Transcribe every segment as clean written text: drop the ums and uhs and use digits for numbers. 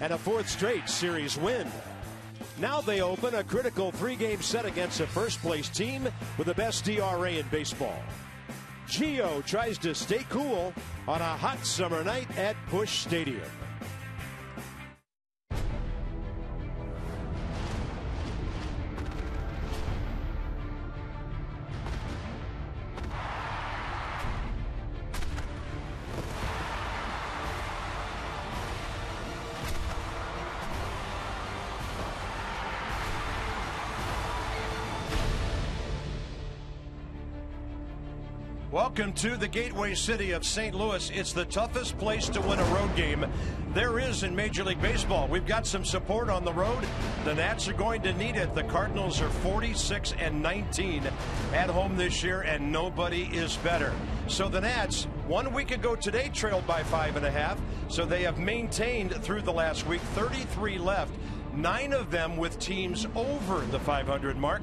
and a fourth straight series win. Now they open a critical 3-game set against a first-place team with the best ERA in baseball. Gio tries to stay cool on a hot summer night at Busch Stadium. Welcome to the gateway city of St. Louis. It's the toughest place to win a road game there is in Major League Baseball. We've got some support on the road. The Nats are going to need it. The Cardinals are 46-19 at home this year, and nobody is better. So the Nats, 1 week ago today, trailed by 5.5. So they have maintained through the last week, 33 left, 9 of them with teams over the 500 mark.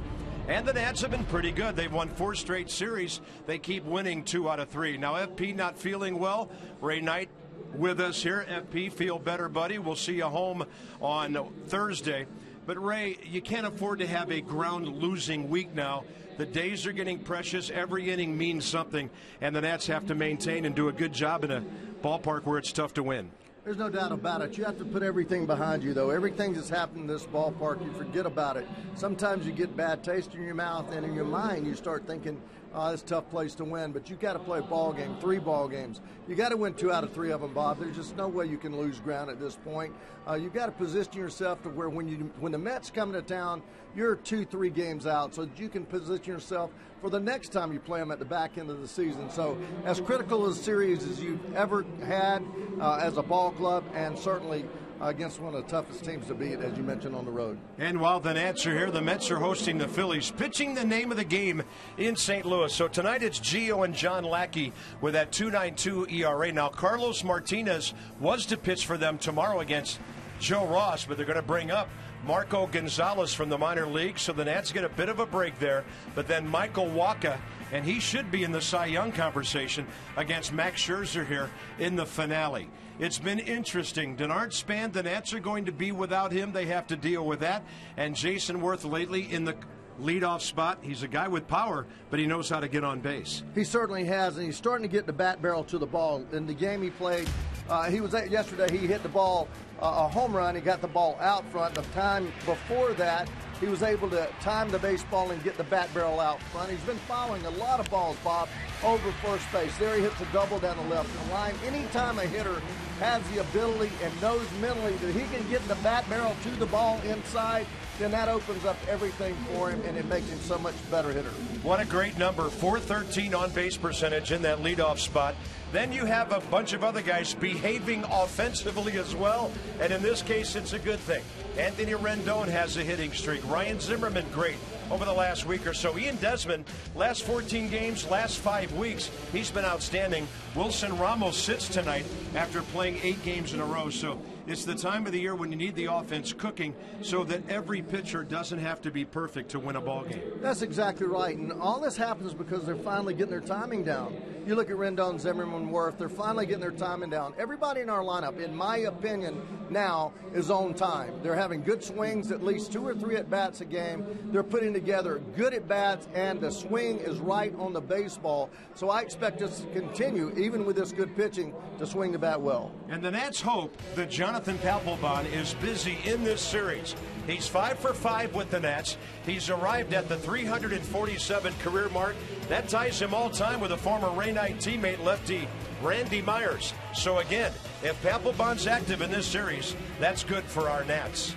And the Nats have been pretty good. They've won 4 straight series. They keep winning 2 out of 3. Now, FP not feeling well. Ray Knight with us here. FP, feel better, buddy. We'll see you home on Thursday. But, Ray, you can't afford to have a ground-losing week now. The days are getting precious. Every inning means something. And the Nats have to maintain and do a good job in a ballpark where it's tough to win. There's no doubt about it. You have to put everything behind you, though. Everything that's happened in this ballpark, you forget about it. Sometimes you get bad taste in your mouth, and in your mind you start thinking, oh, it's a tough place to win. But you've got to play a ball game, 3 ball games. You got to win 2 out of 3 of them, Bob. There's just no way you can lose ground at this point. You've got to position yourself to where when the Mets come to town, you're 2-3 games out, so that you can position yourself for the next time you play them at the back end of the season. So as critical a series as you've ever had as a ball club, and certainly against one of the toughest teams to beat, as you mentioned, on the road. And while the Nats are here, the Mets are hosting the Phillies, pitching the name of the game in St. Louis. So tonight it's Gio and John Lackey with that 2.92 ERA. Now, Carlos Martinez was to pitch for them tomorrow against Joe Ross, but they're going to bring up Marco Gonzalez from the minor league, so the Nats get a bit of a break there. But then Michael Wacha, and he should be in the Cy Young conversation against Max Scherzer here in the finale. It's been interesting. Denard Span, the Nats are going to be without him. They have to deal with that. And Jason Worth lately in the leadoff spot. He's a guy with power, but he knows how to get on base. He certainly has, and he's starting to get the bat barrel to the ball. In the game he played, yesterday he hit the ball, a home run. He got the ball out front. The time before that, he was able to time the baseball and get the bat barrel out front. He's been fouling a lot of balls, Bob, over first base. There he hits a double down the left line. Anytime a hitter has the ability and knows mentally that he can get the bat barrel to the ball inside, then that opens up everything for him, and it makes him so much better hitter. What a great number, 413 on-base percentage in that leadoff spot. Then you have a bunch of other guys behaving offensively as well, and in this case, it's a good thing. Anthony Rendon has a hitting streak. Ryan Zimmerman, great over the last week or so. Ian Desmond, last 14 games, last 5 weeks, he's been outstanding. Wilson Ramos sits tonight after playing 8 games in a row, so it's the time of the year when you need the offense cooking so that every pitcher doesn't have to be perfect to win a ball game. That's exactly right, and all this happens because they're finally getting their timing down. You look at Rendon, Zimmerman, Worth, they're finally getting their timing down. Everybody in our lineup, in my opinion, now is on time. They're having good swings, at least 2 or 3 at-bats a game. They're putting together good at-bats, and the swing is right on the baseball. So I expect us to continue, even with this good pitching, to swing the bat well. And the Nats hope that Jonathan Papelbon is busy in this series. He's 5 for 5 with the Nats. He's arrived at the 347 career mark. That ties him all time with a former Ray Knight teammate, lefty Randy Myers. So again, if Papelbon's active in this series, that's good for our Nats.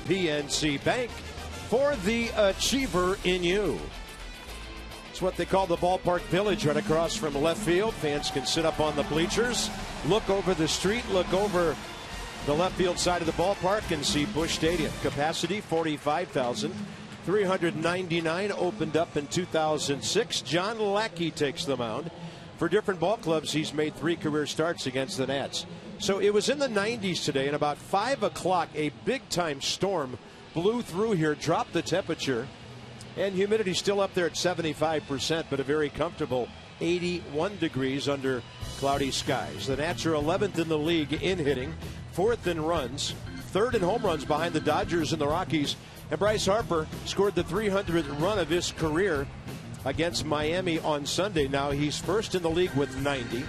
PNC Bank, for the achiever in you. It's what they call the ballpark village right across from left field. Fans can sit up on the bleachers, look over the street, look over the left field side of the ballpark and see Busch Stadium. Capacity 45,399, opened up in 2006. John Lackey takes the mound. For different ball clubs, he's made 3 career starts against the Nats. So it was in the 90s today, and about 5 o'clock, a big-time storm blew through here, dropped the temperature, and humidity still up there at 75%, but a very comfortable 81 degrees under cloudy skies. The Nats are 11th in the league in hitting, 4th in runs, 3rd in home runs behind the Dodgers and the Rockies. And Bryce Harper scored the 300th run of his career against Miami on Sunday. Now he's 1st in the league with 90,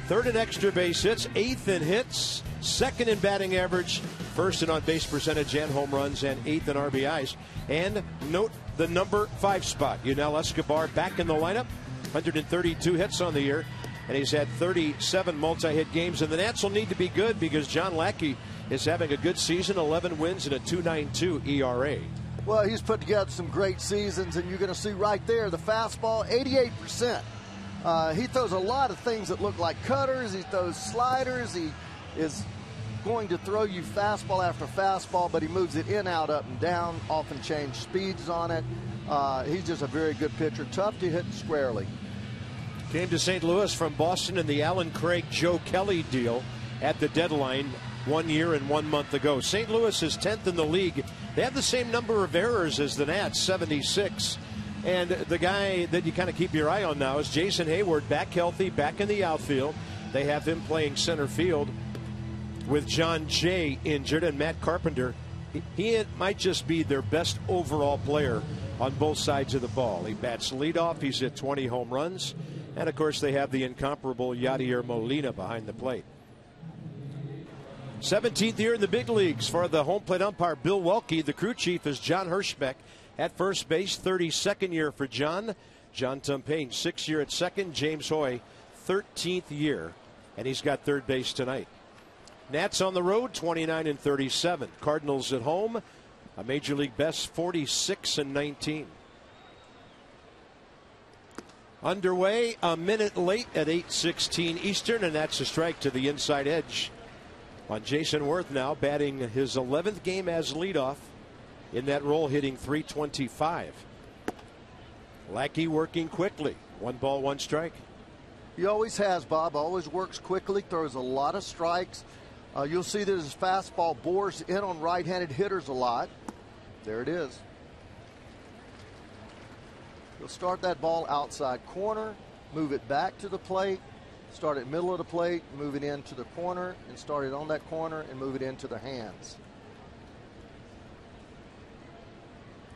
3rd in extra base hits, 8th in hits, 2nd in batting average, 1st in on-base percentage and home runs, and 8th in RBIs. And note the number 5 spot. Yunel Escobar back in the lineup, 132 hits on the year, and he's had 37 multi-hit games. And the Nats will need to be good because John Lackey is having a good season, 11 wins and a 2.92 ERA. Well, he's put together some great seasons, and you're going to see right there the fastball, 88%. He throws a lot of things that look like cutters. He throws sliders. He is going to throw you fastball after fastball, but he moves it in, out, up, and down, often change speeds on it. He's just a very good pitcher, tough to hit squarely. Came to St. Louis from Boston in the Alan Craig, Joe Kelly deal at the deadline 1 year and 1 month ago. St. Louis is 10th in the league. They have the same number of errors as the Nats, 76. And the guy that you kind of keep your eye on now is Jason Hayward, back healthy, back in the outfield. They have him playing center field with John Jay injured, and Matt Carpenter. He might just be their best overall player on both sides of the ball. He bats leadoff. He's hit 20 home runs. And, of course, they have the incomparable Yadier Molina behind the plate. 17th year in the big leagues for the home plate umpire, Bill Welke. The crew chief is John Hirschbeck at first base. 32nd year for John. John Tumpane, 6th year at second. James Hoy, 13th year. And he's got third base tonight. Nats on the road, 29 and 37. Cardinals at home, a major league best, 46 and 19. Underway, a minute late at 8:16 Eastern, and that's a strike to the inside edge on Jason Worth, now batting his 11th game as leadoff. In that role, hitting .325. Lackey working quickly. 1 ball, 1 strike. He always has, Bob. Always works quickly, throws a lot of strikes. You'll see that his fastball bores in on right-handed hitters a lot. There it is. He'll start that ball outside corner, move it back to the plate, start it middle of the plate, move it into the corner, and start it on that corner and move it into the hands.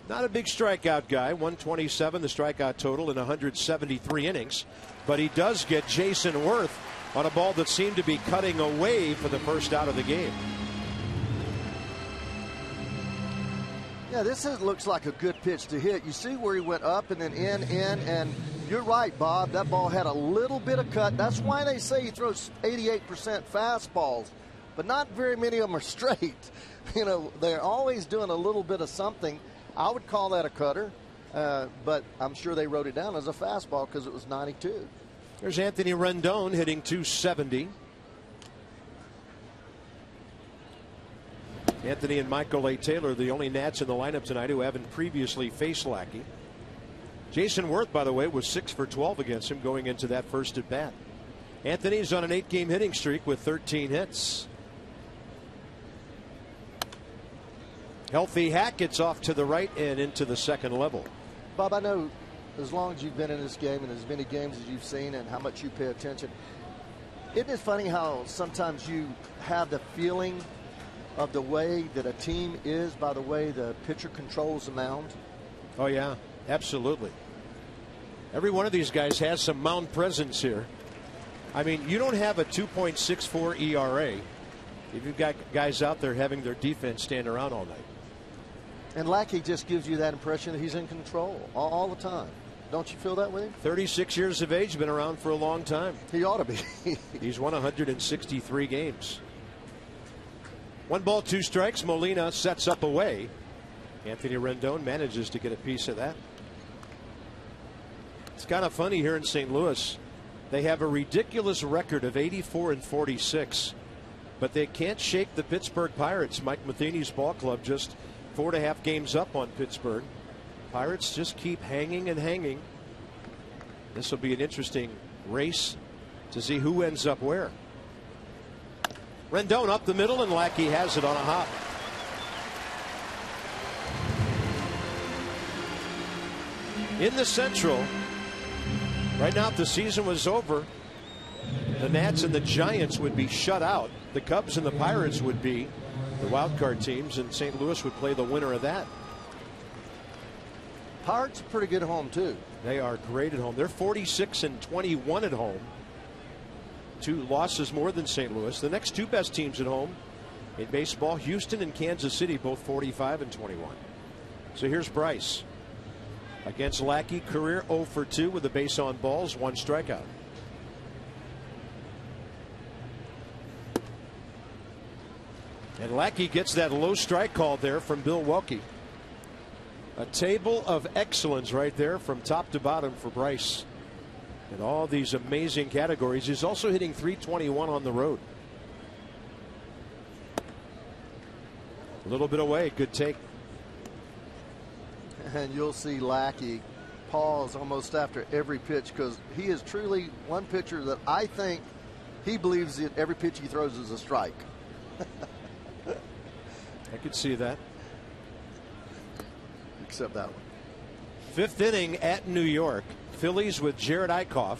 Not a big strikeout guy. 127 the strikeout total in 173 innings. But he does get Jason Worth on a ball that seemed to be cutting away for the first out of the game. Yeah, this looks like a good pitch to hit. You see where he went up and then in, and you're right, Bob. That ball had a little bit of cut. That's why they say he throws 88% fastballs, but not very many of them are straight. You know, they're always doing a little bit of something. I would call that a cutter, but I'm sure they wrote it down as a fastball because it was 92. There's Anthony Rendon hitting .270. Anthony and Michael A. Taylor, the only Nats in the lineup tonight who haven't previously faced Lackey. Jason Worth, by the way, was 6 for 12 against him going into that first at bat. Anthony's on an 8-game hitting streak with 13 hits. Healthy Hackett's off to the right and into the second level. Bob, I know as long as you've been in this game and as many games as you've seen and how much you pay attention, isn't it funny how sometimes you have the feeling of the way that a team is by the way the pitcher controls the mound? Oh, yeah, absolutely. Every one of these guys has some mound presence here. I mean, you don't have a 2.64 ERA if you've got guys out there having their defense stand around all night. And Lackey just gives you that impression that he's in control all the time. Don't you feel that with him? 36 years of age, been around for a long time. He ought to be. He's won 163 games. 1-2 Molina sets up away. Anthony Rendon manages to get a piece of that. It's kind of funny here in St. Louis. They have a ridiculous record of 84-46, but they can't shake the Pittsburgh Pirates. Mike Matheny's ball club just 4.5 games up on Pittsburgh. Pirates just keep hanging and hanging. This will be an interesting race to see who ends up where. Rendon up the middle, and Lackey has it on a hop. In the Central, right now, if the season was over, the Nats and the Giants would be shut out. The Cubs and the Pirates would be the wild card teams, and St. Louis would play the winner of that. Pirates are pretty good at home, too. They are great at home. They're 46-21 at home. 2 losses more than St. Louis. The next 2 best teams at home in baseball, Houston and Kansas City, both 45-21. So here's Bryce against Lackey. Career 0 for 2 with a base on balls, 1 strikeout. And Lackey gets that low strike call there from Milwaukee. A table of excellence right there from top to bottom for Bryce. In all these amazing categories. He's also hitting .321 on the road. A little bit away. Good take. And you'll see Lackey pause almost after every pitch, because he is truly one pitcher that I think he believes that every pitch he throws is a strike. I could see that. Except that one. 5th inning at New York. Phillies with Jared Eichhoff.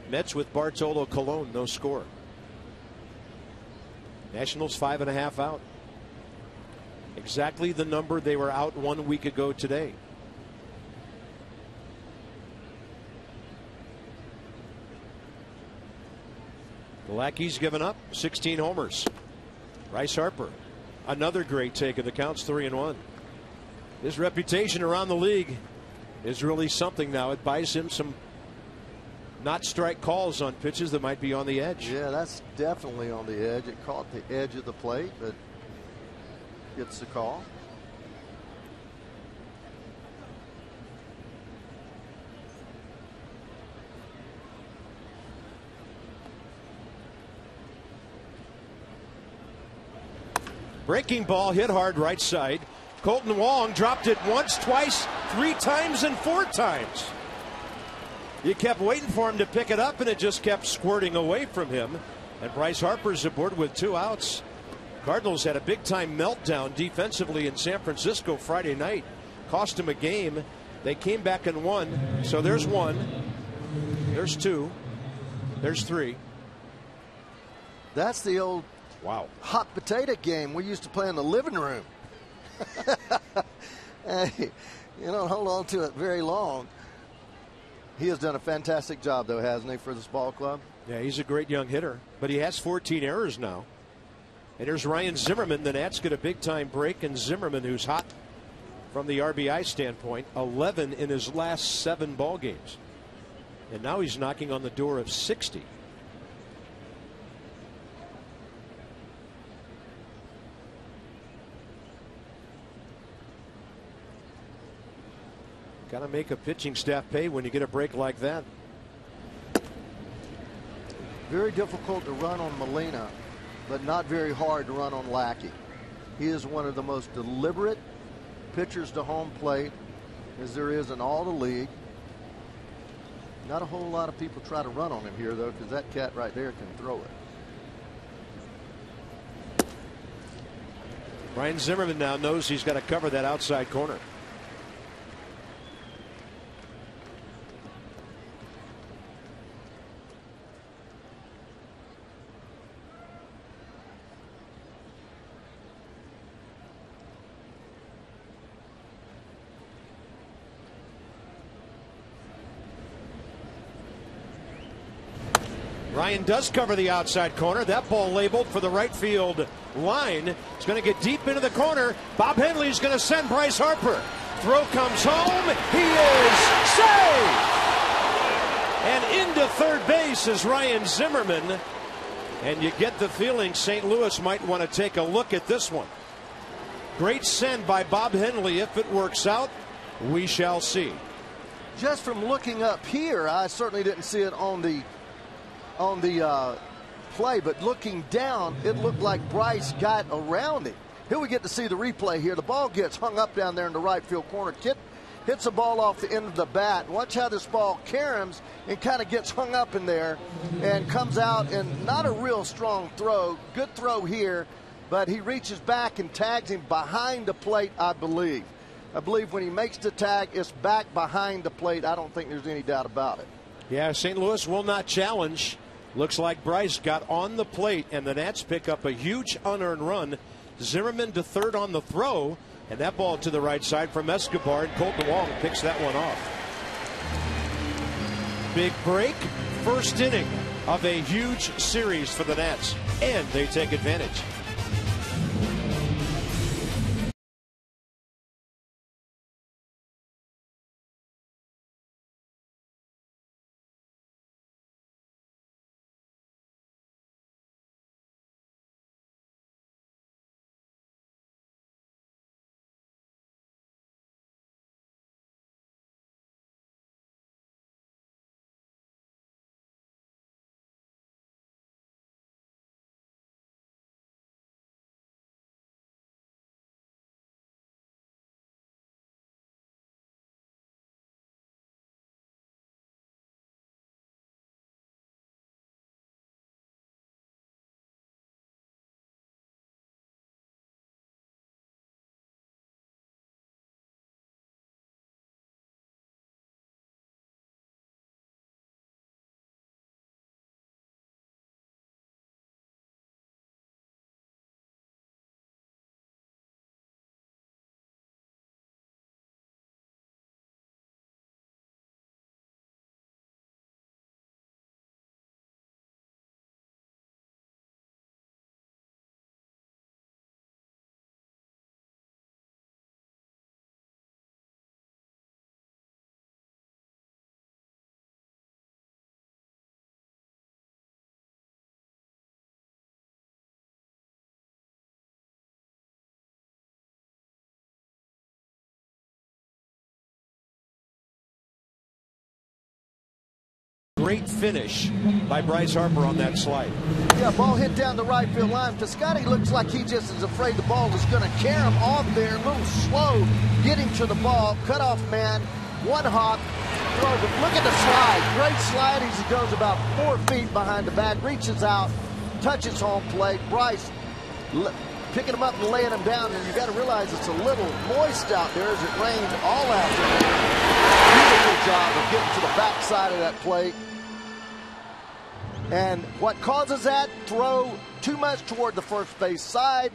Mets with Bartolo Colon. No score. Nationals 5.5 out. Exactly the number they were out 1 week ago today. The Lackey's given up 16 homers. Bryce Harper, another great take, and the count's 3-1. His reputation around the league is really something now. It buys him some not strike calls on pitches that might be on the edge. Yeah, that's definitely on the edge. It caught the edge of the plate, but gets the call. Breaking ball hit hard right side. Colton Wong dropped it once, twice, 3 times, and 4 times. You kept waiting for him to pick it up, and it just kept squirting away from him. And Bryce Harper's aboard with 2 outs. Cardinals had a big-time meltdown defensively in San Francisco Friday night. Cost him a game. They came back and won. So there's 1. There's 2. There's 3. That's the old hot potato game we used to play in the living room. Hey, you don't hold on to it very long. He has done a fantastic job, though, hasn't he, for this ball club? Yeah, he's a great young hitter, but he has 14 errors now. And here's Ryan Zimmerman. The Nats get a big-time break, and Zimmerman, who's hot from the RBI standpoint, 11 in his last 7 ball games. And now he's knocking on the door of 60. Got to make a pitching staff pay when you get a break like that. Very difficult to run on Molina, but not very hard to run on Lackey. He is one of the most deliberate pitchers to home plate as there is in all the league. Not a whole lot of people try to run on him here, though, because that cat right there can throw it. Ryan Zimmerman now knows he's got to cover that outside corner. Ryan does cover the outside corner. That ball labeled for the right field line. It's going to get deep into the corner. Bob Henley's going to send Bryce Harper. Throw comes home. He is safe. And into third base is Ryan Zimmerman. And you get the feeling St. Louis might want to take a look at this one. Great send by Bob Henley. If it works out, we shall see. Just from looking up here, I certainly didn't see it on the play, but looking down, it looked like Bryce got around it. Here we get to see the replay here. The ball gets hung up down there in the right field corner. Kit hits the ball off the end of the bat. Watch how this ball caroms and kind of gets hung up in there and comes out, and not a real strong throw. Good throw here, but he reaches back and tags him behind the plate, I believe. I believe when he makes the tag, it's back behind the plate. I don't think there's any doubt about it. Yeah, St. Louis will not challenge. Looks like Bryce got on the plate, and the Nats pick up a huge unearned run. Zimmerman to third on the throw, and that ball to the right side from Escobar, and Colton Wong picks that one off. Big break, first inning of a huge series for the Nats, and they take advantage. Great finish by Bryce Harper on that slide. Yeah, ball hit down the right field line. Piscotty looks like he just is afraid the ball is going to carry him off there. A little slow getting to the ball. Cutoff man, one hop. Throw, but look at the slide. Great slide as he goes about 4 feet behind the back. Reaches out, touches home plate. Bryce picking him up and laying him down. And you got to realize it's a little moist out there as it rains all afternoon. Beautiful job of getting to the back side of that plate. And what causes that? Throw too much toward the first base side.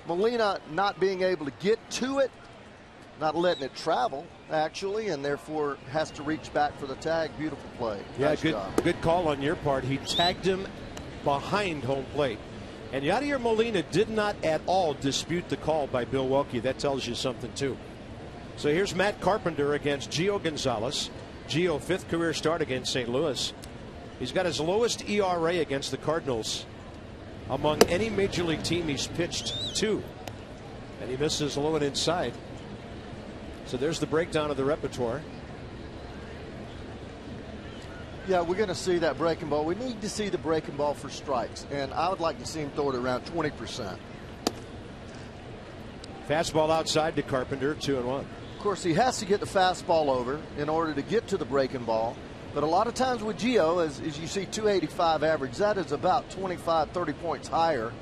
Molina not being able to get to it, not letting it travel, actually, and therefore has to reach back for the tag. Beautiful play. Yeah, nice job. Good call on your part. He tagged him behind home plate. And Yadier Molina did not at all dispute the call by Bill Welke. That tells you something, too. So here's Matt Carpenter against Gio Gonzalez. Gio, 5th career start against St. Louis. He's got his lowest ERA against the Cardinals among any major league team he's pitched to. And he misses low and inside. So there's the breakdown of the repertoire. Yeah, we're going to see that breaking ball. We need to see the breaking ball for strikes. And I would like to see him throw it around 20%. Fastball outside to Carpenter, 2-1. Of course, he has to get the fastball over in order to get to the breaking ball. But a lot of times with Gio, as you see 285 average, that is about 25, 30 points higher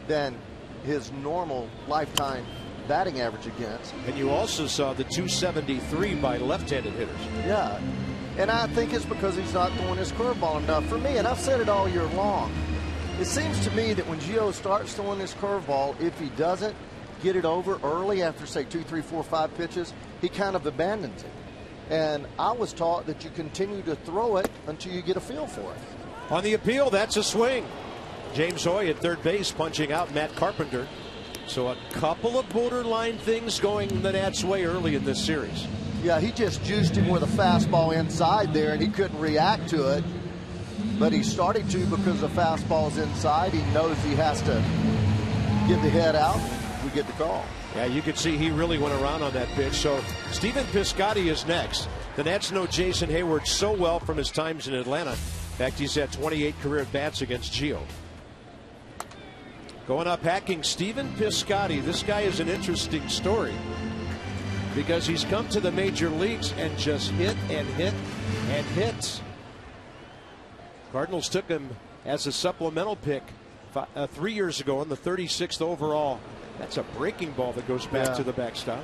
than his normal lifetime batting average against. And you also saw the 273 by left-handed hitters. Yeah, and I think it's because he's not throwing his curveball enough. For me, and I've said it all year long, it seems to me that when Gio starts throwing his curveball, if he doesn't get it over early after, say, 2, 3, 4, 5 pitches, he kind of abandons it. And I was taught that you continue to throw it until you get a feel for it. On the appeal, that's a swing. James Hoy at third base punching out Matt Carpenter. So a couple of borderline things going the Nats' way early in this series. Yeah, he just juiced him with a fastball inside there, and he couldn't react to it. but he's starting to because the fastball's inside. He knows he has to get the head out. We get the call. Yeah, you could see he really went around on that pitch. So Stephen Piscotty is next. The Nats know Jason Hayward so well from his times in Atlanta. In fact, he's had 28 career at-bats against Gio. Going up hacking Stephen Piscotty. This guy is an interesting story because he's come to the major leagues and just hit and hit and hit. Cardinals took him as a supplemental pick 3 years ago in the 36th overall. That's a breaking ball that goes back to the backstop.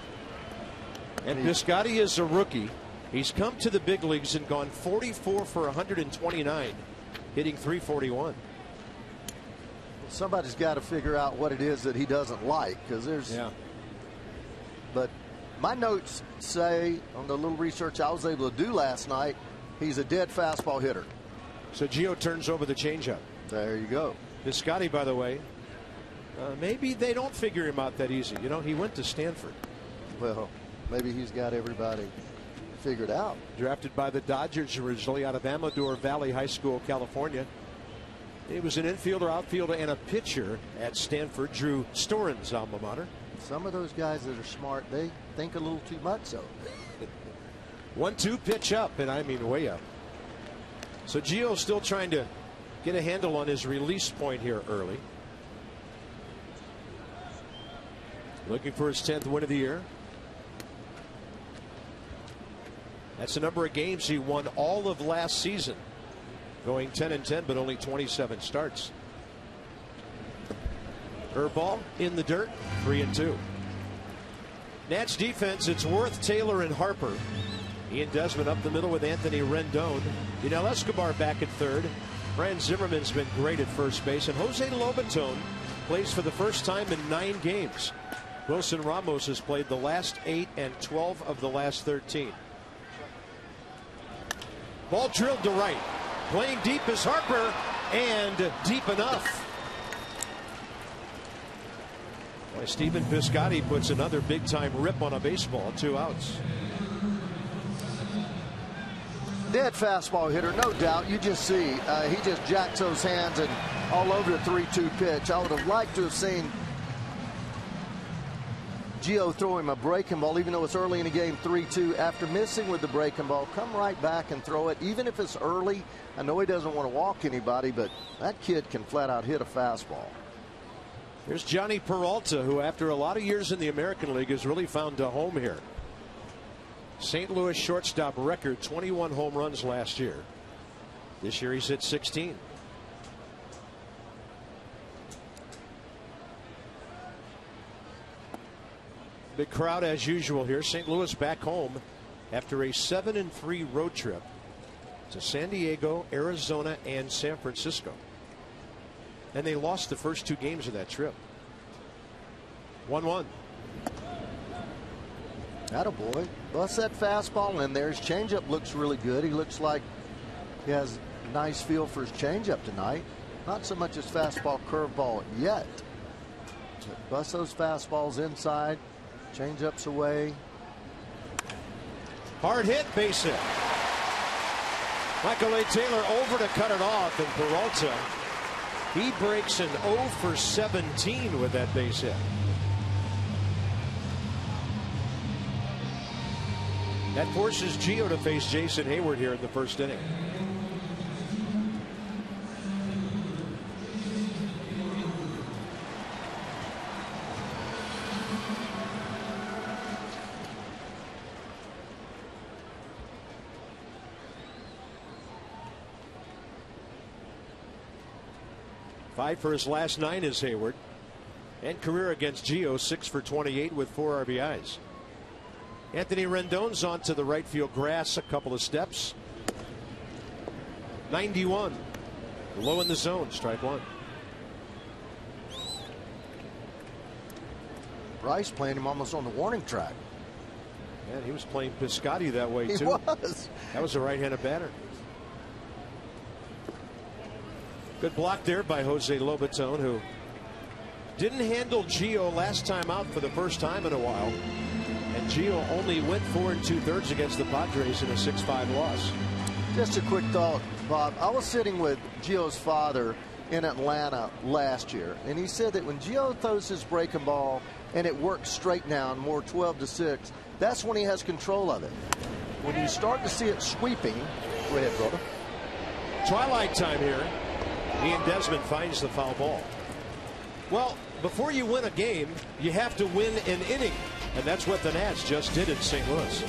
And Piscotty is a rookie. He's come to the big leagues and gone 44 for 129, hitting .341. Somebody's got to figure out what it is that he doesn't like, because there's. Yeah. But my notes say, on the little research I was able to do last night, he's a dead fastball hitter. So Gio turns over the changeup. There you go. Piscotty, by the way, maybe they don't figure him out that easy. You know, he went to Stanford. Well, maybe he's got everybody figured out. Drafted by the Dodgers originally out of Amador Valley High School, California. He was an infielder, outfielder, and a pitcher at Stanford, Drew Storen's alma mater. Some of those guys that are smart, they think a little too much, so. 1-2 pitch up, and I mean way up. So Gio's still trying to get a handle on his release point here early. Looking for his 10th win of the year. That's the number of games he won all of last season. Going 10-10, but only 27 starts. Curveball in the dirt, 3-2. Nats defense, it's Worth, Taylor, and Harper. Ian Desmond up the middle with Anthony Rendon. Yunel Escobar back at third. Brian Zimmerman's been great at first base. And Jose Lobaton plays for the first time in 9 games. Wilson Ramos has played the last 8 and 12 of the last 13. Ball drilled to right. Playing deep is Harper, and deep enough. Boy, Stephen Piscotty puts another big-time rip on a baseball. 2 outs. Dead fastball hitter, no doubt. You just see he just jacks those hands and all over the 3-2 pitch. I would have liked to have seen Gio throw him a breaking ball, even though it's early in the game, 3-2. After missing with the breaking ball, come right back and throw it, even if it's early. I know he doesn't want to walk anybody, but that kid can flat out hit a fastball. Here's Johnny Peralta, who after a lot of years in the American League has really found a home here. St. Louis shortstop record, 21 home runs last year. This year he's hit 16. Big crowd as usual here. St. Louis back home after a 7-3 road trip to San Diego, Arizona, and San Francisco. And they lost the first 2 games of that trip. 1-1. Attaboy. Bust that fastball in there. His changeup looks really good. He looks like he has a nice feel for his changeup tonight. Not so much his fastball, curveball yet. Bust those fastballs inside. Changeups away. Hard hit, base hit. Michael A. Taylor over to cut it off, and Peralta, he breaks an 0 for 17 with that base hit. That forces Gio to face Jason Hayward here in the first inning. Five for his last 9 is Hayward. And career against Gio, 6 for 28 with 4 RBIs. Anthony Rendon's onto the right field grass a couple of steps. 91. Low in the zone, strike 1. Bryce playing him almost on the warning track. And he was playing Piscotty that way, too. He was. That was a right-handed batter. Good block there by Jose Lobaton, who didn't handle Gio last time out for the first time in a while. And Gio only went 4 2/3 against the Padres in a 6-5 loss. Just a quick thought, Bob. I was sitting with Gio's father in Atlanta last year, and he said that when Gio throws his breaking ball and it works straight down, more 12-6, that's when he has control of it. When you start to see it sweeping, go ahead, brother. Twilight time here. Ian Desmond finds the foul ball. Well, before you win a game, you have to win an inning, and that's what the Nats just did in St. Louis.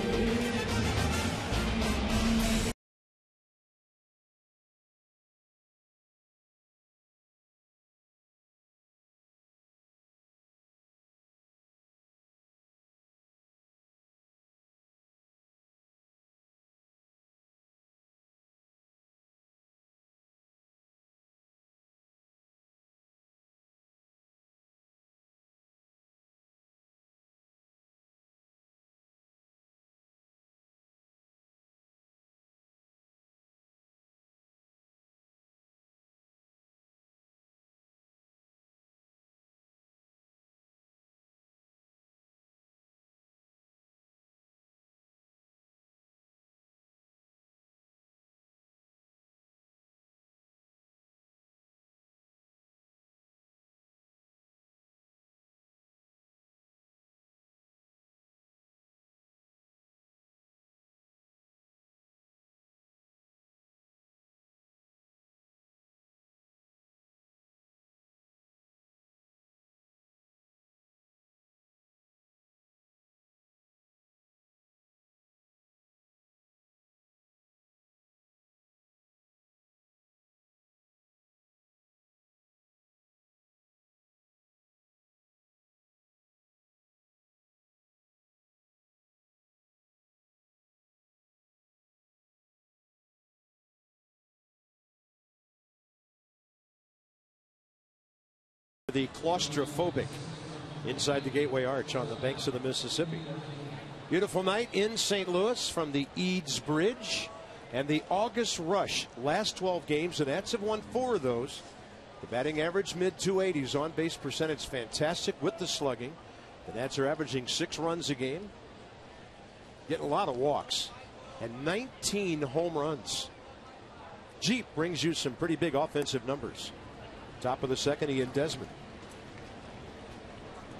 The claustrophobic inside the Gateway Arch on the banks of the Mississippi. Beautiful night in St. Louis from the Eads Bridge and the August Rush. Last 12 games, the Nats have won 4 of those. The batting average mid-280s, on base percentage fantastic with the slugging. The Nats are averaging 6 runs a game, getting a lot of walks, and 19 home runs. Jeep brings you some pretty big offensive numbers. Top of the second, Ian Desmond.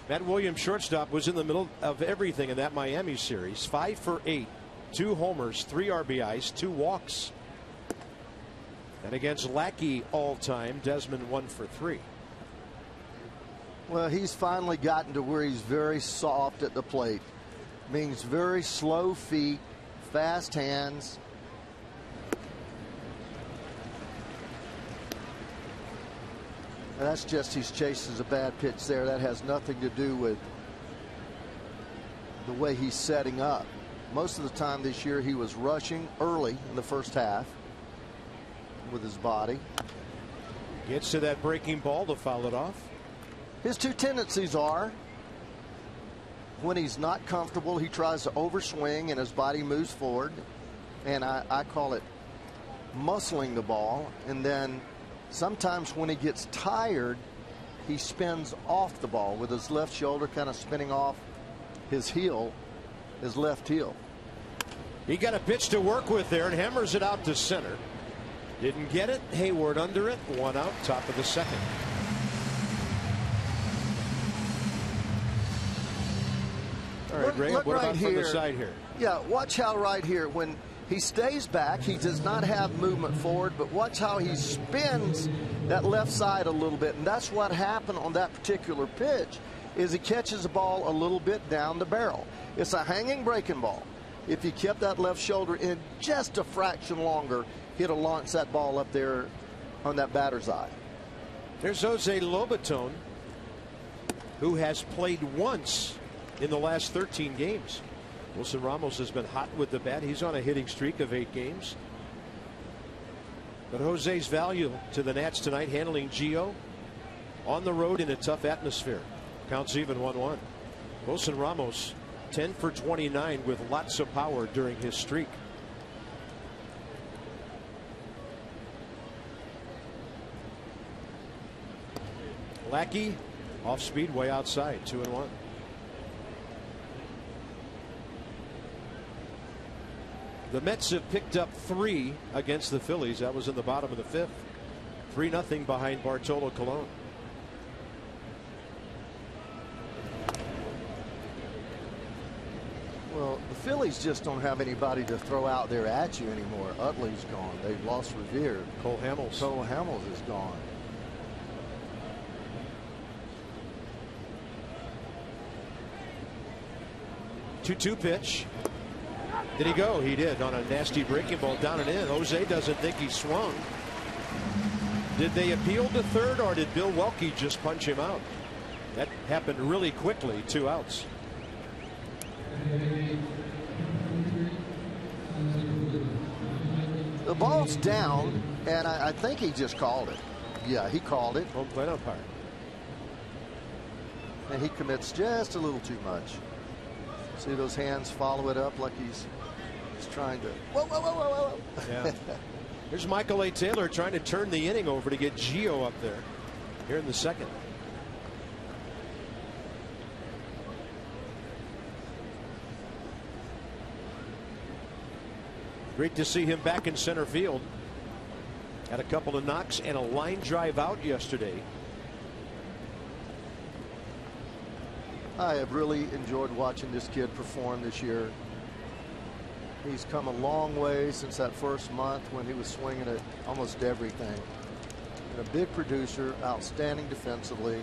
Matt Williams, shortstop, was in the middle of everything in that Miami series. 5 for 8, 2 homers, 3 RBIs, 2 walks. And against Lackey all time, Desmond 1 for 3. Well, he's finally gotten to where he's very soft at the plate. Means very slow feet, fast hands. And that's just he chases a bad pitch there. That has nothing to do with the way he's setting up. Most of the time this year he was rushing early in the first half with his body. Gets to that breaking ball to foul it off. His 2 tendencies are when he's not comfortable, he tries to overswing and his body moves forward. And I call it muscling the ball. And then sometimes when he gets tired, he spins off the ball with his left shoulder kind of spinning off his heel, his left heel. He got a pitch to work with there and hammers it out to center. Didn't get it. Hayward under it. 1 out, top of the second. All right, Ray, what about from the side here? Yeah, watch how right here, when he stays back, he does not have movement forward, but watch how he spins that left side a little bit. And that's what happened on that particular pitch, is he catches the ball a little bit down the barrel. It's a hanging breaking ball. If he kept that left shoulder in just a fraction longer, he'd have launched that ball up there on that batter's eye. There's Jose Lobaton, who has played once in the last 13 games. Wilson Ramos has been hot with the bat. He's on a hitting streak of 8 games. But Jose's value to the Nats tonight, handling Gio on the road in a tough atmosphere. Counts even 1-1. Wilson Ramos 10 for 29 with lots of power during his streak. Lackey off speed, way outside, 2-1. The Mets have picked up 3 against the Phillies. That was in the bottom of the 5th. 3-0 behind Bartolo Colon. Well, the Phillies just don't have anybody to throw out there at you anymore. Utley's gone. They've lost Revere. Cole Hamels. Cole Hamels is gone. Two pitch. Did he go? He did, on a nasty breaking ball down and in. Jose doesn't think he swung. Did they appeal to third, or did Bill Welke just punch him out? That happened really quickly. 2 outs. The ball's down, and I think he just called it. Yeah, he called it. Home plate umpire. And he commits just a little too much. See those hands follow it up like he's trying to. Whoa, whoa, whoa, whoa, whoa. Yeah. Here's Michael A. Taylor trying to turn the inning over to get Gio up there here in the 2nd. Great to see him back in center field. Had a couple of knocks and a line drive out yesterday. I have really enjoyed watching this kid perform this year. He's come a long way since that first month when he was swinging at almost everything. And a big producer, outstanding defensively.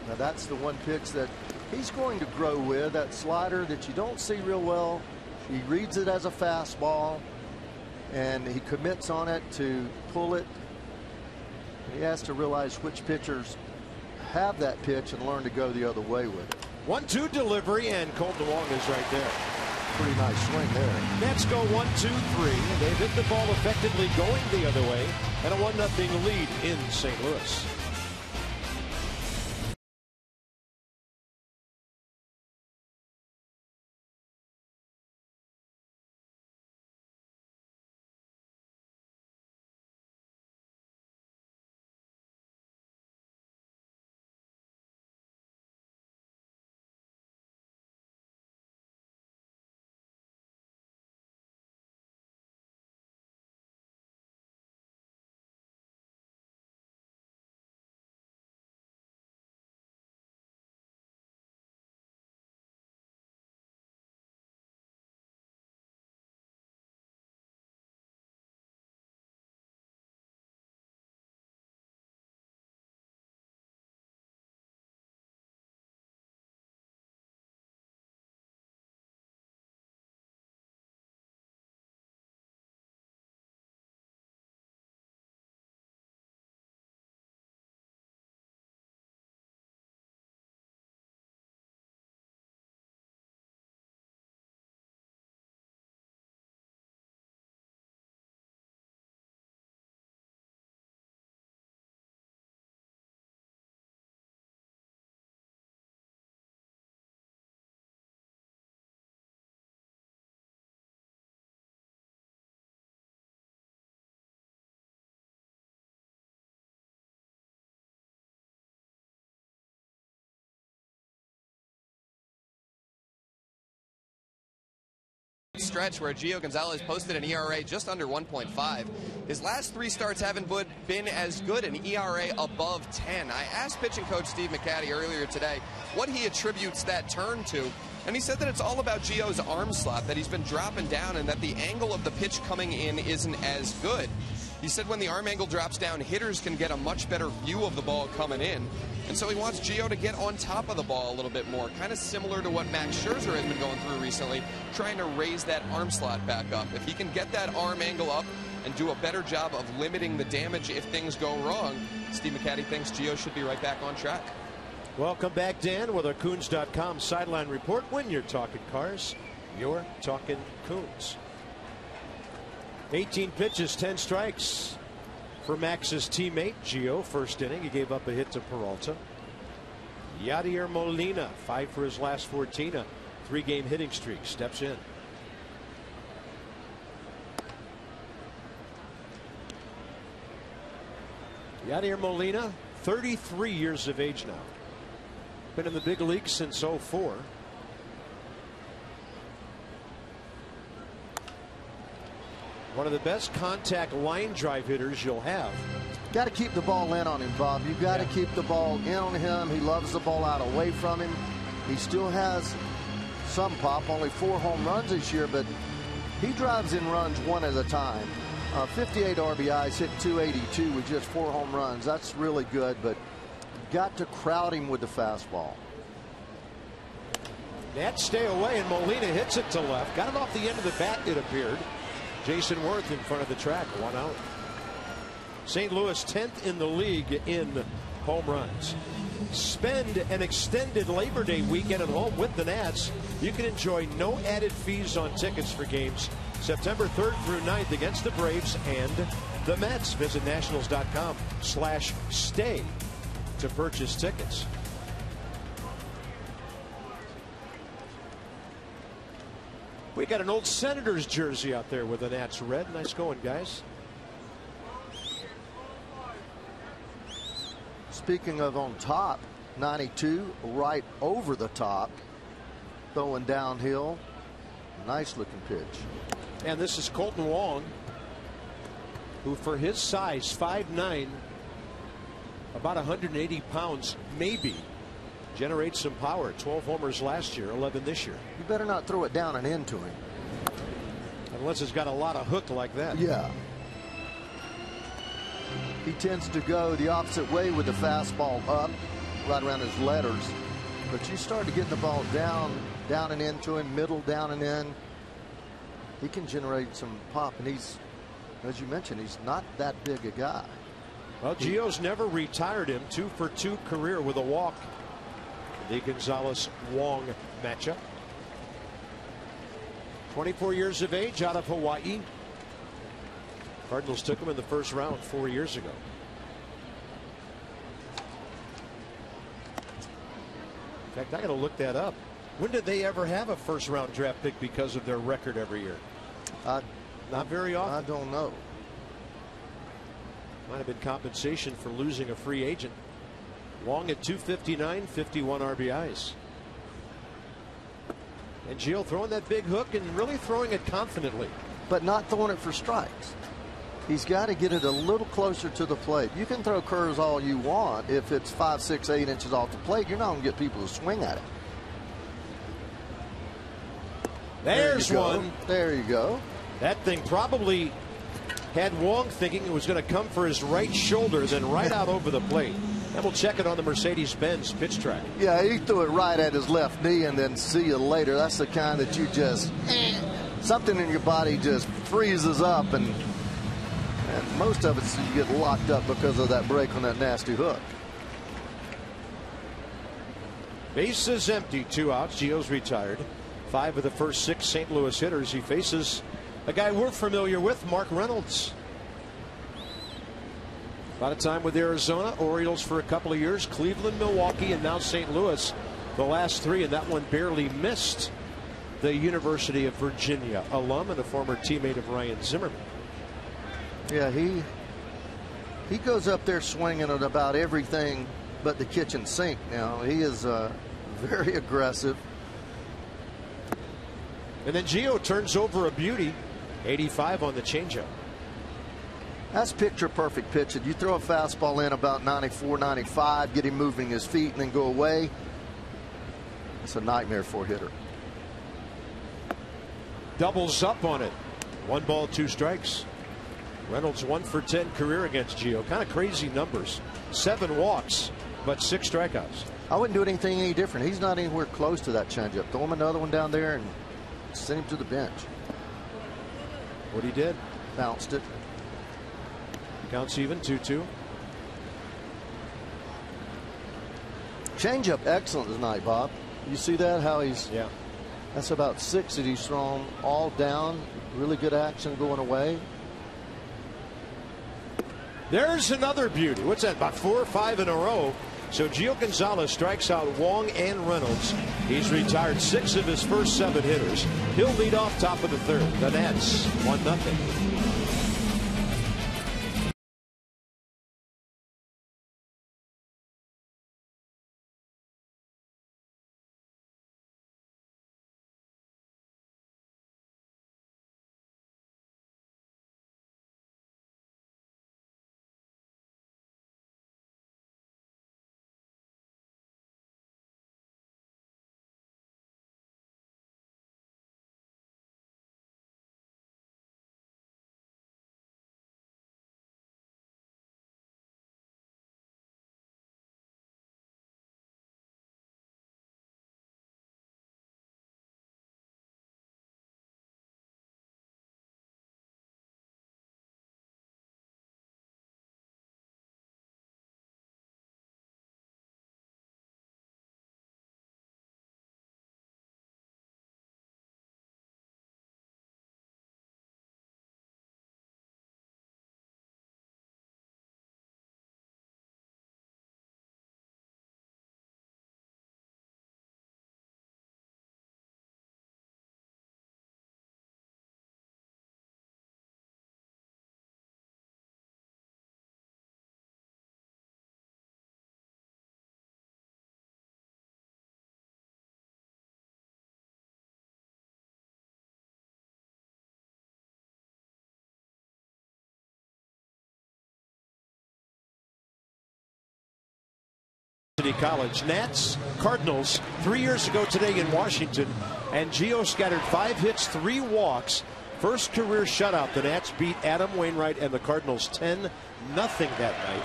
Now that's the one pitch that he's going to grow with, that slider that you don't see real well. He reads it as a fastball, and he commits on it to pull it. He has to realize which pitchers have that pitch and learn to go the other way with it. 1-2 delivery, and Cole DeWong is right there. Pretty nice swing there. Mets go 1-2-3. They've hit the ball effectively going the other way, and a 1-0 lead in St. Louis. Stretch where Gio Gonzalez posted an ERA just under 1.5. His last 3 starts haven't been as good, an ERA above 10. I asked pitching coach Steve McCatty earlier today what he attributes that turn to, and he said that it's all about Gio's arm slot, that he's been dropping down and that the angle of the pitch coming in isn't as good. He said when the arm angle drops down, hitters can get a much better view of the ball coming in. And so he wants Gio to get on top of the ball a little bit more, kind of similar to what Max Scherzer has been going through recently, trying to raise that arm slot back up. If he can get that arm angle up and do a better job of limiting the damage if things go wrong, Steve McCatty thinks Gio should be right back on track. Welcome back, Dan, with our Coons.com sideline report. When you're talking cars, you're talking Coons. 18 pitches, 10 strikes for Max's teammate Gio. First inning, he gave up a hit to Peralta. Yadier Molina, 5 for his last 14, a 3-game hitting streak, steps in. Yadier Molina, 33 years of age now. Been in the big leagues since '04. One of the best contact line drive hitters you'll have. Got to keep the ball in on him, Bob. You've got to keep the ball in on him. He loves the ball out away from him. He still has some pop, only 4 home runs this year, but he drives in runs one at a time. 58 RBIs, hit 282 with just 4 home runs. That's really good, but got to crowd him with the fastball. Nats stay away, and Molina hits it to left. Got it off the end of the bat, it appeared. Jason Worth in front of the track, 1 out. St. Louis 10th in the league in home runs. Spend an extended Labor Day weekend at home with the Nats. You can enjoy no added fees on tickets for games September 3rd through 9th against the Braves and the Mets. Visit nationals.com/stay to purchase tickets. We got an old Senators jersey out there with the Nats red. Nice going, guys. Speaking of on top, 92 right over the top, throwing downhill. Nice looking pitch. And this is Colton Wong, who for his size, 5'9", about 180 pounds, maybe generates some power. 12 homers last year, 11 this year. You better not throw it down and into him. Unless it's got a lot of hook like that. Yeah. He tends to go the opposite way with the fastball up, right around his letters. But you start to get the ball down and into him, middle, down and in. He can generate some pop, and he's, as you mentioned, he's not that big a guy. Well, Gio's never retired him. 2 for 2 career with a walk. The Gonzalez-Wong matchup. 24 years of age, out of Hawaii. Cardinals took him in the first round 4 years ago. In fact, I got to look that up. When did they ever have a first round draft pick because of their record every year? Not very often. I don't know. Might have been compensation for losing a free agent. Wong at 259, 51 RBIs. And Gio throwing that big hook and really throwing it confidently. But not throwing it for strikes. He's got to get it a little closer to the plate. You can throw curves all you want. If it's 5, 6, 8 inches off the plate, you're not going to get people to swing at it. There's one. There you go. That thing probably had Wong thinking it was going to come for his right shoulder, then right out over the plate. And we'll check it on the Mercedes-Benz pitch track. Yeah, he threw it right at his left knee and then see you later. That's the kind that you just, something in your body just freezes up, and most of it you get locked up because of that break on that nasty hook. Bases empty, 2 outs. Gio's retired. 5 of the first 6 St. Louis hitters. He faces a guy we're familiar with, Mark Reynolds. A lot of time with Arizona, Orioles for a couple of years, Cleveland, Milwaukee, and now St. Louis. The last 3, and that one barely missed. The University of Virginia alum and a former teammate of Ryan Zimmerman. Yeah, he goes up there swinging at about everything but the kitchen sink now. He is very aggressive. And then Gio turns over a beauty, 85 on the changeup. That's picture perfect pitching. You throw a fastball in about 94, 95, get him moving his feet and then go away. It's a nightmare for a hitter. Doubles up on it. 1 ball, 2 strikes. Reynolds 1 for 10 career against Gio. Kind of crazy numbers. 7 walks, but 6 strikeouts. I wouldn't do anything any different. He's not anywhere close to that changeup. Throw him another one down there and send him to the bench. What he did. Bounced it. Counts even, 2-2. Changeup excellent tonight, Bob. You see that? How he's. Yeah. That's about 6 that he's thrown all down. Really good action going away. There's another beauty. What's that? About 4 or 5 in a row. So Gio Gonzalez strikes out Wong and Reynolds. He's retired 6 of his first 7 hitters. He'll lead off top of the 3rd. The Nats 1-0. City College. Nats, Cardinals, 3 years ago today in Washington, and Gio scattered 5 hits, 3 walks. First career shutout. The Nats beat Adam Wainwright and the Cardinals 10-0 that night.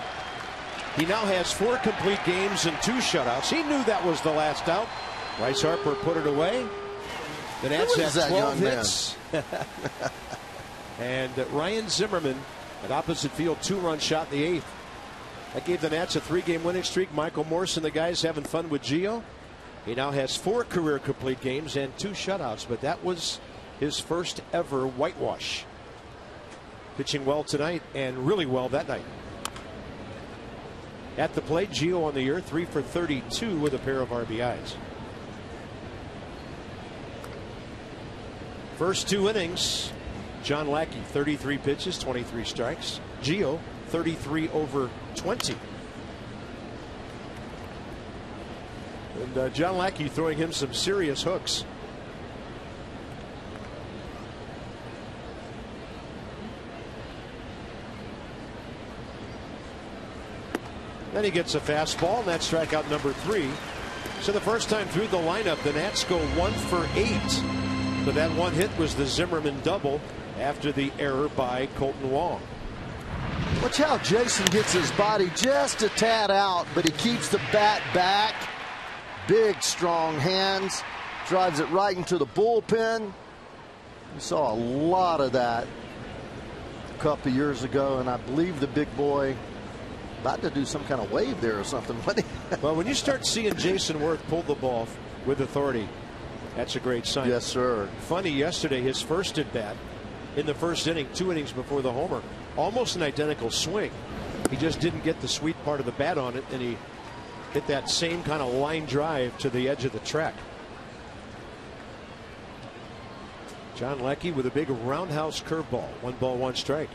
He now has 4 complete games and 2 shutouts. He knew that was the last out. Bryce Harper put it away. The Nats have 12 hits. And Ryan Zimmerman at opposite field, 2-run shot in the 8th. That gave the Nats a 3-game winning streak. Michael Morse and the guys having fun with Gio. He now has 4 career complete games and 2 shutouts, but that was his first ever whitewash. Pitching well tonight and really well that night. At the plate, Gio on the year, 3 for 32 with a pair of RBIs. First 2 innings, John Lackey, 33 pitches, 23 strikes. Gio, 33 over 20. And John Lackey throwing him some serious hooks. Then he gets a fastball, and that's strikeout number 3. So the first time through the lineup, the Nats go 1 for 8. But that 1 hit was the Zimmerman double after the error by Colton Wong. Watch how Jason gets his body just a tad out, but he keeps the bat back. Big, strong hands. Drives it right into the bullpen. We saw a lot of that a couple years ago, and I believe the big boy about to do some kind of wave there or something. Well, when you start seeing Jason Worth pull the ball with authority, that's a great sign. Yes, sir. Funny, yesterday, his first at bat in the first inning, 2 innings before the homer, almost an identical swing. He just didn't get the sweet part of the bat on it, and he hit that same kind of line drive to the edge of the track. John Lackey with a big roundhouse curveball. 1 ball, 1 strike.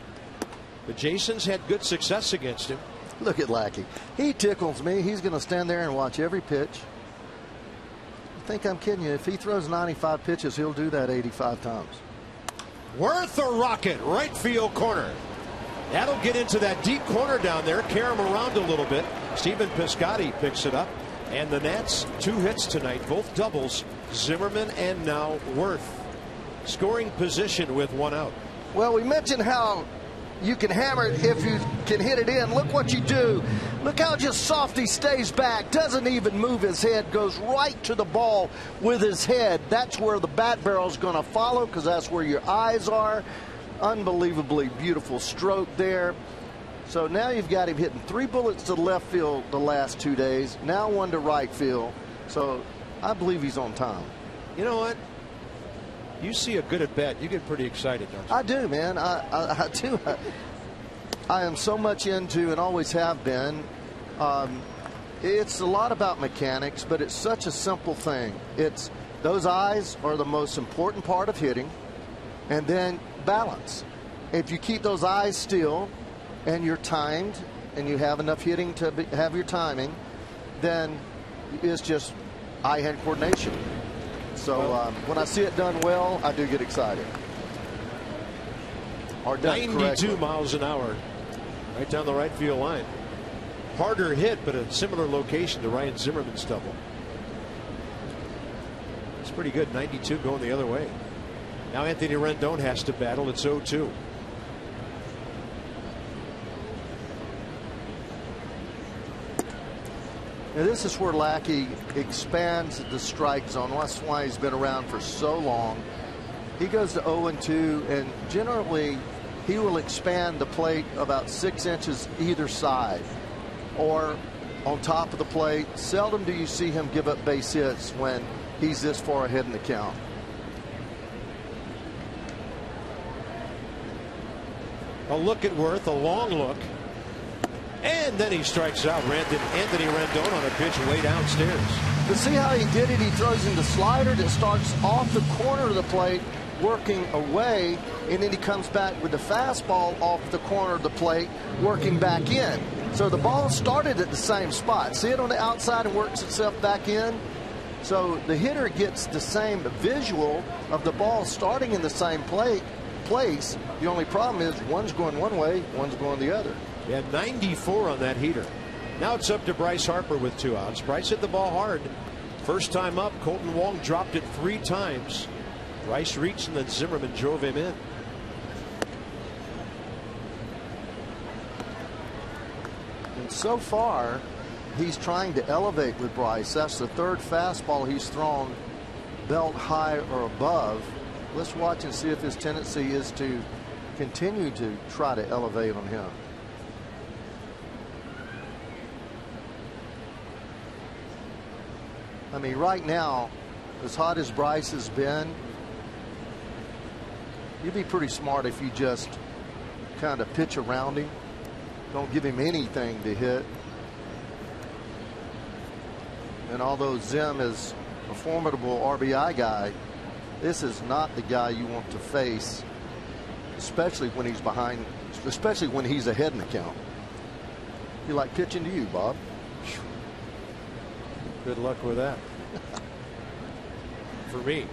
But Jason's had good success against him. Look at Lackey. He tickles me. He's going to stand there and watch every pitch. I think I'm kidding you. If he throws 95 pitches, he'll do that 85 times. Worth a rocket, right field corner. That'll get into that deep corner down there, carry him around a little bit. Stephen Piscotty picks it up, and the Nats 2 hits tonight, both doubles. Zimmerman and now Worth. Scoring position with 1 out. Well, we mentioned how you can hammer it if you can hit it in. Look what you do. Look how just soft he stays back. Doesn't even move his head. Goes right to the ball with his head. That's where the bat barrel is going to follow, because that's where your eyes are. Unbelievably beautiful stroke there. So now you've got him hitting 3 bullets to left field the last 2 days. Now 1 to right field. So I believe he's on time. You know what? You see a good at bat, you get pretty excited, don't you? I do, man. I do. I am so much into, and always have been. It's a lot about mechanics, but it's such a simple thing. It's those eyes are the most important part of hitting, and then balance. If you keep those eyes still, and you're timed, and you have enough hitting to have your timing, then it's just eye-hand coordination. So when I see it done well, I do get excited. Or done 92 correctly. miles an hour, right down the right field line. Harder hit, but a similar location to Ryan Zimmerman's double. It's pretty good. 92 going the other way. Now Anthony Rendon has to battle. It's 0-2. Now this is where Lackey expands the strike zone. That's why he's been around for so long. He goes to 0-2, and generally he will expand the plate about 6 inches either side or on top of the plate. Seldom do you see him give up base hits when he's this far ahead in the count. A look at Worth, a long look. And then he strikes out Anthony Rendon on a pitch way downstairs. But see how he did it? He throws in the slider that starts off the corner of the plate, working away, and then he comes back with the fastball off the corner of the plate, working back in. So the ball started at the same spot. See it on the outside and works itself back in? So the hitter gets the same visual of the ball starting in the same place. The only problem is one's going one way, one's going the other. Yeah, 94 on that heater. Now it's up to Bryce Harper with 2 outs. Bryce hit the ball hard. First time up, Colton Wong dropped it 3 times. Bryce reached and then Zimmerman drove him in. And so far, he's trying to elevate with Bryce. That's the 3rd fastball he's thrown belt high or above. Let's watch and see if his tendency is to continue to try to elevate on him. I mean, right now, as hot as Bryce has been, you'd be pretty smart if you just kind of pitch around him. Don't give him anything to hit. And although Zim is a formidable RBI guy, this is not the guy you want to face, especially when he's behind, especially when he's ahead in the count. You like pitching to you, Bob? Good luck with that. For me.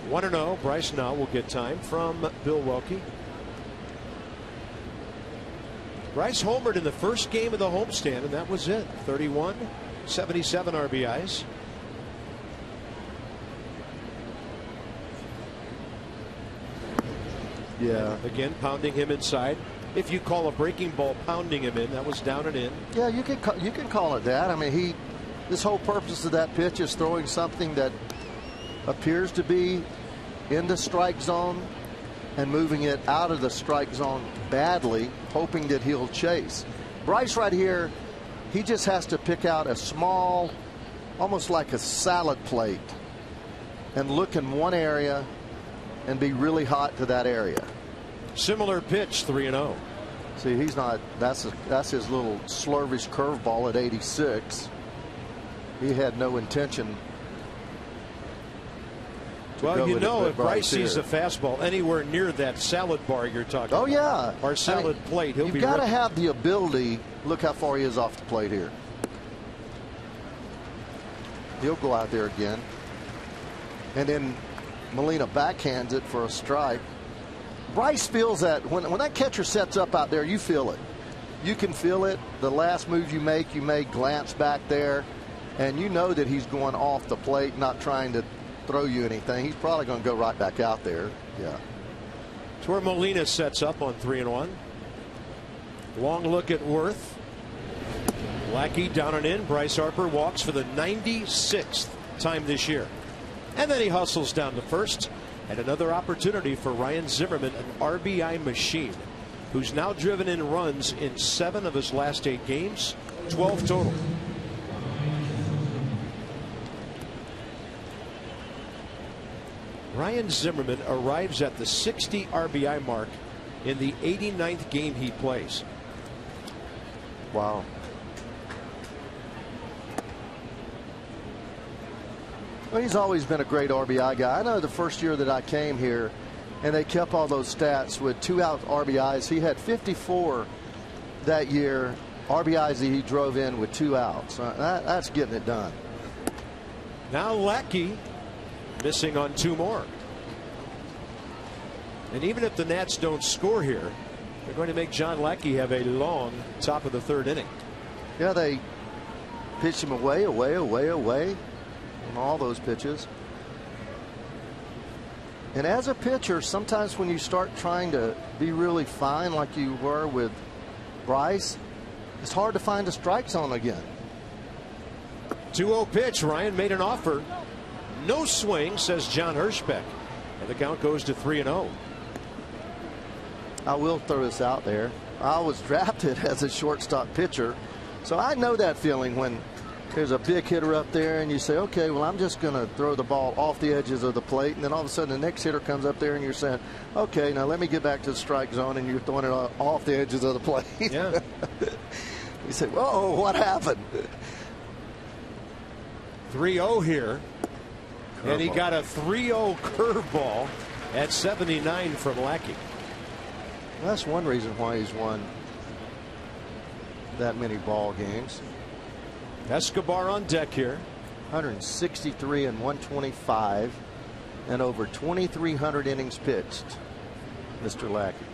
1-0. Bryce now will get time from Milwaukee. Bryce homered in the first game of the homestand, and that was it. 31, 77 RBIs. Yeah. And again, pounding him inside. If you call a breaking ball pounding him in, that was down and in. Yeah, you can call it that. I mean, this whole purpose of that pitch is throwing something that appears to be in the strike zone and moving it out of the strike zone badly, hoping that he'll chase. Bryce right here, he just has to pick out a small, almost like a salad plate, and look in one area and be really hot to that area. Similar pitch, 3-0. See, he's not, that's his little slurvish curveball at 86. He had no intention. Well, you know, if Bryce sees a fastball anywhere near that salad bar you're talking about, yeah, or salad plate, he'll be. You've got to have the ability. Look how far he is off the plate here. He'll go out there again, and then Molina backhands it for a strike. Bryce feels that when that catcher sets up out there, you feel it. You can feel it. The last move you may glance back there, and you know that he's going off the plate, not trying to throw you anything. He's probably going to go right back out there. Yeah. It's where Molina sets up on 3-1. Long look at Worth. Lackey down and in. Bryce Harper walks for the 96th time this year. And then he hustles down to first. And another opportunity for Ryan Zimmerman, an RBI machine, who's now driven in runs in 7 of his last 8 games, 12 total. Ryan Zimmerman arrives at the 60 RBI mark in the 89th game he plays. Wow. Well, he's always been a great RBI guy. I know the first year that I came here and they kept all those stats with 2-out RBIs. He had 54 that year, RBIs that he drove in with 2 outs. That's getting it done. Now Lackey missing on 2 more. And even if the Nats don't score here, they're going to make John Lackey have a long top of the 3rd inning. Yeah, they pitched him away on all those pitches. And as a pitcher, sometimes when you start trying to be really fine like you were with Bryce, it's hard to find a strike zone again. 2-0 pitch. Ryan made an offer. No swing, says John Hirschbeck. And the count goes to 3-0. I will throw this out there. I was drafted as a shortstop pitcher, so I know that feeling when there's a big hitter up there and you say, okay, well, I'm just going to throw the ball off the edges of the plate, and then all of a sudden the next hitter comes up there and you're saying, okay, now let me get back to the strike zone, and you're throwing it off the edges of the plate. Yeah. You say, whoa, what happened? 3-0 here. Curveball. And he got a 3-0 curveball at 79 from Lackey. That's one reason why he's won that many ball games. Escobar on deck here. 163 and 125 and over 2,300 innings pitched. Mr. Lackey.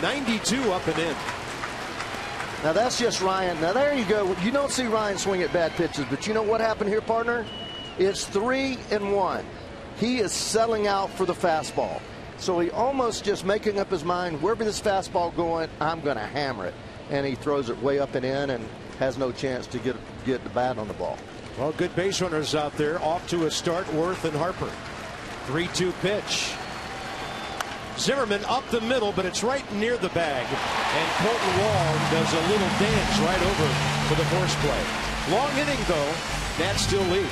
92 up and in. Now that's just Ryan. Now there you go. You don't see Ryan swing at bad pitches, but you know what happened here, partner? It's 3-1. He is selling out for the fastball. So he almost just making up his mind, wherever this fastball going, I'm going to hammer it. And he throws it way up and in and has no chance to get the bat on the ball. Well, good base runners out there. Off to a start, Worth and Harper. 3-2 pitch. Zimmerman up the middle, but it's right near the bag. And Colton Wall does a little dance right over for the force play. Long inning, though. Nats still lead.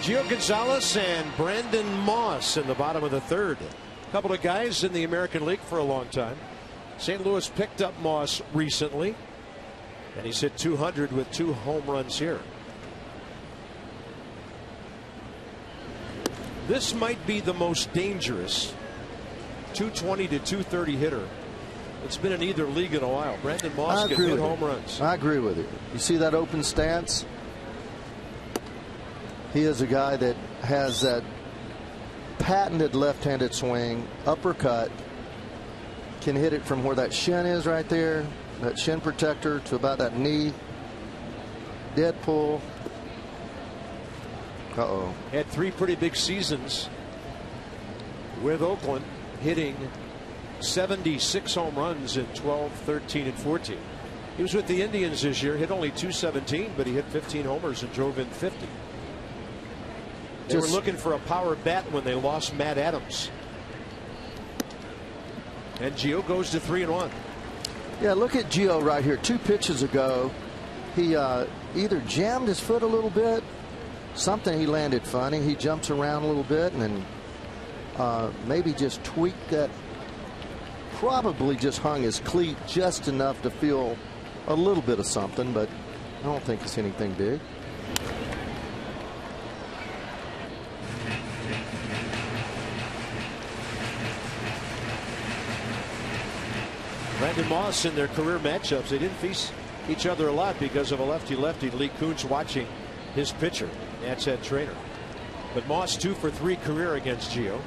Gio Gonzalez and Brandon Moss in the bottom of the third. A couple of guys in the American League for a long time. St. Louis picked up Moss recently, and he's hit 200 with 2 home runs here. This might be the most dangerous 220 to 230 hitter it's been in either league in a while. Brandon Moss can hit home runs. I agree with you. You see that open stance? He is a guy that has that patented left-handed swing, uppercut, can hit it from where that shin is right there, that shin protector, to about that knee. Dead pull. Uh-oh. Had 3 pretty big seasons with Oakland, hitting 76 home runs in 12, 13, and 14. He was with the Indians this year, hit only 217, but he hit 15 homers and drove in 50. They were looking for a power bat when they lost Matt Adams. And Gio goes to 3-1. Yeah, look at Gio right here. 2 pitches ago, he either jammed his foot a little bit, something he landed funny. He jumps around a little bit and maybe just tweaked that. Probably just hung his cleat just enough to feel a little bit of something, but I don't think it's anything big. Brandon Moss in their career matchups, they didn't face each other a lot because of a lefty-lefty. Lee Kuntz watching his pitcher, Nats head trainer. But Moss 2 for 3 career against Gio.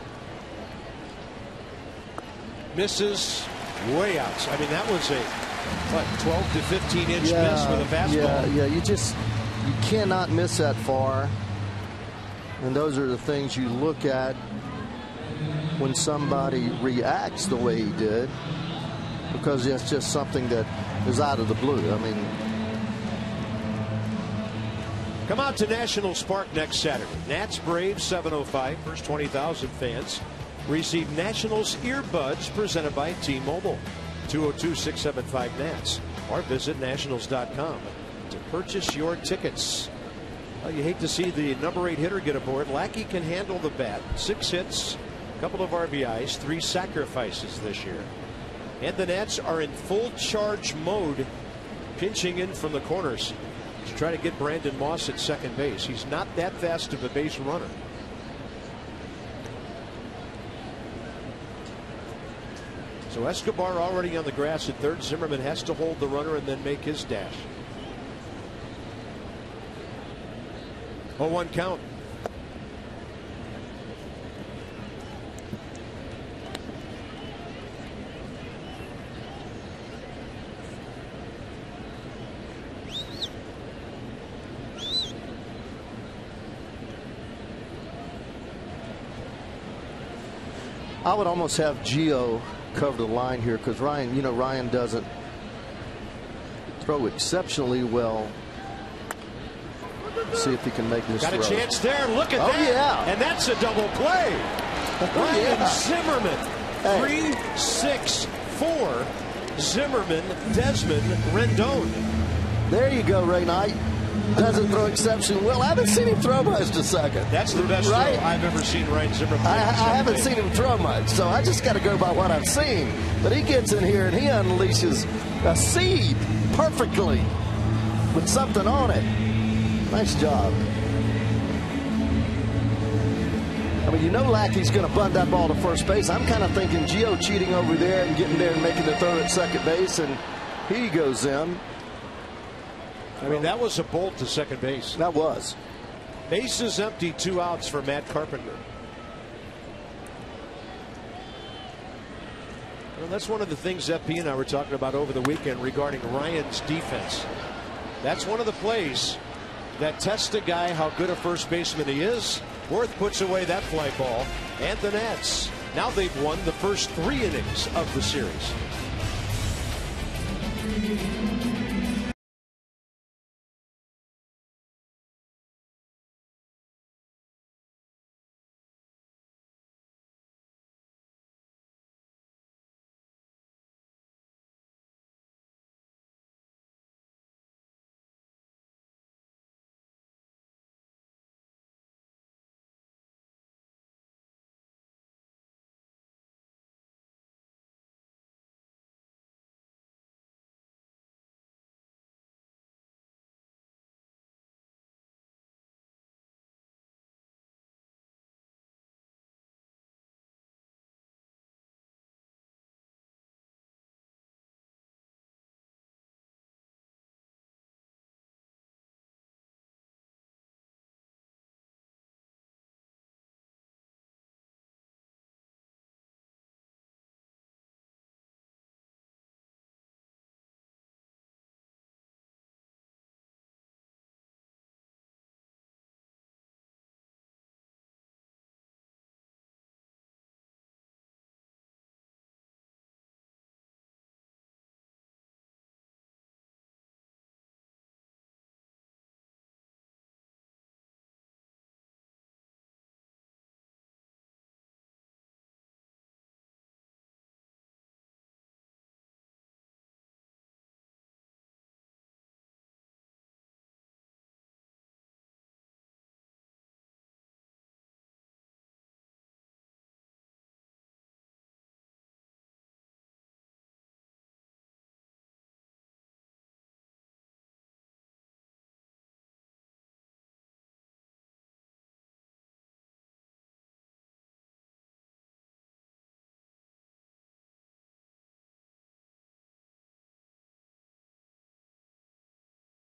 Misses way out. I mean, that was a 12 to 15 inch miss with a fastball. Yeah, you cannot miss that far. And those are the things you look at when somebody reacts the way he did, because that's just something that is out of the blue. I mean, come out to Nationals Park next Saturday. Nats Braves 7:05. First 20,000 fans. Receive Nationals earbuds presented by T-Mobile. 202-675-NATS or visit nationals.com to purchase your tickets. Well, you hate to see the number 8 hitter get aboard. Lackey can handle the bat. 6 hits, a couple of RBIs, 3 sacrifices this year. And the Nats are in full charge mode, pinching in from the corners to try to get Brandon Moss at second base. He's not that fast of a base runner. So Escobar already on the grass at third. Zimmerman has to hold the runner and then make his dash. 0-1 count. I would almost have Gio cover the line here because Ryan doesn't throw exceptionally well. Let's see if he can make this throw. Got a chance there. Look at that. Yeah. And that's a double play. Ryan Zimmerman. 3-6-4. Zimmerman, Desmond, Rendon. There you go, Ray Knight. Doesn't throw exceptionally well. I haven't seen him throw much to second. That's the best throw I've ever seen Ryan Zimmerman play. I haven't seen him throw much, so I just got to go by what I've seen. But he gets in here and he unleashes a seed perfectly with something on it. Nice job. I mean, Lackey's going to bunt that ball to first base. I'm kind of thinking Gio cheating over there and getting there and making the throw at second base, and he goes in. I mean, that was a bolt to second base. That was. Bases empty, 2 outs for Matt Carpenter. Well, that's one of the things FP and I were talking about over the weekend regarding Ryan's defense. That's one of the plays that tests a guy how good a first baseman he is. Worth puts away that fly ball, and the Nats, now they've won the first 3 innings of the series.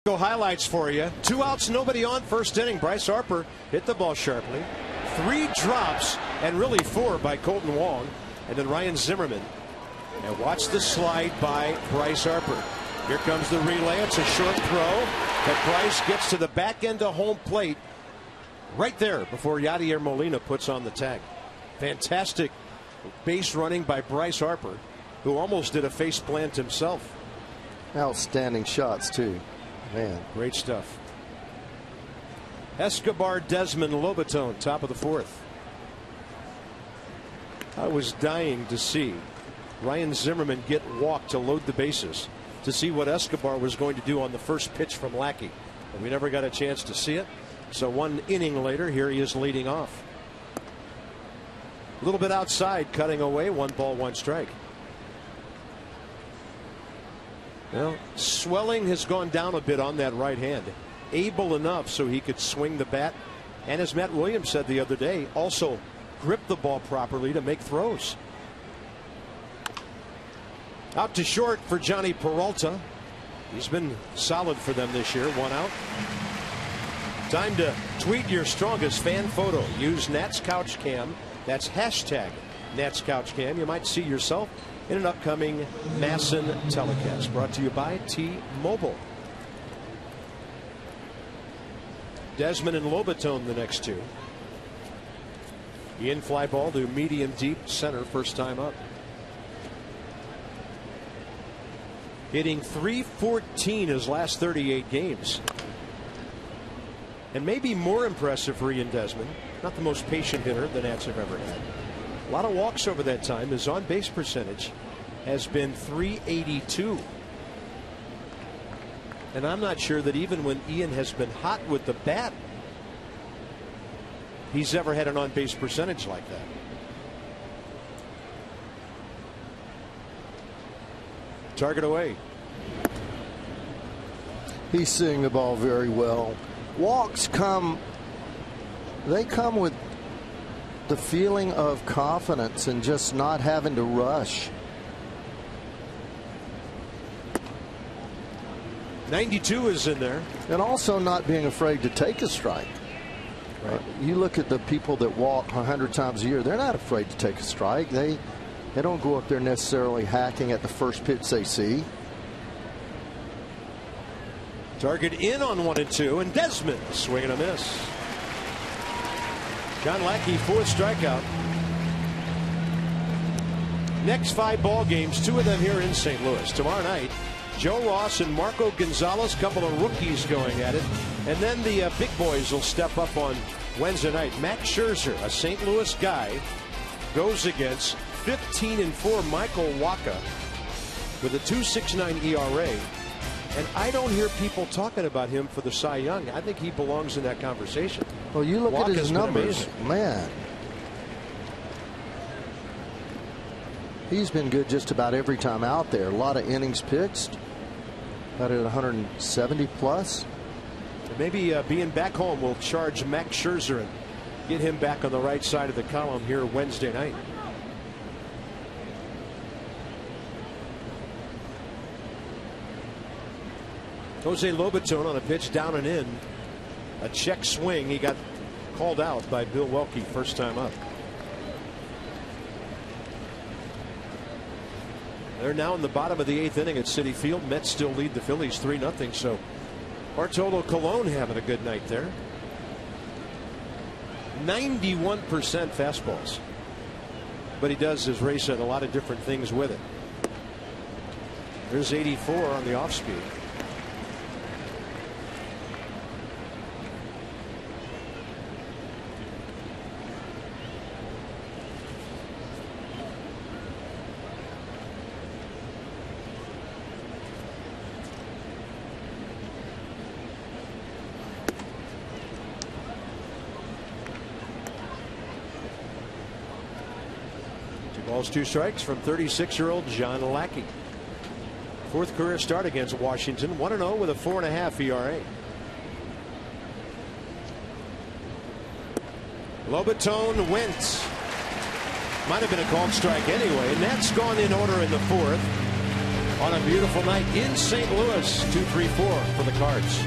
Highlights for you. 2 outs, nobody on, first inning. Bryce Harper hit the ball sharply. 3 drops and really 4 by Colton Wong, and then Ryan Zimmerman. And watch the slide by Bryce Harper. Here comes the relay. It's a short throw, but Bryce gets to the back end of home plate right there before Yadier Molina puts on the tag. Fantastic base running by Bryce Harper, who almost did a face plant himself. Outstanding shots too. Man, great stuff. Escobar, Desmond, Lobaton, top of the 4th. I was dying to see Ryan Zimmerman get walked to load the bases to see what Escobar was going to do on the first pitch from Lackey. And we never got a chance to see it. So 1 inning later, here he is leading off. A little bit outside, cutting away, 1 ball, 1 strike. Well, swelling has gone down a bit on that right hand. Able enough so he could swing the bat. And as Matt Williams said the other day, also grip the ball properly to make throws. Out to short for Johnny Peralta. He's been solid for them this year. 1 out. Time to tweet your strongest fan photo. Use Nats Couch Cam. That's hashtag Nats Couch Cam. You might see yourself in an upcoming Masson telecast. Brought to you by T-Mobile. Desmond and Lobatone the next 2. The in fly ball to medium deep center, first time up. Hitting .314 his last 38 games. And maybe more impressive for Ian Desmond, not the most patient hitter the Nats have ever had. A lot of walks over that time. His on base percentage has been .382. And I'm not sure that even when Ian has been hot with the bat, he's ever had an on base percentage like that. Target away. He's seeing the ball very well. Walks come with the feeling of confidence and just not having to rush. 92 is in there. And also not being afraid to take a strike. Right. You look at the people that walk 100 times a year, they're not afraid to take a strike. They don't go up there necessarily hacking at the first pitch they see. Target in on 1 and 2, and Desmond swing and a miss. John Lackey, 4th strikeout. Next 5 ball games, 2 of them here in St. Louis. Tomorrow night, Joe Ross and Marco Gonzalez, couple of rookies going at it. And then the big boys will step up on Wednesday night. Max Scherzer, a St. Louis guy, goes against 15-4 Michael Wacha with a 2.69 ERA. And I don't hear people talking about him for the Cy Young. I think he belongs in that conversation. Well, you look at his numbers, man. He's been good just about every time out there. A lot of innings pitched. About at 170 plus. And maybe being back home will charge Max Scherzer and get him back on the right side of the column here Wednesday night. Jose Lobatone on a pitch down and in. A check swing. He got called out by Bill Welke first time up. They're now in the bottom of the 8th inning at Citi Field. Mets still lead the Phillies 3-0. So Bartolo Colon having a good night there. 91% fastballs. But he does, as Ray said, a lot of different things with it. There's 84 on the off speed. Balls, 2 strikes from 36-year-old John Lackey. 4th career start against Washington. 1-0 with a 4.5 ERA. Lobatone went. Might have been a called strike anyway. And that's gone in order in the 4th. On a beautiful night in St. Louis. 2-3-4 for the Cards.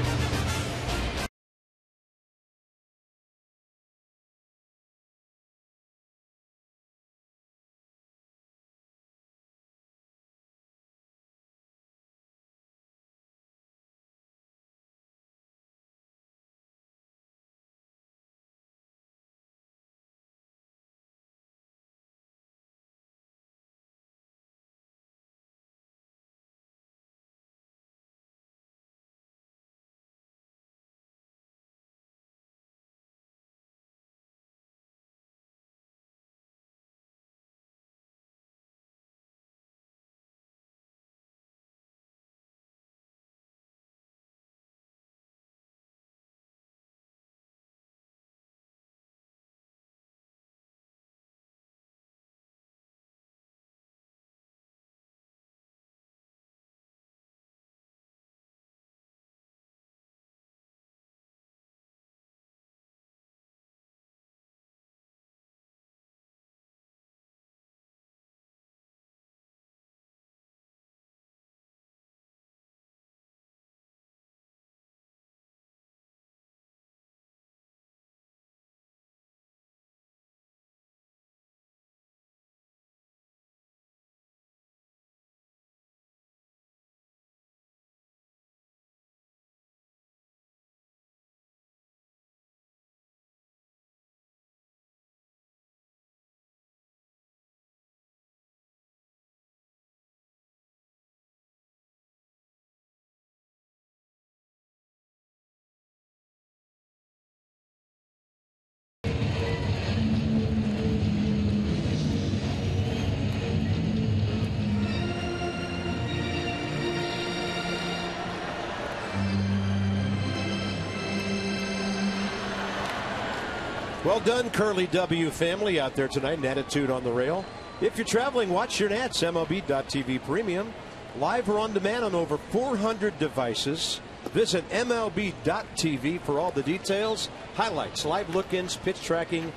Well done, Curly W family out there tonight. An attitude on the rail. If you're traveling, watch your Nats. MLB.TV Premium. Live or on demand on over 400 devices. Visit MLB.TV for all the details, highlights, live look-ins, pitch tracking,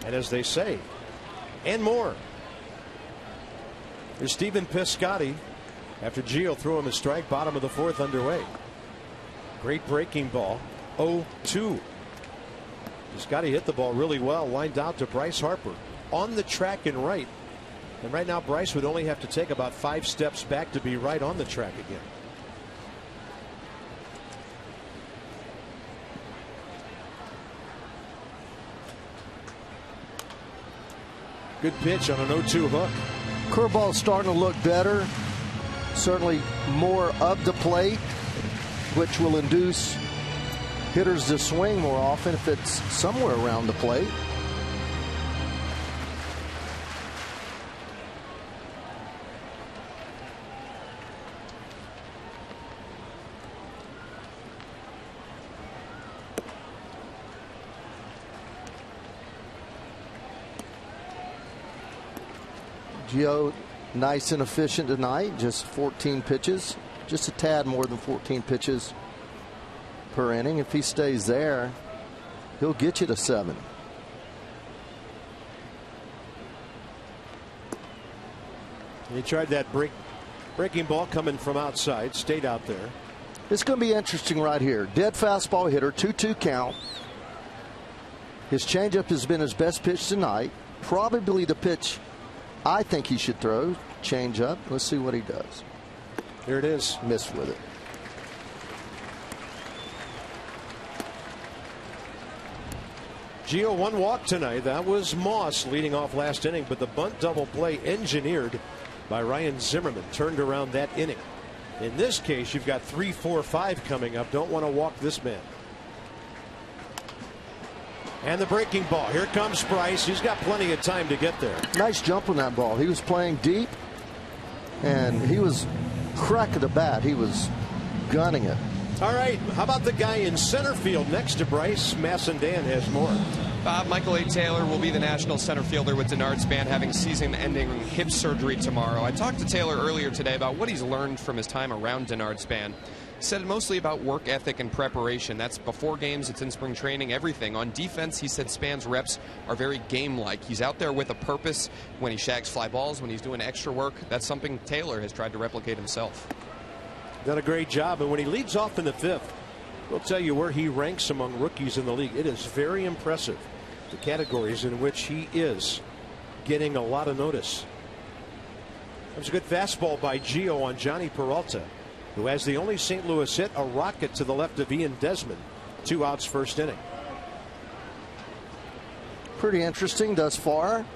and as they say, and more. There's Stephen Piscotty after Gio threw him a strike, bottom of the fourth underway. Great breaking ball, 0-2. Piscotty hit the ball really well, lined out to Bryce Harper on the track and right. And right now Bryce would only have to take about 5 steps back to be right on the track again. Good pitch on an 0-2 hook. Curveball's starting to look better. Certainly more up the plate, which will induce hitters to swing more often if it's somewhere around the plate. Gio, nice and efficient tonight. Just 14 pitches, just a tad more than 14 pitches per inning. If he stays there, he'll get you to 7. He tried that breaking ball coming from outside, stayed out there. It's going to be interesting right here. Dead fastball hitter, 2-2 count. His changeup has been his best pitch tonight. Probably the pitch I think he should throw. Changeup. Let's see what he does. Here it is. Missed with it. Gio, 1 walk tonight. That was Moss leading off last inning, but the bunt double play engineered by Ryan Zimmerman turned around that inning. In this case, you've got 3, 4, 5 coming up. Don't want to walk this man. And the breaking ball. Here comes Bryce. He's got plenty of time to get there. Nice jump on that ball. He was playing deep, and he was crack of the bat. He was gunning it. All right. How about the guy in center field next to Bryce? Massendan has more. Michael A. Taylor will be the national center fielder with Denard's band having season-ending hip surgery tomorrow. I talked to Taylor earlier today about what he's learned from his time around Denard's band. He said mostly about work ethic and preparation. That's before games, it's in spring training, everything. On defense, he said Span's reps are very game-like. He's out there with a purpose when he shags fly balls, when he's doing extra work. That's something Taylor has tried to replicate himself. Done a great job, and when he leads off in the 5th, we'll tell you where he ranks among rookies in the league. It is very impressive, the categories in which he is getting a lot of notice. That was a good fastball by Gio on Johnny Peralta, who has the only St. Louis hit, a rocket to the left of Ian Desmond. 2 outs, first inning. Pretty interesting thus far.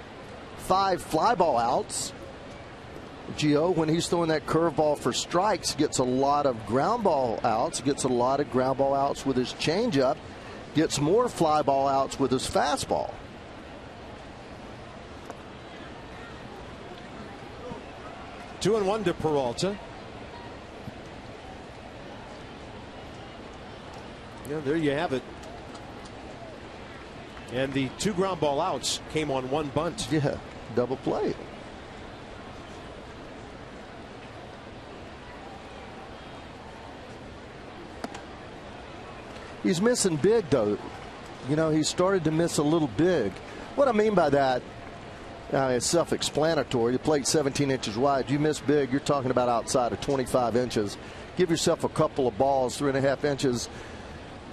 5 fly ball outs. Gio, when he's throwing that curveball for strikes, gets a lot of ground ball outs, gets a lot of ground ball outs with his changeup, gets more fly ball outs with his fastball. 2-1 to Peralta. Yeah, there you have it. And the 2 ground ball outs came on 1 bunt. Yeah, double play. He's missing big, though. You know, he started to miss a little big. What I mean by that, it's self-explanatory. The plate's 17 inches wide. You miss big, you're talking about outside of 25 inches. Give yourself a couple of balls, 3.5 inches,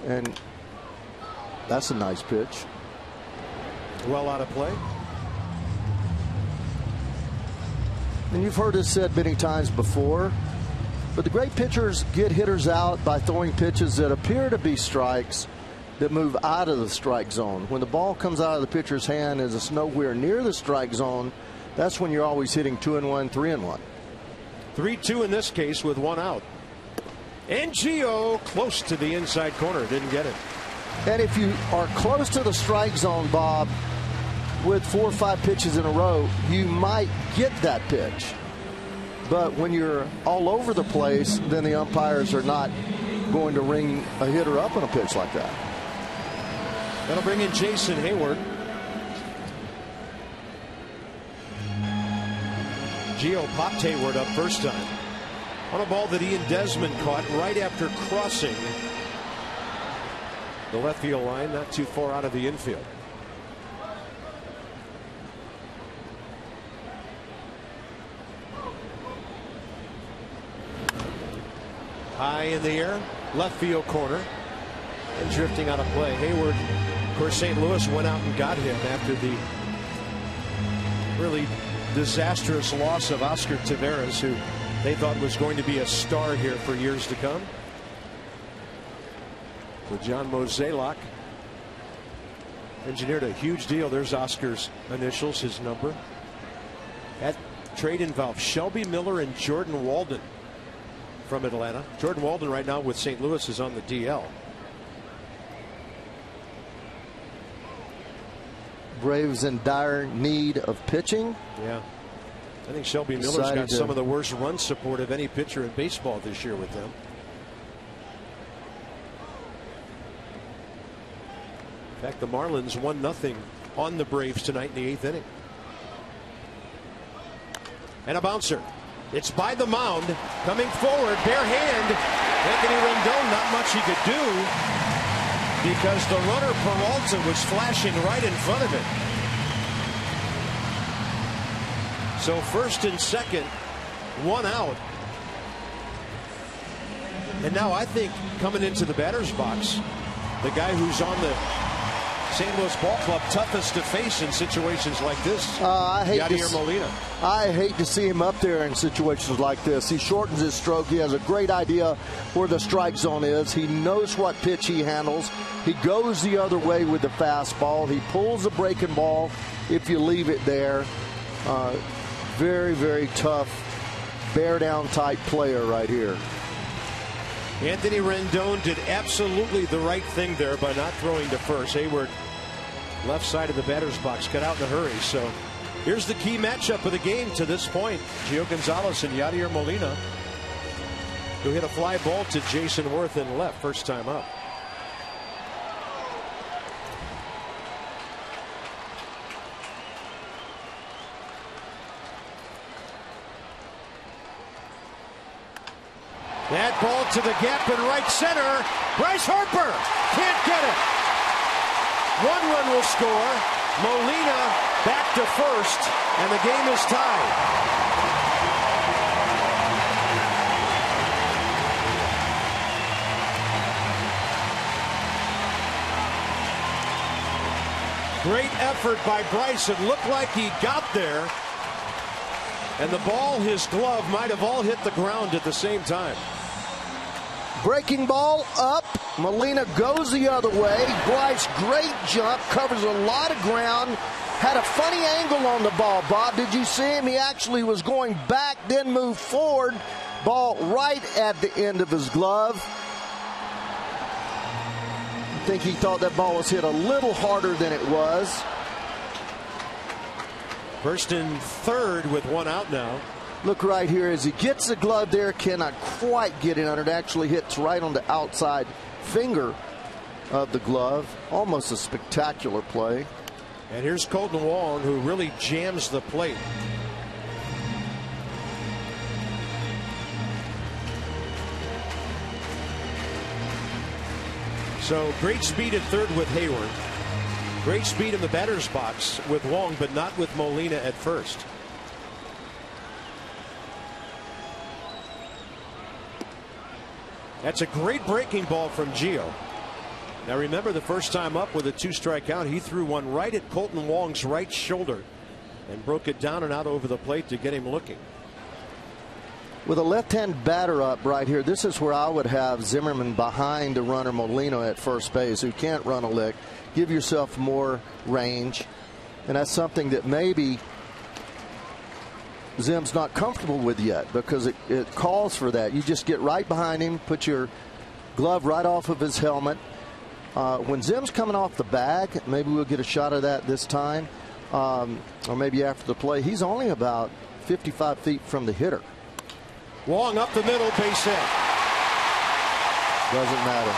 and that's a nice pitch. Well out of play. And you've heard this said many times before, but the great pitchers get hitters out by throwing pitches that appear to be strikes that move out of the strike zone. When the ball comes out of the pitcher's hand and it's nowhere near the strike zone, that's when you're always hitting 2-1, 3-1. 3-2 in this case with 1 out. And Gio close to the inside corner, didn't get it. And if you are close to the strike zone, Bob, with 4 or 5 pitches in a row, you might get that pitch. But when you're all over the place, then the umpires are not going to ring a hitter up on a pitch like that. That'll bring in Jason Hayward. Gio popped Hayward up first time on a ball that Ian Desmond caught right after crossing the left field line, not too far out of the infield. High in the air, left field corner, and drifting out of play. Hayward, of course, St. Louis went out and got him after the really disastrous loss of Oscar Taveras, who they thought was going to be a star here for years to come. So John Mozeliak engineered a huge deal. There's Oscar's initials, his number. That trade involved Shelby Miller and Jordan Walden from Atlanta. Jordan Walden right now with St. Louis is on the DL. Braves in dire need of pitching. Yeah. I think Shelby Miller's got some of the worst run support of any pitcher in baseball this year with them. In fact, the Marlins 1-0 on the Braves tonight in the 8th inning. And a bouncer. It's by the mound, coming forward, bare hand. Anthony Rendon, not much he could do because the runner Peralta was flashing right in front of it. So first and second, one out. And now I think coming into the batter's box, the guy who's on the St. Louis Ball Club toughest to face in situations like this, Yadier Molina. I hate to see him up there in situations like this. He shortens his stroke. He has a great idea where the strike zone is. He knows what pitch he handles. He goes the other way with the fastball. He pulls the breaking ball if you leave it there. Very, very tough, bear down type player right here. Anthony Rendon did absolutely the right thing there by not throwing to first. Hayward, left side of the batter's box, got out in a hurry. So here's the key matchup of the game to this point. Gio Gonzalez and Yadier Molina, who hit a fly ball to Jason Worth in left first time up. That ball to the gap in right center. Bryce Harper can't get it. One run will score. Molina back to first, and the game is tied. Great effort by Bryce. It looked like he got there. And the ball, his glove, might have all hit the ground at the same time. Breaking ball up. Molina goes the other way. Bryce, great jump, covers a lot of ground. Had a funny angle on the ball, Bob. Did you see him? He actually was going back, then moved forward. Ball right at the end of his glove. I think he thought that ball was hit a little harder than it was. First and third with one out now. Look right here as he gets the glove there, cannot quite get it under. It actually hits right on the outside finger of the glove. Almost a spectacular play. And here's Colton Wong, who really jams the plate. So great speed at third with Hayward. Great speed in the batter's box with Wong, but not with Molina at first. That's a great breaking ball from Gio. Now remember, the first time up with a 2-strike count, he threw one right at Colton Wong's right shoulder and broke it down and out over the plate to get him looking. With a left-hand batter up right here, this is where I would have Zimmerman behind the runner Molina at first base, who can't run a lick. Give yourself more range, and that's something that maybe Zim's not comfortable with yet, because it calls for that. You just get right behind him, put your glove right off of his helmet. When Zim's coming off the bag, maybe we'll get a shot of that this time, or maybe after the play. He's only about 55 feet from the hitter. Wong up the middle, base hit. Doesn't matter.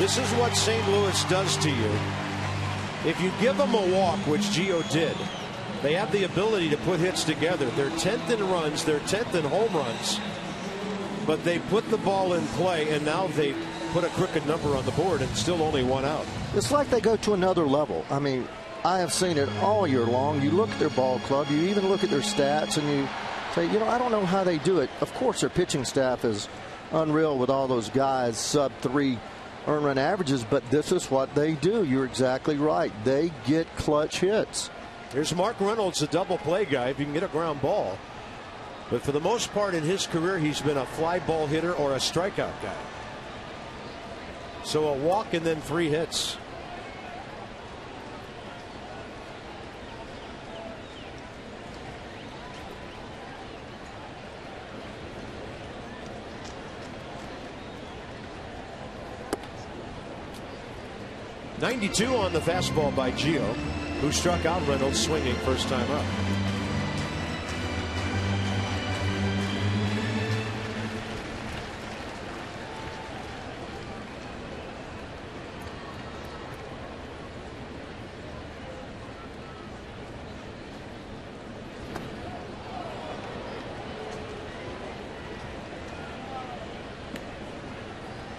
This is what St. Louis does to you. If you give them a walk, which Gio did, they have the ability to put hits together. They're 10th in runs, they're 10th in home runs, but they put the ball in play, and now they put a crooked number on the board and still only one out. It's like they go to another level. I mean, I have seen it all year long. You look at their ball club, you even look at their stats, and you say, you know, I don't know how they do it. Of course, their pitching staff is unreal with all those guys, sub-3 earned run averages, but this is what they do. You're exactly right. They get clutch hits. Here's Mark Reynolds, a double play guy, if you can get a ground ball. But for the most part in his career, he's been a fly ball hitter or a strikeout guy. So a walk and then 3 hits. .92 on the fastball by Gio, who struck out Reynolds swinging first time up.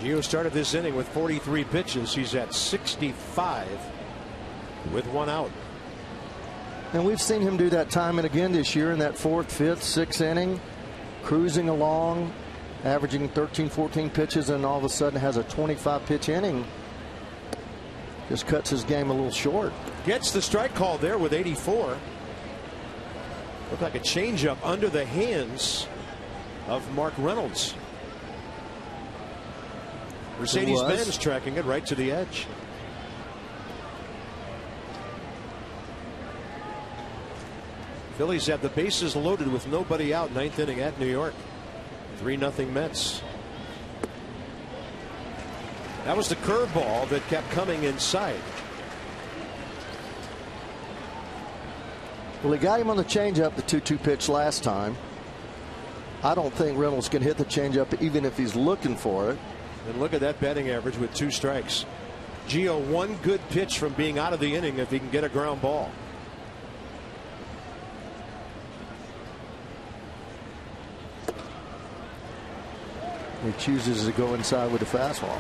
Gio started this inning with 43 pitches. He's at 65 with 1 out. And we've seen him do that time and again this year in that 4th, 5th, 6th inning, cruising along, averaging 13, 14 pitches, and all of a sudden has a 25-pitch inning. Just cuts his game a little short. Gets the strike call there with 84. Looked like a changeup under the hands of Mark Reynolds. Mercedes-Benz tracking it right to the edge. Phillies have the bases loaded with nobody out, 9th inning at New York. 3-0 Mets. That was the curveball that kept coming inside. Well, he got him on the changeup, the 2-2 pitch last time. I don't think Reynolds can hit the changeup even if he's looking for it. And look at that batting average with 2 strikes. Gio, 1 good pitch from being out of the inning if he can get a ground ball. He chooses to go inside with the fastball.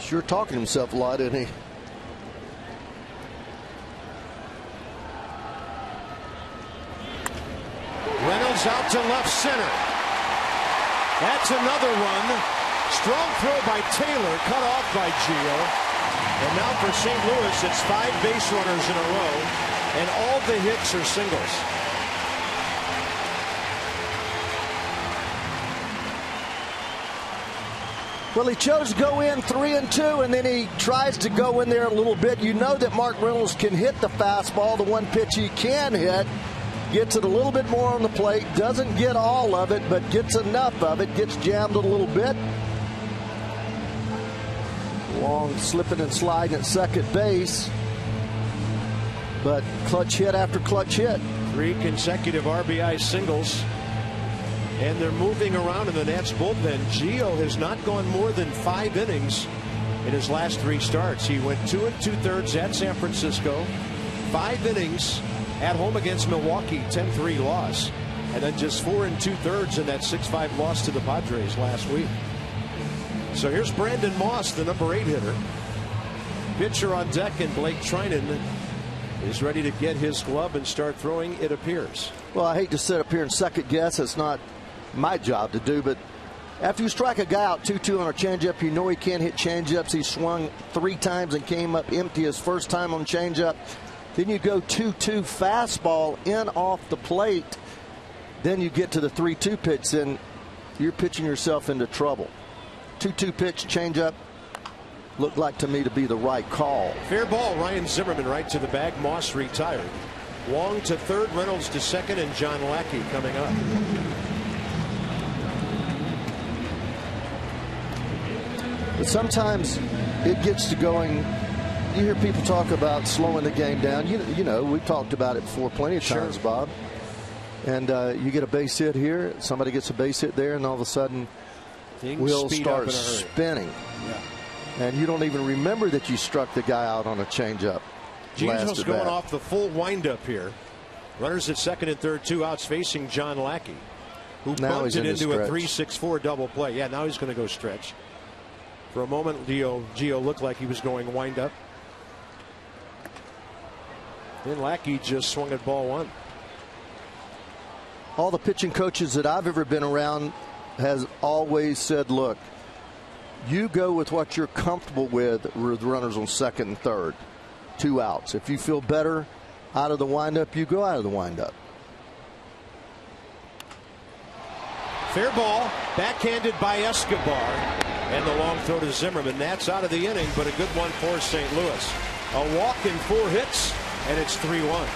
Sure talking to himself a lot, isn't he? Reynolds out to left center. That's another run. Strong throw by Taylor, cut off by Gio. And now for St. Louis, it's 5 base runners in a row, and all the hits are singles. Well, he chose to go in 3-2, and then he tries to go in there a little bit. You know that Mark Reynolds can hit the fastball, the one pitch he can hit. Gets it a little bit more on the plate, doesn't get all of it, but gets enough of it, gets jammed a little bit. Long slipping and sliding at second base, but clutch hit after clutch hit. 3 consecutive RBI singles, and they're moving around in the Nats bullpen. Gio has not gone more than 5 innings in his last 3 starts. He went 2 2/3 at San Francisco, 5 innings at home against Milwaukee, 10-3 loss, and then just 4 2/3 in that 6-5 loss to the Padres last week. So here's Brandon Moss, the number 8 hitter. Pitcher on deck, and Blake Trinan is ready to get his glove and start throwing, it appears. Well, I hate to sit up here and second guess. It's not my job to do, but after you strike a guy out 2-2 on a changeup, you know he can't hit changeups. He swung 3 times and came up empty his first time on changeup. Then you go 2-2 fastball in off the plate. Then you get to the 3-2 pitch, and you're pitching yourself into trouble. 2-2 pitch changeup looked like to me to be the right call. Fair ball. Ryan Zimmerman right to the bag. Moss retired. Wong to third, Reynolds to second, and John Lackey coming up. But sometimes it gets to going you hear people talk about slowing the game down. You know, we've talked about it before plenty of times, Bob. And you get a base hit here, somebody gets a base hit there, and all of a sudden wheels start spinning. Yeah. And you don't even remember that you struck the guy out on a changeup. Gino's going off the full windup here. Runners at second and third, 2 outs, facing John Lackey, who bunted into a 3-6-4 double play. Yeah, now he's going to go stretch. For a moment, Gio looked like he was going wind up. Then Lackey just swung at ball 1. All the pitching coaches that I've ever been around has always said, look, you go with what you're comfortable with runners on second and third, 2 outs. If you feel better out of the windup, you go out of the windup. Fair ball, backhanded by Escobar. And the long throw to Zimmerman. That's out of the inning, but a good one for St. Louis. A walk and 4 hits, and it's 3-1.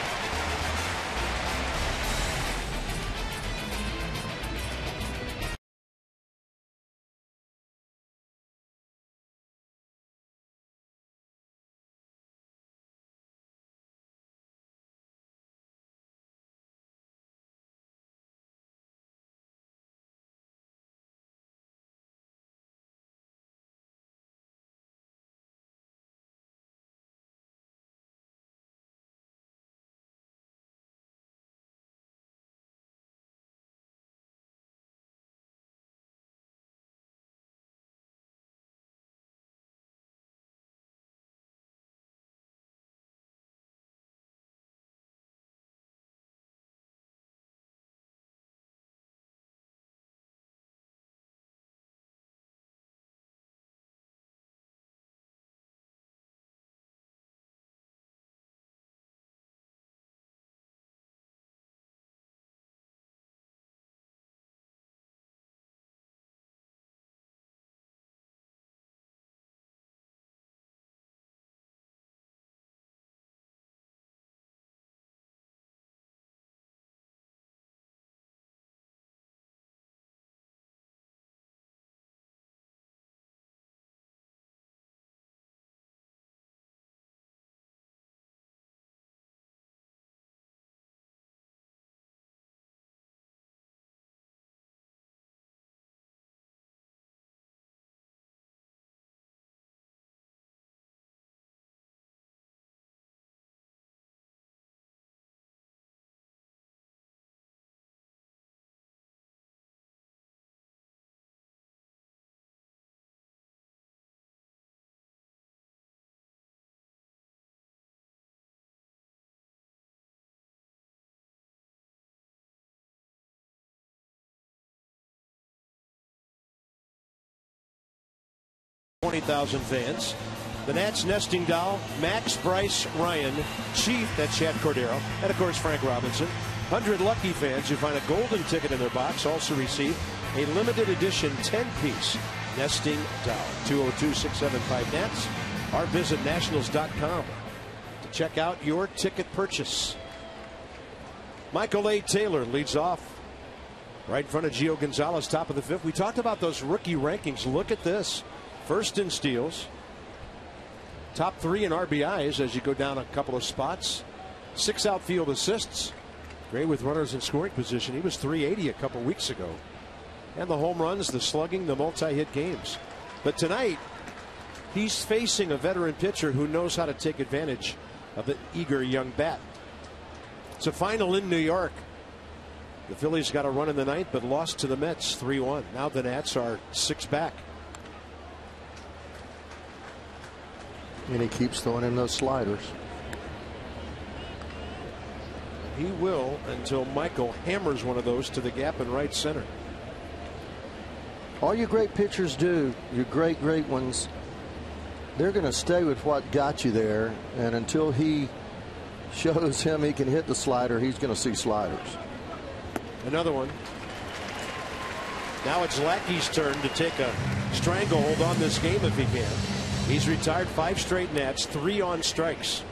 $20,000 fans. The Nats nesting doll, Max, Bryce, Ryan, Chief, that's Chad Cordero, and of course Frank Robinson. 100 lucky fans who find a golden ticket in their box also receive a limited edition 10-piece nesting doll. 202-675-NATS or visit nationals.com to check out your ticket purchase. Michael A. Taylor leads off right in front of Gio Gonzalez, top of the 5th. We talked about those rookie rankings. Look at this. First in steals, top 3 in RBIs as you go down a couple of spots, 6 outfield assists. Great with runners in scoring position. He was 380 a couple weeks ago. And the home runs, the slugging, the multi-hit games. But tonight, he's facing a veteran pitcher who knows how to take advantage of the eager young bat. It's a final in New York. The Phillies got a run in the 9th, but lost to the Mets 3-1. Now the Nats are 6 back. And he keeps throwing in those sliders. He will until Michael hammers one of those to the gap in right center. All your great pitchers do, your great ones, they're going to stay with what got you there. And until he shows him he can hit the slider, he's going to see sliders. Another one. Now it's Lackey's turn to take a stranglehold on this game if he can. He's retired 5 straight Nats, 3 on strikes.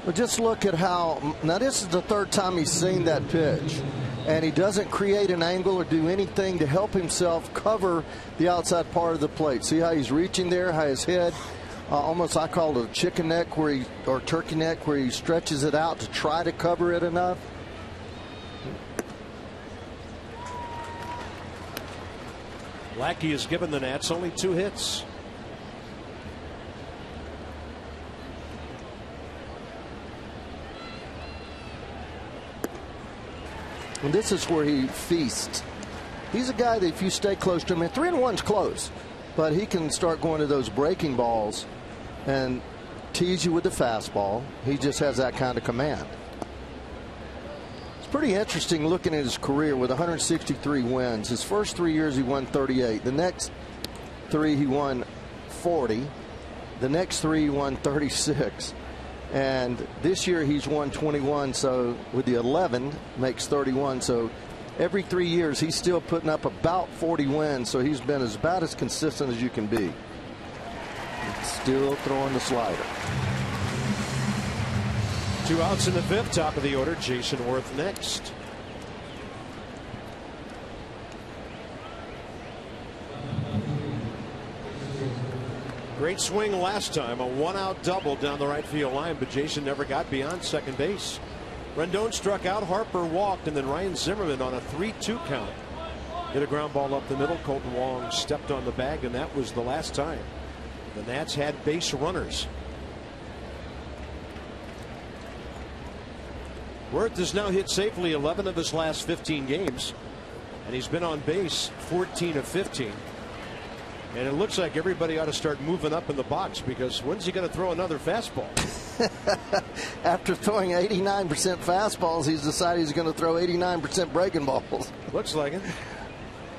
Well, just look at how, now this is the 3rd time he's seen that pitch, and he doesn't create an angle or do anything to help himself cover the outside part of the plate. See how he's reaching there, how his head almost, I call it a chicken neck or turkey neck, where he stretches it out to try to cover it enough. Lackey has given the Nats only 2 hits. And this is where he feasts. He's a guy that if you stay close to him, and 3-1's close, but he can start going to those breaking balls and tease you with the fastball. He just has that kind of command. It's pretty interesting looking at his career with 163 wins. His first 3 years he won 38. The next 3 he won 40. The next 3 he won 36. And this year he's won 21, so with the 11 makes 31. So every 3 years he's still putting up about 40 wins. So he's been about as consistent as you can be. Still throwing the slider. 2 outs in the 5th, top of the order. Jason Worth next. Great swing last time, a 1-out double down the right field line, but Jason never got beyond second base. Rendon struck out, Harper walked, and then Ryan Zimmerman on a 3-2 count hit a ground ball up the middle. Colton Wong stepped on the bag, and that was the last time the Nats had base runners. Worth has now hit safely 11 of his last 15 games, and he's been on base 14 of 15. And it looks like everybody ought to start moving up in the box, because when's he going to throw another fastball? After throwing 89% fastballs, he's decided he's going to throw 89% breaking balls. Looks like it.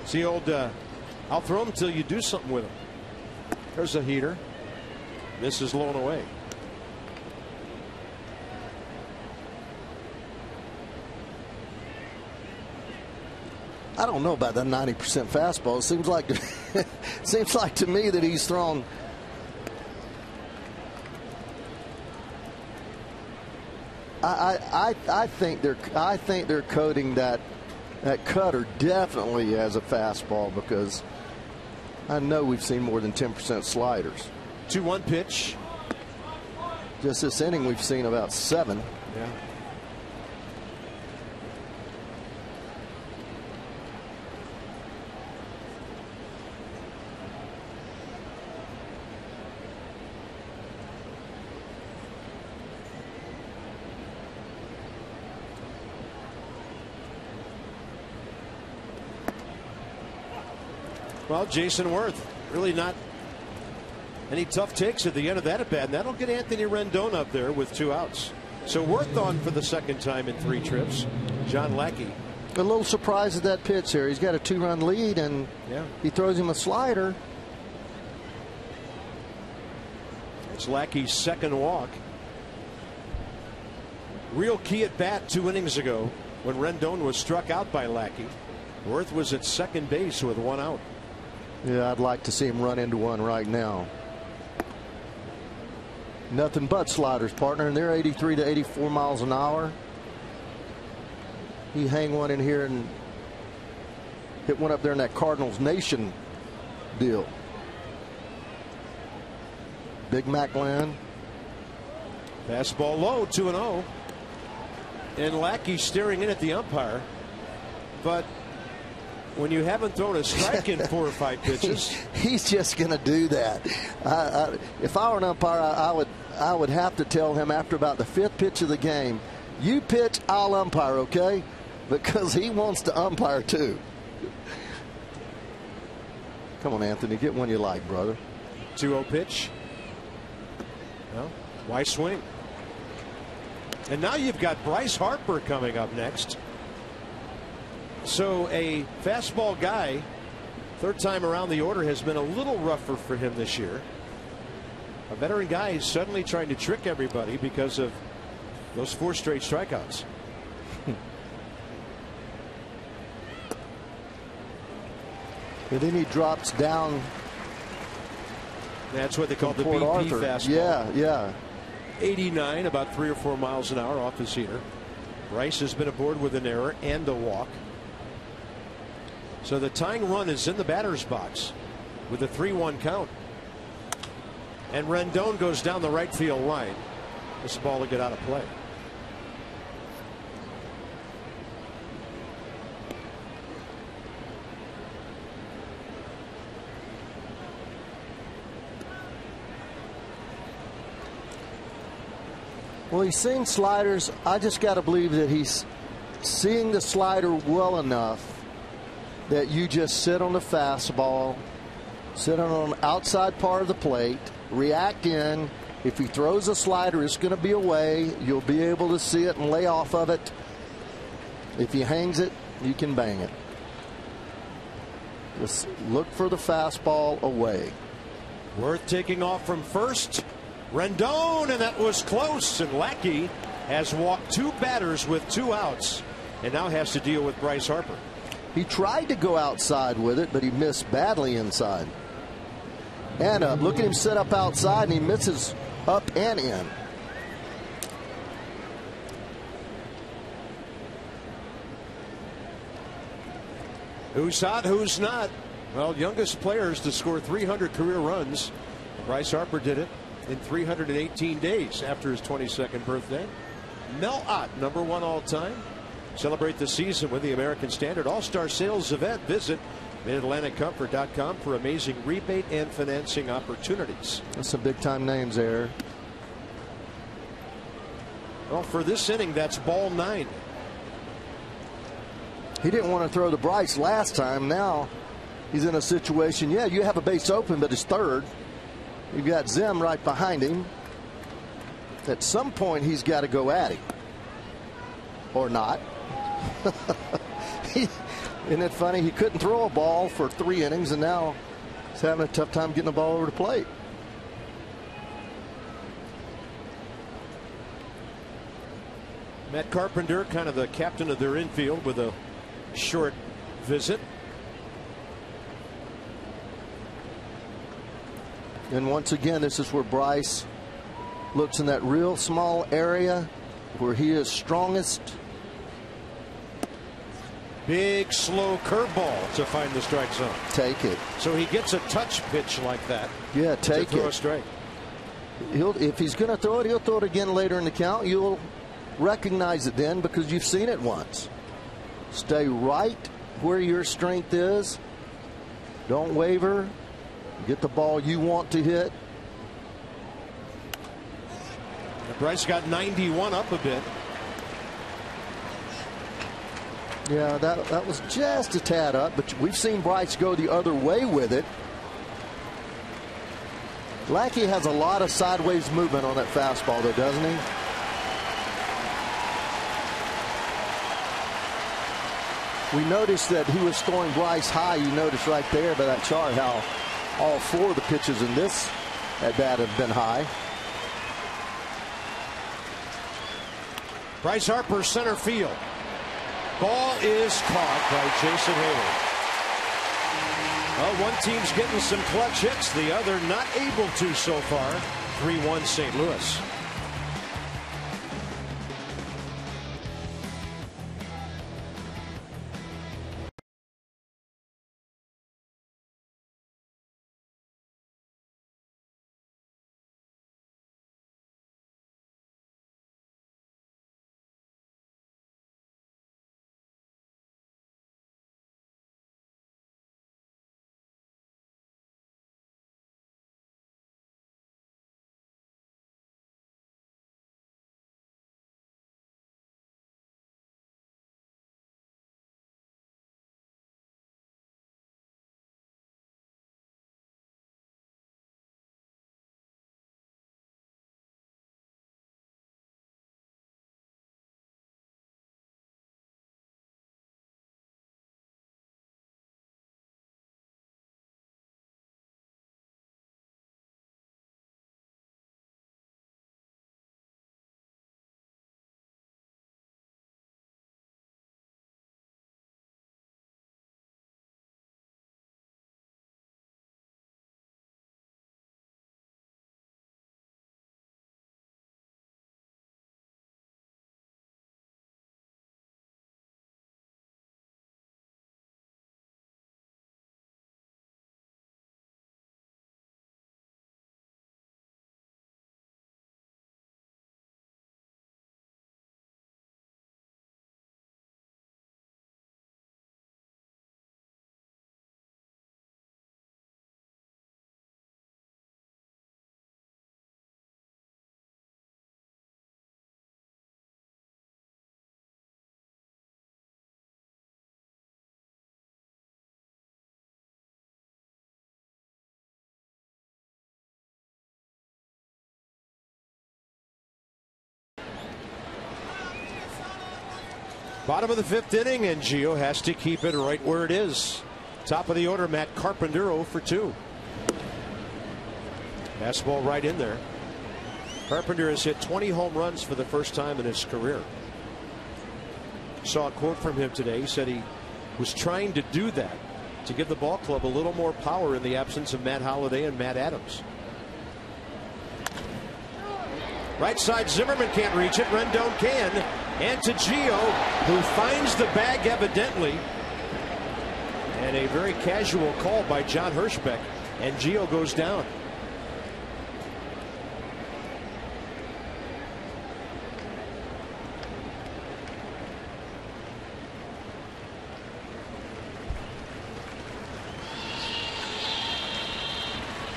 It's the old, I'll throw him until you do something with him. There's a heater. This is blown away. I don't know about that 90% fastball. It seems like to me that he's thrown. I think they're coding that cutter definitely as a fastball, because I know we've seen more than 10% sliders. 2-1 pitch. Just this inning we've seen about 7. Yeah. Well, Jason Worth, really not any tough takes at the end of that at bat, and that'll get Anthony Rendon up there with 2 outs. So Worth on for the second time in 3 trips. John Lackey. A little surprised at that pitch here. He's got a 2-run lead, and he throws him a slider. It's Lackey's second walk. Real key at bat 2 innings ago when Rendon was struck out by Lackey. Worth was at second base with 1 out. Yeah, I'd like to see him run into one right now. Nothing but sliders, partner, and they're 83 to 84 miles an hour. He hang one in here and hit one up there in that Cardinals Nation deal. Big Mac land. Fastball low, 2-0. And Lackey staring in at the umpire, but when you haven't thrown a strike in 4 or 5 pitches, he's just going to do that. If I were an umpire, I would have to tell him after about the 5th pitch of the game, you pitch, I'll umpire, okay? Because he wants to umpire too. Come on, Anthony, get one you like, brother. 2-0 pitch. Well, why swing? And now you've got Bryce Harper coming up next. So a fastball guy, 3rd time around the order, has been a little rougher for him this year. A veteran guy is suddenly trying to trick everybody because of those 4 straight strikeouts. And then he drops down. That's what they call the BP fastball. Yeah. 89, about 3 or 4 miles an hour off his heater. Bryce has been aboard with an error and a walk. So the tying run is in the batter's box with a 3-1 count. And Rendon goes down the right field line. This ball will get out of play. Well, he's seeing sliders. I just got to believe that he's seeing the slider well enough that you just sit on the fastball, sit on the outside part of the plate, react in. If he throws a slider, it's going to be away. You'll be able to see it and lay off of it. If he hangs it, you can bang it. Just look for the fastball away. Worth taking off from first. Rendon, and that was close. And Lackey has walked 2 batters with 2 outs and now has to deal with Bryce Harper. He tried to go outside with it, but he missed badly inside. And look at him set up outside, and he misses up and in. Who's hot, who's not? Well, youngest players to score 300 career runs. Bryce Harper did it in 318 days after his 22nd birthday. Mel Ott, #1 all time. Celebrate the season with the American Standard All-Star Sales event. Visit MidAtlanticComfort.com for amazing rebate and financing opportunities. That's some big-time names there. Well, for this inning, that's ball 9. He didn't want to throw to Bryce last time. Now he's in a situation, yeah, you have a base open, but it's third. You've got Zim right behind him. At some point, he's got to go at him. Or not. Isn't it funny? He couldn't throw a ball for 3 innings, and now he's having a tough time getting the ball over the plate. Matt Carpenter, kind of the captain of their infield, with a short visit. And once again, this is where Bryce looks in that real small area where he is strongest. Big, slow curveball to find the strike zone. Take it. So he gets a touch pitch like that. Yeah, take to throw it. A strike. If he's going to throw it, he'll throw it again later in the count. You'll recognize it then because you've seen it once. Stay right where your strength is. Don't waver. Get the ball you want to hit. Bryce got 91 up a bit. Yeah, that was just a tad up, but we've seen Bryce go the other way with it. Lackey has a lot of sideways movement on that fastball, though, doesn't he? We noticed that he was throwing Bryce high. You notice right there by that chart how all 4 of the pitches in this at bat have been high. Bryce Harper, center field. Ball is caught by Jason Hayward. Well, one team's getting some clutch hits, the other not able to so far. 3-1 St. Louis. Bottom of the 5th inning, and Gio has to keep it right where it is. Top of the order, Matt Carpenter 0 for 2. Fastball right in there. Carpenter has hit 20 home runs for the first time in his career. Saw a quote from him today. He said he was trying to do that to give the ball club a little more power in the absence of Matt Holliday and Matt Adams. Right side, Zimmerman can't reach it. Rendon can. And to Gio, who finds the bag evidently. And a very casual call by John Hirschbeck. And Gio goes down.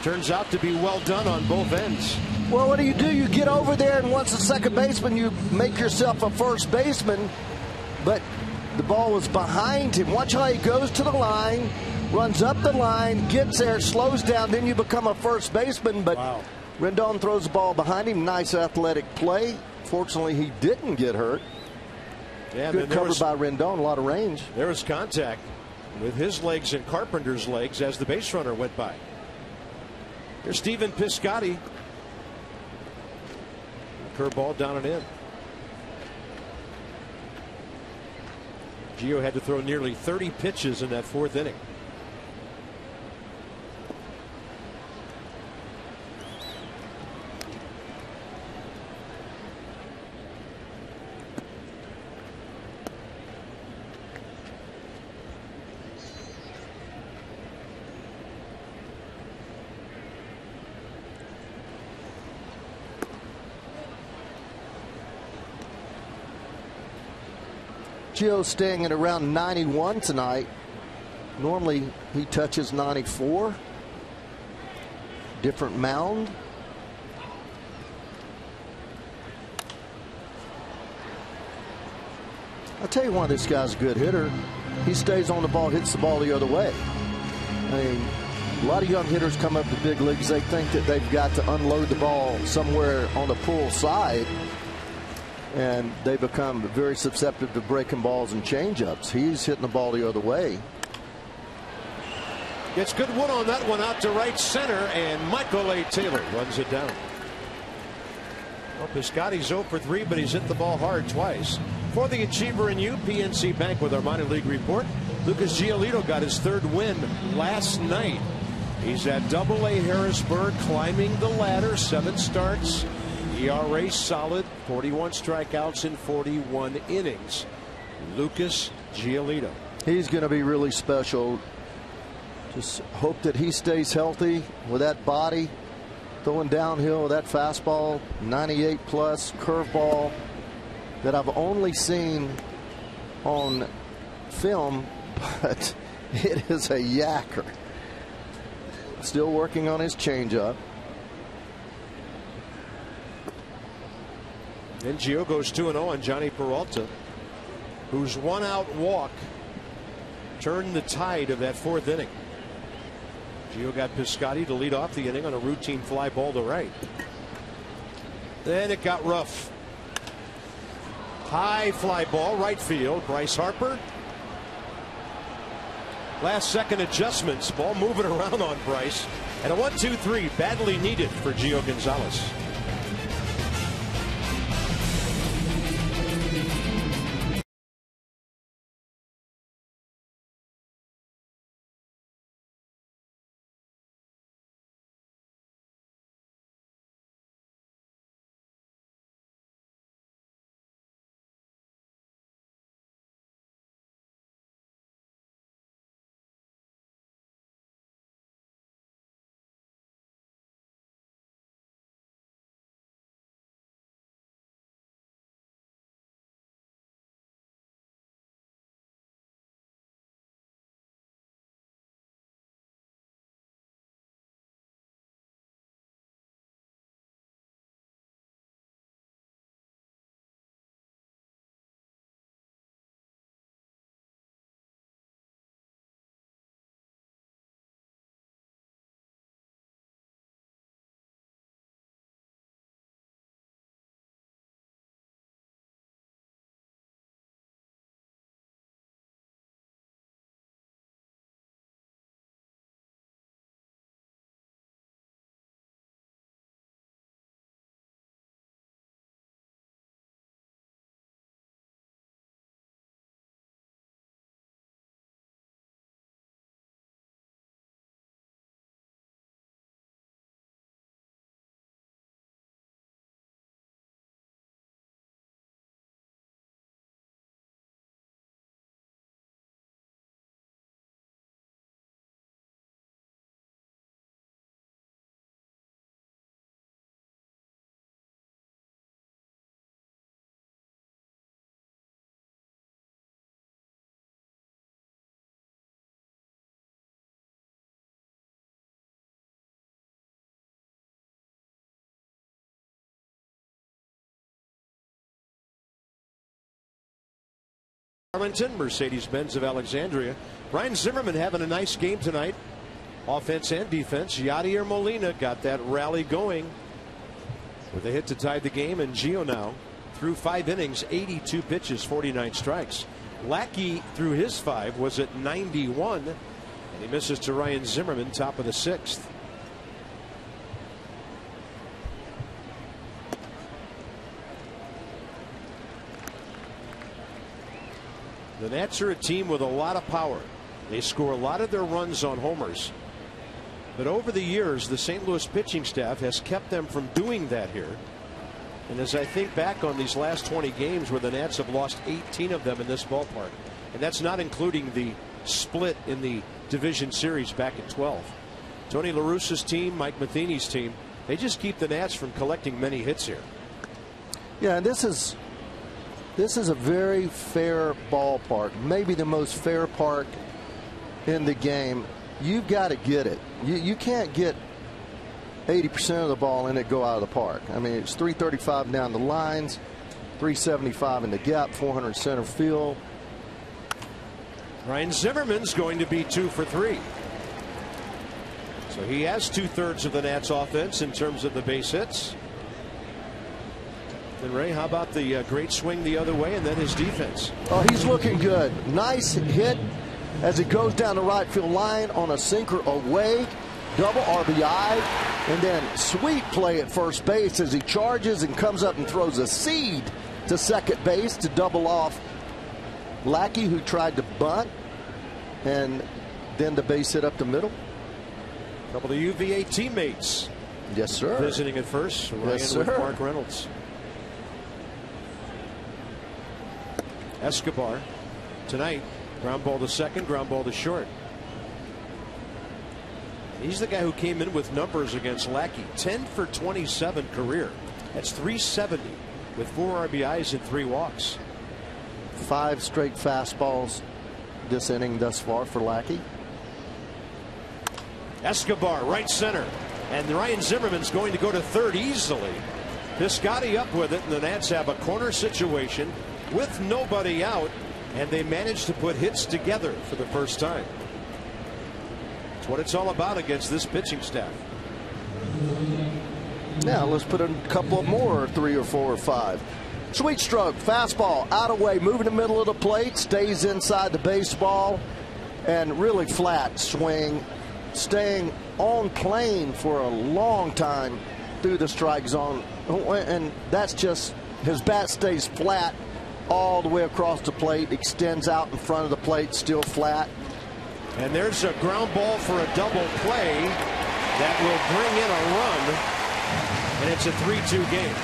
Turns out to be well done on both ends. Well, what do? You get over there, and once a second baseman, you make yourself a first baseman. But the ball was behind him. Watch how he goes to the line, runs up the line, gets there, slows down, then you become a first baseman. But wow. Rendon throws the ball behind him. Nice athletic play. Fortunately, he didn't get hurt. Yeah, good cover by Rendon, a lot of range. There was contact with his legs and Carpenter's legs as the base runner went by. Here's Stephen Piscotty. Curveball down and in. Gio had to throw nearly 30 pitches in that 4th inning. Gio staying at around 91 tonight. Normally he touches 94. Different mound. I'll tell you why this guy's a good hitter. He stays on the ball, hits the ball the other way. I mean, a lot of young hitters come up to big leagues. They think that they've got to unload the ball somewhere on the pull side, and they become very susceptible to breaking balls and changeups. He's hitting the ball the other way. Gets good wood on that one out to right center, and Michael A. Taylor runs it down. Well, Piscotty's 0 for 3, but he's hit the ball hard twice. For the Achiever and you, PNC Bank with our minor league report. Lucas Giolito got his 3rd win last night. He's at Double-A Harrisburg, climbing the ladder, 7 starts. ERA solid, 41 strikeouts in 41 innings. Lucas Giolito. He's going to be really special. Just hope that he stays healthy with that body, throwing downhill with that fastball, 98 plus curveball that I've only seen on film, but it is a yacker. Still working on his changeup. And Gio goes 2-0 on Johnny Peralta, whose 1-out walk turned the tide of that 4th inning. Gio got Piscotty to lead off the inning on a routine fly ball to right. Then it got rough. High fly ball, right field. Bryce Harper. Last second adjustments. Ball moving around on Bryce. And a 1-2-3 badly needed for Gio Gonzalez. Arlington, Mercedes-Benz of Alexandria. Ryan Zimmerman having a nice game tonight. Offense and defense. Yadier Molina got that rally going with a hit to tie the game. And Gio now through 5 innings, 82 pitches, 49 strikes. Lackey through his 5 was at 91. And he misses to Ryan Zimmerman, top of the 6th. The Nats are a team with a lot of power. They score a lot of their runs on homers. But over the years, the St. Louis pitching staff has kept them from doing that here. And as I think back on these last 20 games where the Nats have lost 18 of them in this ballpark, and that's not including the split in the division series back in 12. Tony La Russa's team, Mike Matheny's team, they just keep the Nats from collecting many hits here. Yeah, and this is a very fair ballpark, maybe the most fair park in the game. You've got to get it. You can't get 80% of the ball in it go out of the park. I mean, it's 335 down the lines, 375 in the gap, 400 center field. Ryan Zimmerman's going to be 2 for 3. So he has 2/3 of the Nats offense in terms of the base hits. And Ray, how about the great swing the other way and then his defense? Oh, he's looking good. Nice hit as it goes down the right field line on a sinker away. Double RBI. And then sweet play at first base as he charges and comes up and throws a seed to second base to double off Lackey, who tried to bunt, and then the base hit up the middle. A couple of UVA teammates. Yes, sir. Visiting at first. Ryan yes, sir. With Mark Reynolds. Escobar tonight, ground ball to second, ground ball to short. He's the guy who came in with numbers against Lackey. 10 for 27 career. That's 370 with 4 RBIs and 3 walks. 5 straight fastballs this inning thus far for Lackey. Escobar right center, and Ryan Zimmerman's going to go to third easily. Piscotty up with it, and the Nats have a corner situation with nobody out, and they managed to put hits together for the first time. That's what it's all about against this pitching staff. Now let's put in a couple more, 3 or 4 or 5. Sweet stroke, fastball, out of way, moving the middle of the plate, stays inside the baseball, and really flat swing, staying on plane for a long time through the strike zone. And that's just, his bat stays flat all the way across the plate, extends out in front of the plate, still flat. And there's a ground ball for a double play that will bring in a run, and it's a 3-2 game.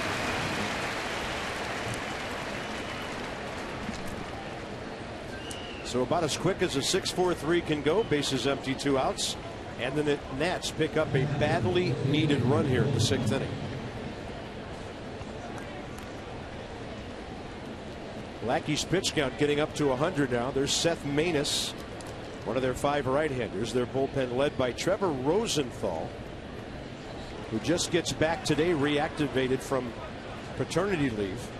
So about as quick as a 6-4-3 can go. Bases empty, 2 outs. And the Nats pick up a badly needed run here in the 6th inning. Lackey's pitch count getting up to 100 now. There's Seth Maness, one of their 5 right-handers. Their bullpen led by Trevor Rosenthal, who just gets back today, reactivated from paternity leave.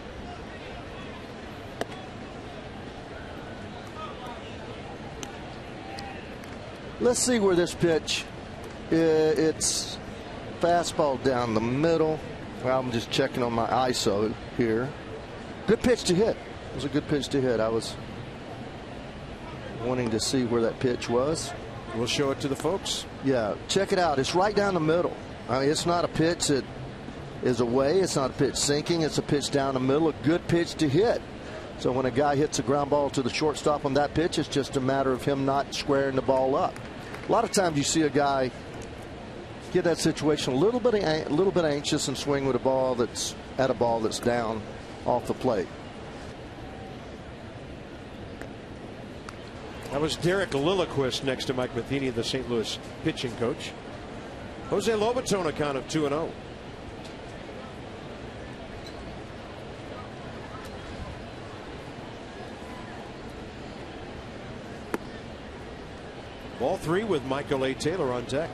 Let's see where this pitch, it's fastball down the middle. Well, I'm just checking on my ISO here. Good pitch to hit. It was a good pitch to hit. I was wanting to see where that pitch was. We'll show it to the folks. Yeah, check it out. It's right down the middle. I mean, it's not a pitch that is away. It's not a pitch sinking. It's a pitch down the middle. A good pitch to hit. So when a guy hits a ground ball to the shortstop on that pitch, it's just a matter of him not squaring the ball up. A lot of times you see a guy get that situation a little bit anxious and swing with a ball that's down off the plate. That was Derek Lilliquist next to Mike Matheny, the St. Louis pitching coach. Jose Lobaton, a count of 2-0. Ball 3 with Michael A. Taylor on deck.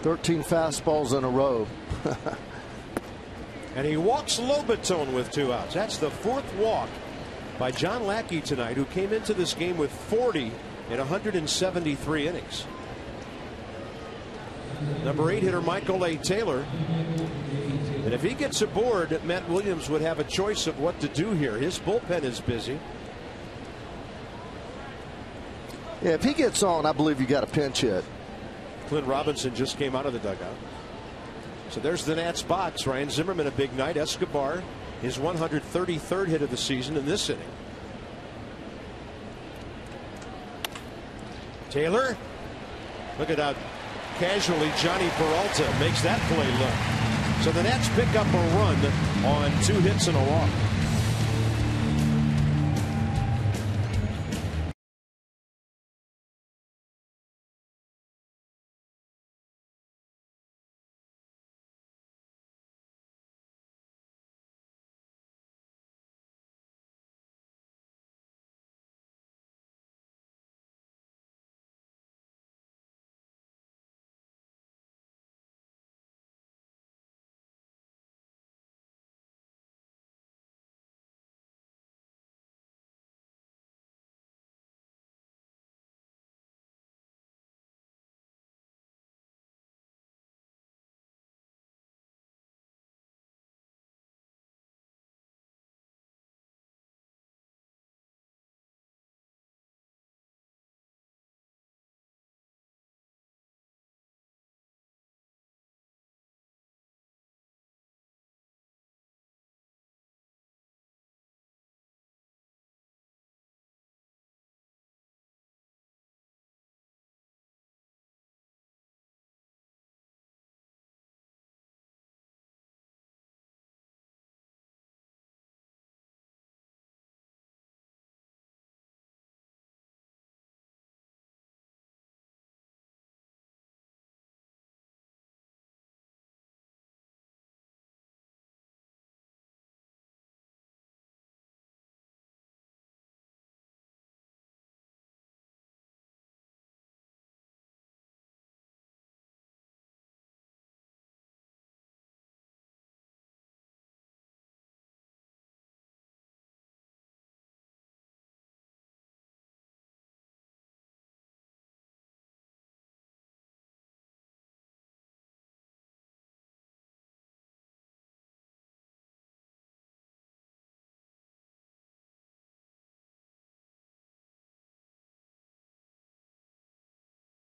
13 fastballs in a row. And he walks Lobaton with 2 outs. That's the 4th walk by John Lackey tonight, who came into this game with 40 in 173 innings. Number 8 hitter Michael A. Taylor. And if he gets aboard, Matt Williams would have a choice of what to do here. His bullpen is busy. Yeah, if he gets on, I believe you got a pinch hit. Clint Robinson just came out of the dugout. So there's the Nats box. Ryan Zimmerman, a big night. Escobar, his 133rd hit of the season in this inning. Taylor, look at how casually Johnny Peralta makes that play look. So the Nats pick up a run on 2 hits and a walk.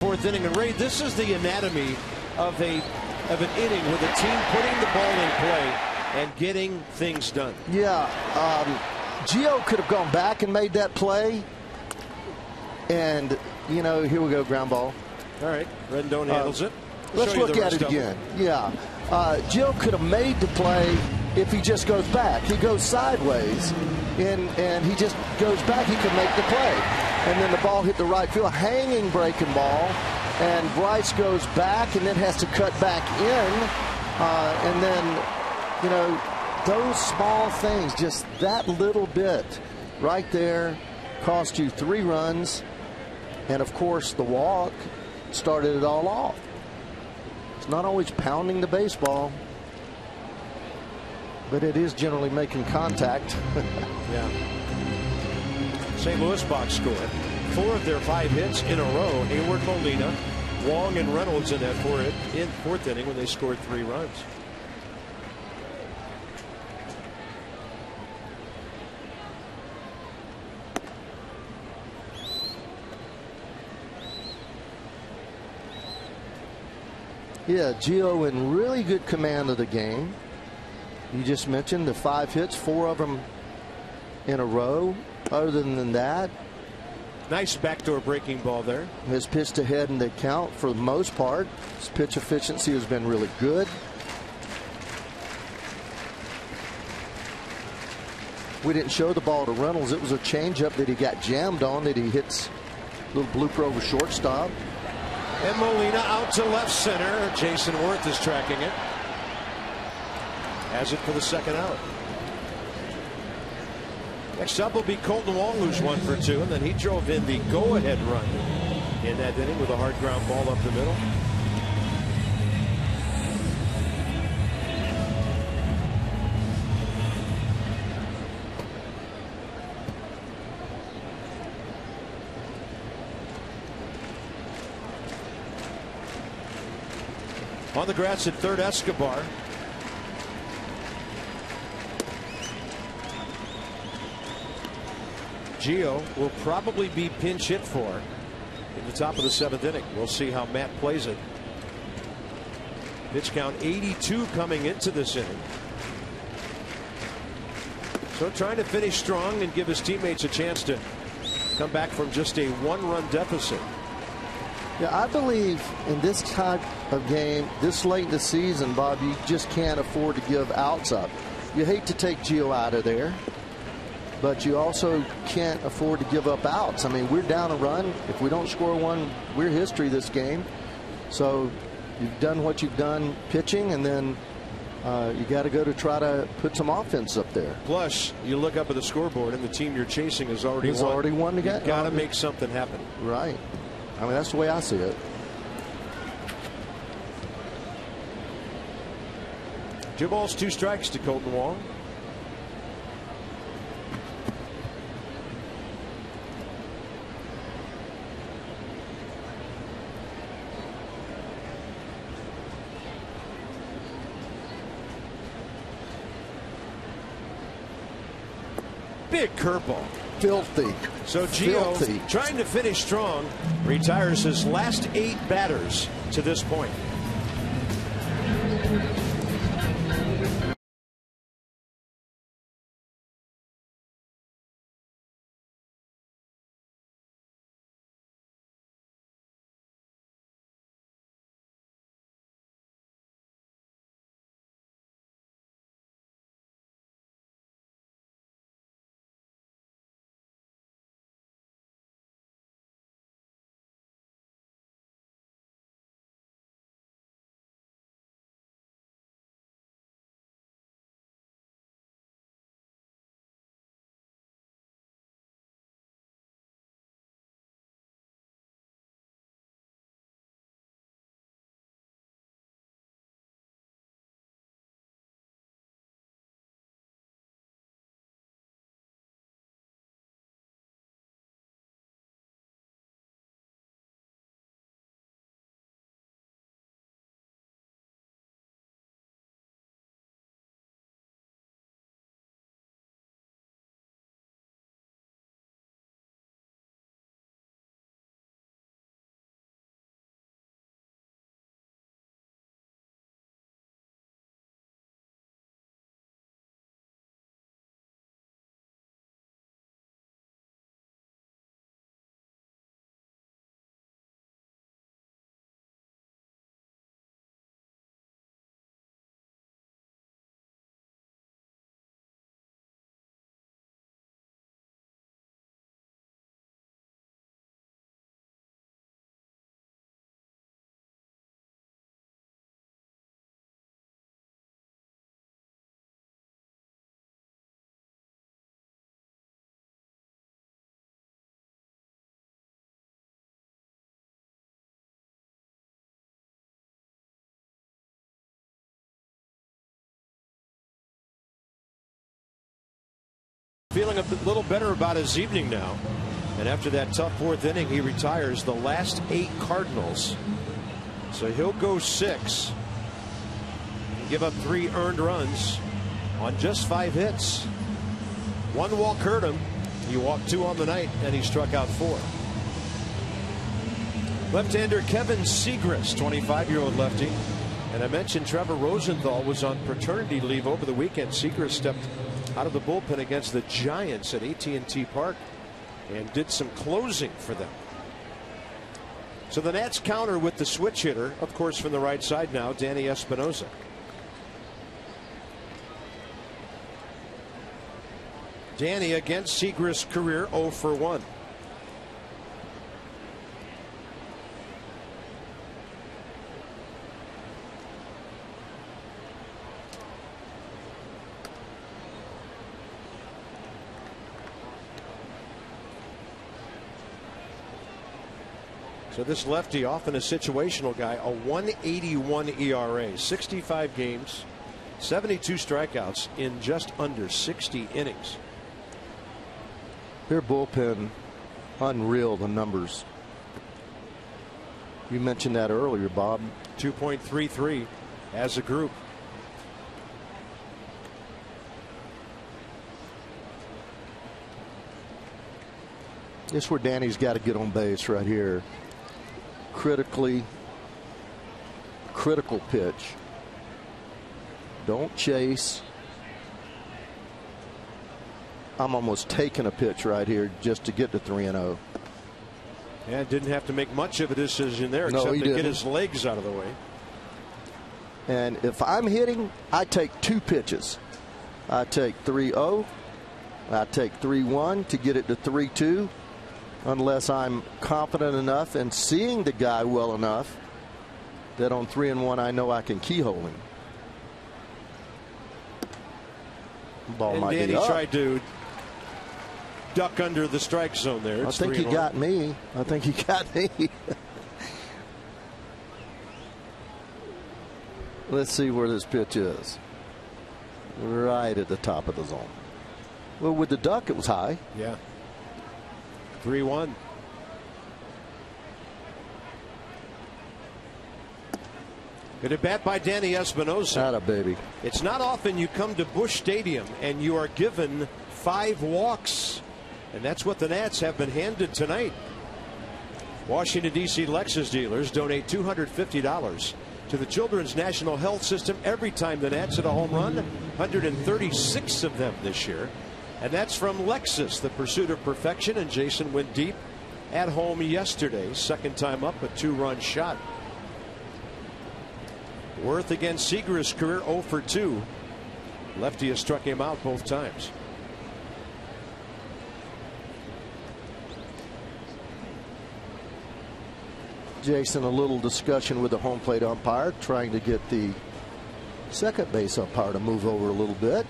Fourth inning, and Ray, this is the anatomy of an inning with a team putting the ball in play and getting things done. Yeah, Gio could have gone back and made that play, and you know, here we go, ground ball. All right, Rendon handles it. Let's look at it again. Yeah, Gio could have made the play if he just goes back. He goes sideways, and he just goes back. He could make the play. And then the ball hit the right field, hanging breaking ball, and Bryce goes back and then has to cut back in. And then, you know, those small things, just that little bit right there, cost you 3 runs. And, of course, the walk started it all off. It's not always pounding the baseball, but it is generally making contact. Yeah. St. Louis box score. 4 of their 5 hits in a row. Hayward, Molina, Wong, and Reynolds in that 4th inning when they scored 3 runs. Yeah, Gio in really good command of the game. You just mentioned the 5 hits, 4 of them in a row. Other than that, nice backdoor breaking ball there. Has pitched ahead in the count for the most part. His pitch efficiency has been really good. We didn't show the ball to Reynolds. It was a changeup that he got jammed on that he hits a little blooper over shortstop. And Molina out to left center. Jason Worth is tracking it. Has it for the 2nd out. Next up will be Colton Wong, who's 1 for 2, and then he drove in the go-ahead run in that inning with a hard ground ball up the middle. On the grass at third, Escobar. Gio will probably be pinch hit for in the top of the 7th inning. We'll see how Matt plays it. Pitch count 82 coming into this inning. So trying to finish strong and give his teammates a chance to come back from just a 1-run deficit. Yeah, I believe in this type of game, this late in the season, Bob, you just can't afford to give outs up. You hate to take Gio out of there, but you also can't afford to give up outs. I mean, we're down a run. If we don't score one, we're history this game. So you've done what you've done pitching, and then you got to go to try to put some offense up there. Plus, you look up at the scoreboard, and the team you're chasing has already won. to get. You've got to make something happen. Right. I mean, that's the way I see it. 2 balls, 2 strikes to Colton Wong. Big curveball. Filthy. So Gio, trying to finish strong, retires his last 8 batters to this point. Feeling a little better about his evening now. And after that tough 4th inning, he retires the last 8 Cardinals. So he'll go 6 and give up 3 earned runs on just 5 hits. 1 walk hurt him. He walked 2 on the night, and he struck out 4. Left-hander Kevin Segras, 25-year-old lefty. And I mentioned Trevor Rosenthal was on paternity leave over the weekend. Segras stepped out of the bullpen against the Giants at AT Park and did some closing for them. So the Nats counter with the switch hitter, of course, from the right side now, Danny Espinosa. Danny against Segras' career 0 for 1. So this lefty, often a situational guy, a 1.81 ERA, 65 games, 72 strikeouts in just under 60 innings. Their bullpen, unreal, the numbers. You mentioned that earlier, Bob. 2.33 as a group. This is where Danny's got to get on base right here. Critical pitch. Don't chase. I'm almost taking a pitch right here just to get to 3-0. Yeah, didn't have to make much of a decision there, no, except to didn't. get his legs out of the way. And if I'm hitting, I take 2 pitches. I take 3-0. I take 3-1 to get it to 3-2, unless I'm confident enough and seeing the guy well enough that on 3-1 I know I can keyhole him. Ball and might Danny be up. tried to duck under the strike zone there. I think he got me. I think he got me. Let's see where this pitch is. Right at the top of the zone. Well, with the duck, it was high. Yeah. 3-1. Good at bat by Danny Espinosa. Atta baby. It's not often you come to Busch Stadium and you are given 5 walks. And that's what the Nats have been handed tonight. Washington, D.C. Lexus dealers donate $250 to the Children's National Health System every time the Nats hit a home run. 136 of them this year. And that's from Lexus, the pursuit of perfection. And Jason went deep at home yesterday. Second time up, a 2-run shot. Worth against Seager's career 0 for 2. Lefty has struck him out both times. Jason, a little discussion with the home plate umpire, trying to get the second base umpire to move over a little bit.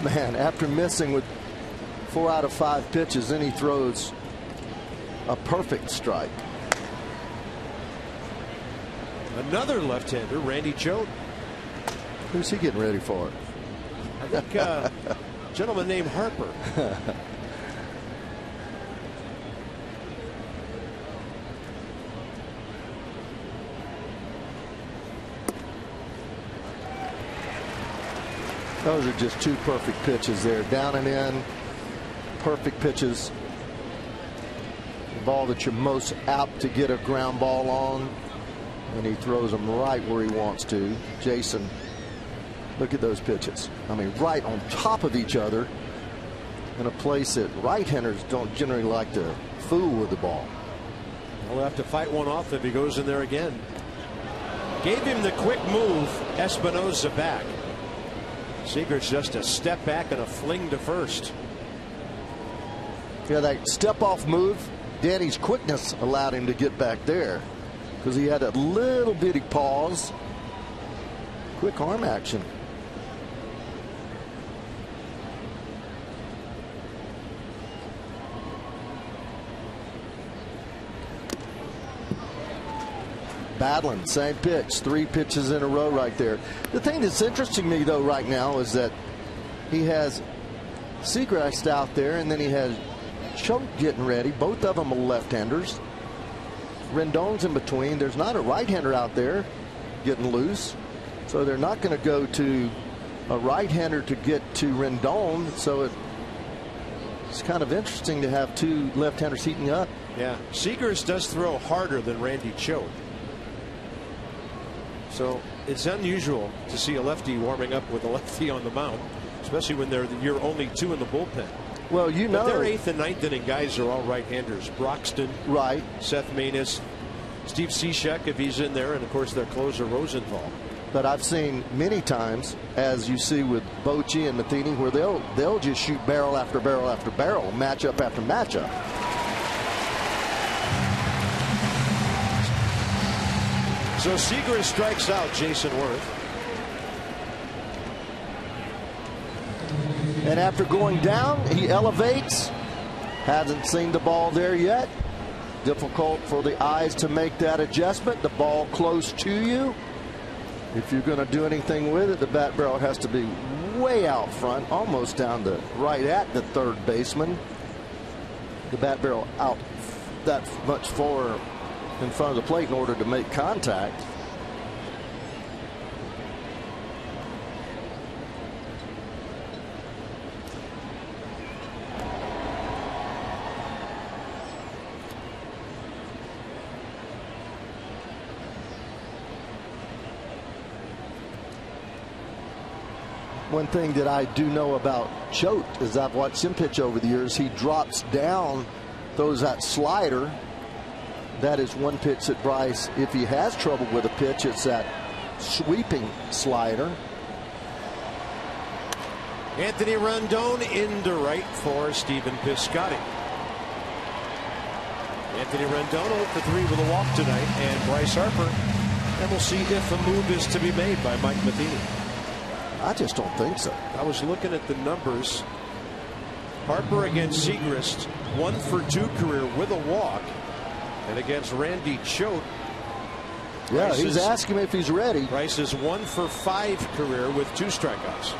Man, after missing with 4 out of 5 pitches, then he throws a perfect strike. Another left-hander, Randy Choate. Who's he getting ready for? I think a gentleman named Harper. Those are just 2 perfect pitches there. Down and in. Perfect pitches. The ball that you're most apt to get a ground ball on. And he throws them right where he wants to. Jason, look at those pitches. I mean, right on top of each other. In a place that right-handers don't generally like to fool with the ball. We'll have to fight one off if he goes in there again. Gave him the quick move. Espinosa back. Seager's just a step back and a fling to first. Yeah, that step-off move, Danny's quickness allowed him to get back there because he had a little bitty pause. Quick arm action. Battling, same pitch, 3 pitches in a row right there. The thing that's interesting me though right now is that he has Seagrass out there, and then he has Choate getting ready. Both of them are left-handers. Rendon's in between. There's not a right-hander out there getting loose, so they're not going to go to a right-hander to get to Rendon. So it's kind of interesting to have 2 left-handers heating up. Yeah, Seager's does throw harder than Randy Choate. So it's unusual to see a lefty warming up with a lefty on the mound, especially when you're only 2 in the bullpen. Well, you know, but their 8th and 9th inning guys are all right-handers. Broxton, right? Seth Maness, Steve Cishek if he's in there, and of course their closer Rosenthal. But I've seen many times, as you see with Bochy and Matheny, where they'll just shoot barrel after barrel after barrel, matchup after matchup. So Seager strikes out Jason Worth. And after going down, he elevates. Hasn't seen the ball there yet. Difficult for the eyes to make that adjustment. The ball close to you. If you're going to do anything with it, the bat barrel has to be way out front, almost down to right at the third baseman. The bat barrel out that much far in front of the plate in order to make contact. One thing that I do know about Choate is I've watched him pitch over the years. He drops down, throws that slider. That is one pitch that Bryce, if he has trouble with a pitch, it's that sweeping slider. Anthony Rendon into right for Stephen Piscotty. Anthony Rendon 0 for 3 with a walk tonight, and Bryce Harper. And we'll see if a move is to be made by Mike Matheny. I just don't think so. I was looking at the numbers. Harper against Segrist, 1 for 2 career with a walk. And against Randy Choate. Yeah, he's asking if he's ready. Bryce is 1 for 5 career with 2 strikeouts.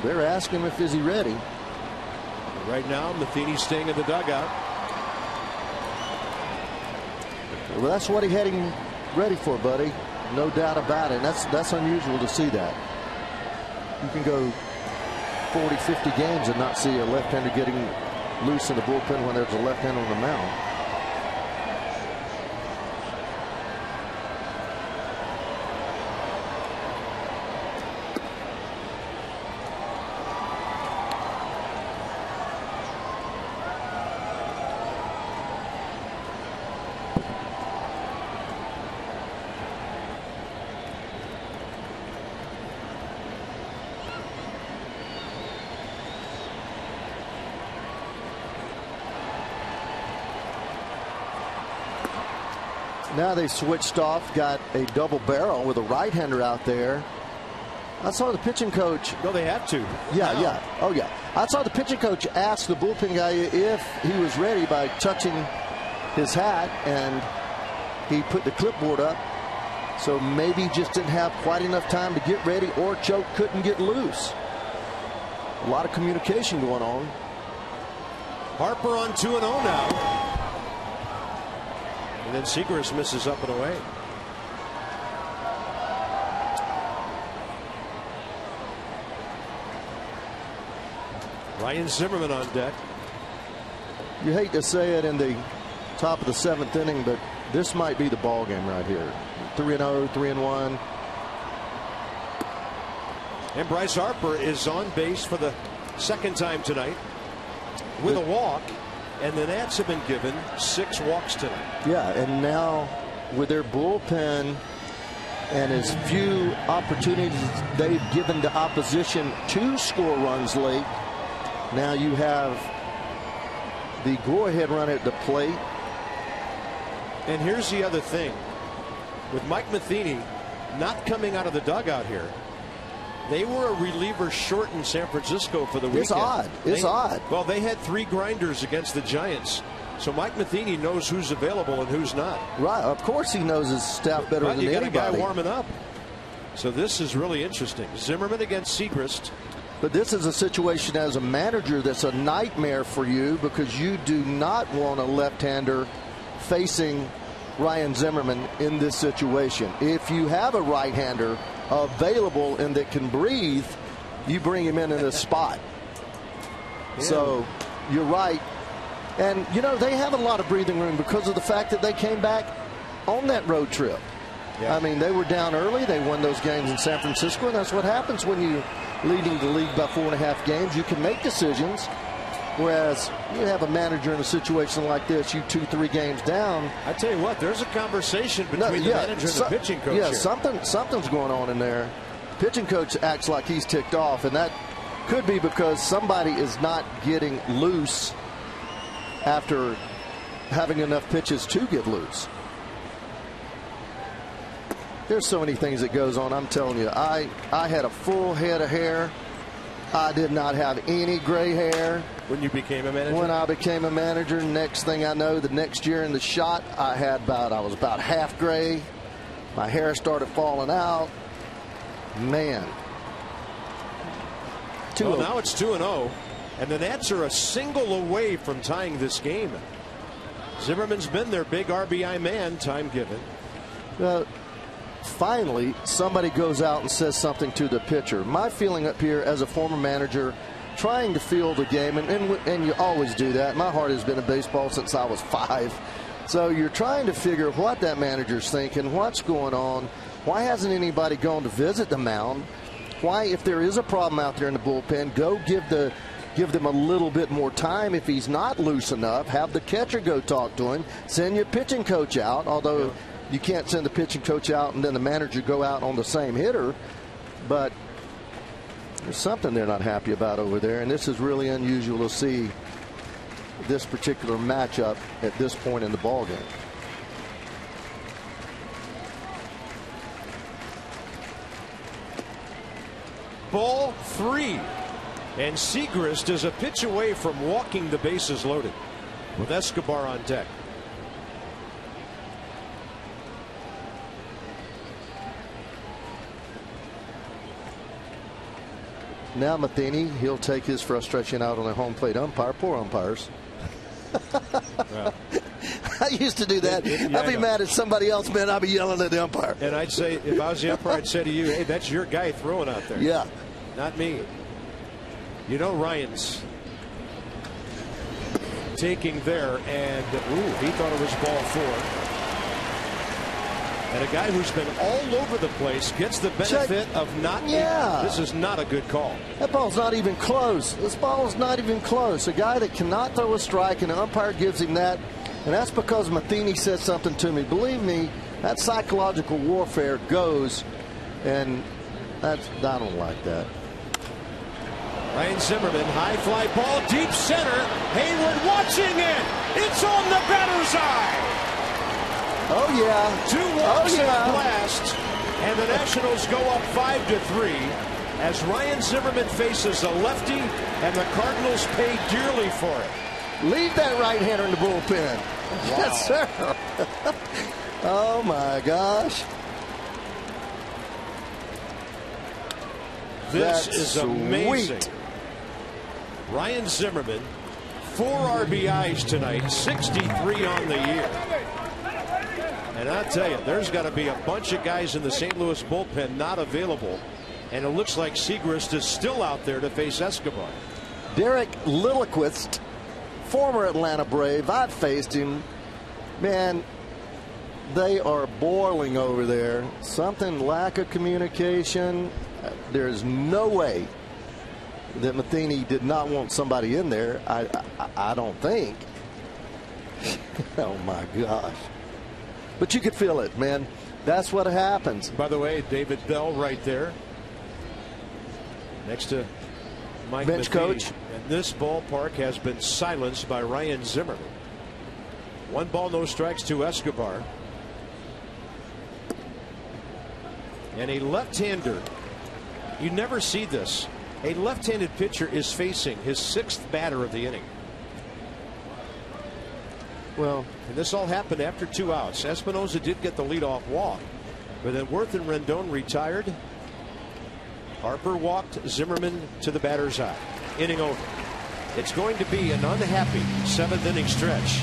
They're asking him if is he ready. Right now, Matheny's staying in the dugout. Well, that's what he had him ready for, buddy. No doubt about it. And that's unusual to see that. You can go 40, 50 games and not see a left-hander getting loose in the bullpen when there's a left-hander on the mound. Now they switched off, got a double barrel with a right-hander out there. I saw the pitching coach. No, they have to. Yeah, yeah. Oh, yeah. I saw the pitching coach ask the bullpen guy if he was ready by touching his hat, and he put the clipboard up. So maybe he just didn't have quite enough time to get ready, or Choate couldn't get loose. A lot of communication going on. Harper on 2-0 now. And then Segrist misses up and away. Ryan Zimmerman on deck. You hate to say it in the top of the 7th inning, but this might be the ball game right here. 3-0, 3-1. And Bryce Harper is on base for the 2nd time tonight with a walk. And the Nats have been given 6 walks tonight. Yeah, and now with their bullpen and as few opportunities they've given the opposition to score runs late, now you have the go-ahead run at the plate. And here's the other thing. With Mike Matheny not coming out of the dugout here, they were a reliever short in San Francisco for the weekend. It's odd. It's odd. Well, they had 3 grinders against the Giants. So Mike Matheny knows who's available and who's not. Right. Of course he knows his staff better than anybody. You got a guy warming up. So this is really interesting. Zimmerman against Segrist. But this is a situation as a manager that's a nightmare for you, because you do not want a left-hander facing Ryan Zimmerman in this situation. If you have a right-hander available and that can breathe, you bring him in this spot. Yeah. So you're right. And, you know, they have a lot of breathing room because of the fact that they came back on that road trip. Yeah. I mean, they were down early. They won those games in San Francisco, and that's what happens when you're leading the league by 4.5 games. You can make decisions, whereas you have a manager in a situation like this, you 2-3 games down. I tell you what, there's a conversation between the manager and the pitching coach. Yeah, here. something's going on in there. Pitching coach acts like he's ticked off, and that could be because somebody is not getting loose after having enough pitches to get loose. There's so many things that goes on. I'm telling you, I had a full head of hair. I did not have any gray hair. When you became a manager? When I became a manager, next thing I know, the next year in the shot, I was about half gray. My hair started falling out. Man. Well, now it's 2-0, and the Nats are a single away from tying this game. Zimmerman's been their big RBI man, time given. Finally, somebody goes out and says something to the pitcher. My feeling up here as a former manager, trying to feel the game, and you always do that. My heart has been in baseball since I was 5. So you're trying to figure what that manager's thinking, what's going on. Why hasn't anybody gone to visit the mound? Why, if there is a problem out there in the bullpen, go give them a little bit more time. If he's not loose enough, have the catcher go talk to him. Send your pitching coach out, although you can't send the pitching coach out and then the manager go out on the same hitter. But there's something they're not happy about over there, and this is really unusual to see this particular matchup at this point in the ballgame. Ball 3. And Segrist is a pitch away from walking the bases loaded with Escobar on deck. Now Matheny, he'll take his frustration out on the home plate umpire. Poor umpires. Well, I used to do that. I'd be mad at somebody else, man. I'd be yelling at the umpire. And I'd say, if I was the umpire, I'd say to you, hey, that's your guy throwing out there. Yeah. Not me. You know, Ryan's taking there, and he thought it was ball 4. And a guy who's been all over the place gets the benefit of not. Yeah. This is not a good call. That ball's not even close. This ball is not even close. A guy that cannot throw a strike, and the umpire gives him that. And that's because Matheny said something to me. Believe me, that psychological warfare goes, and I don't like that. Ryan Zimmerman, high fly ball, deep center. Hayward watching it. It's on the batter's eye. Oh, yeah. 2 walks and a blast, and the Nationals go up 5-3 as Ryan Zimmerman faces a lefty, and the Cardinals pay dearly for it. Leave that right-hander in the bullpen. Wow. Yes, sir. Oh, my gosh. This That's is amazing. sweet. Ryan Zimmerman, 4 RBIs tonight, 63 on the year. And I'll tell you, there's got to be a bunch of guys in the St. Louis bullpen not available. And it looks like Segrist is still out there to face Escobar. Derek Lilliquist, former Atlanta Brave. I've faced him. Man, they are boiling over there. Something, lack of communication. There's no way that Matheny did not want somebody in there. I don't think. Oh, my gosh. But you could feel it, man. That's what happens. By the way, David Bell right there next to Mike bench Matheny. coach. And this ballpark has been silenced by Ryan Zimmerman. 1 ball, no strikes to Escobar. And a left-hander. You never see this. A left-handed pitcher is facing his 6th batter of the inning. Well, and this all happened after 2 outs. Espinosa did get the leadoff walk, but then Worth and Rendon retired. Harper walked Zimmerman to the batter's eye. Inning over. It's going to be an unhappy 7th inning stretch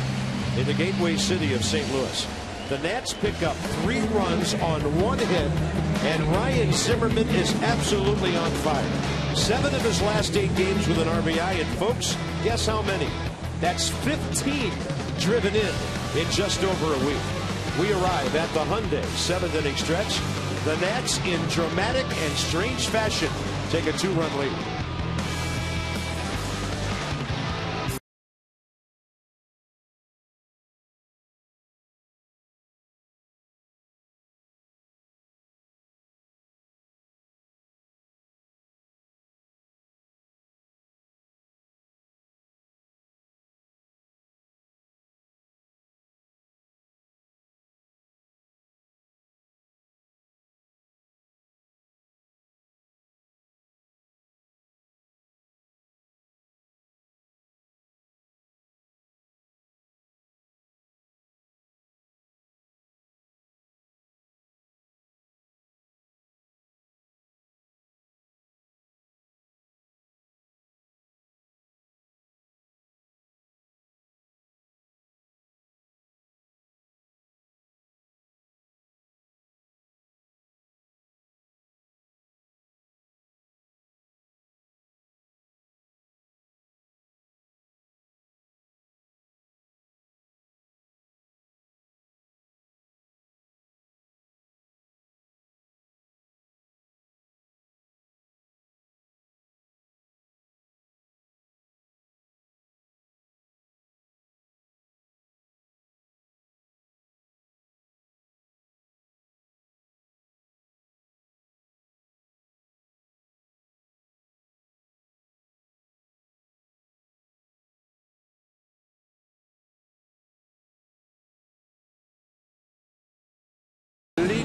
in the gateway city of St. Louis. The Nats pick up 3 runs on 1 hit, and Ryan Zimmerman is absolutely on fire. 7 of his last 8 games with an RBI, and folks, guess how many? That's 15 driven in just over a week. We arrive at the Hyundai 7th inning stretch. The Nats, in dramatic and strange fashion, take a 2-run lead.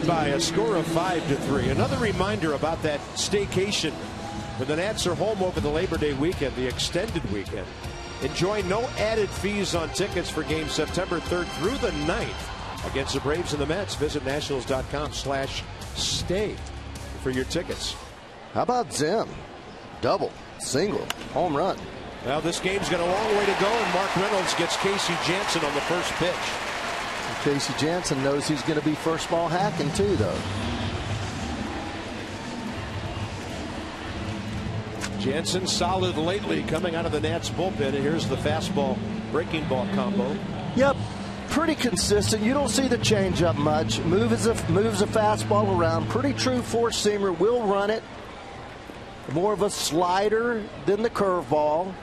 lead by a score of 5-3. Another reminder about that staycation when the Nats are home over the Labor Day weekend, the extended weekend. Enjoy no added fees on tickets for games September 3rd through the 9th against the Braves and the Mets. Visit nationals.com/stay for your tickets. How about Zim? Double, single, home run. Well, this game's got a long way to go, and Mark Reynolds gets Casey Janssen on the first pitch. And Casey Janssen knows he's going to be first ball hacking too, though. Janssen solid lately coming out of the Nats bullpen, and here's the fastball breaking ball combo. Yep, pretty consistent. You don't see the changeup much. Moves a fastball around. Pretty true four-seamer. Will run it. More of a slider than the curveball.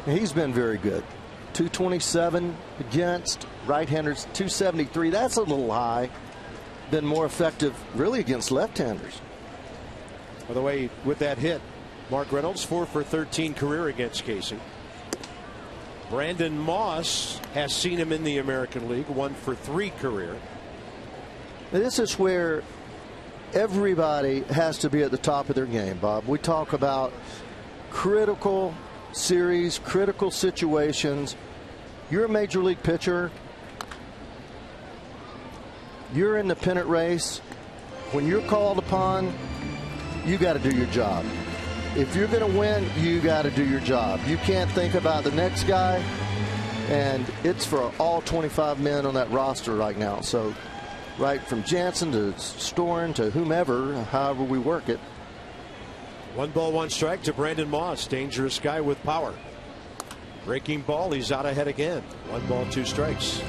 He's been very good. 227 against right-handers, 273. That's a little high. Been more effective, really, against left-handers. By the way, with that hit, Mark Reynolds 4 for 13 career against Casey. Brandon Moss has seen him in the American League, 1 for 3 career. This is where everybody has to be at the top of their game, Bob. We talk about critical series, critical situations. You're a major league pitcher. You're in the pennant race. When you're called upon, you got to do your job. If you're going to win, you got to do your job. You can't think about the next guy, and it's for all 25 men on that roster right now. So right from Jansen to Storen to whomever, however we work it. 1 ball, 1 strike to Brandon Moss. Dangerous guy with power. Breaking ball. He's out ahead again. 1 ball, 2 strikes.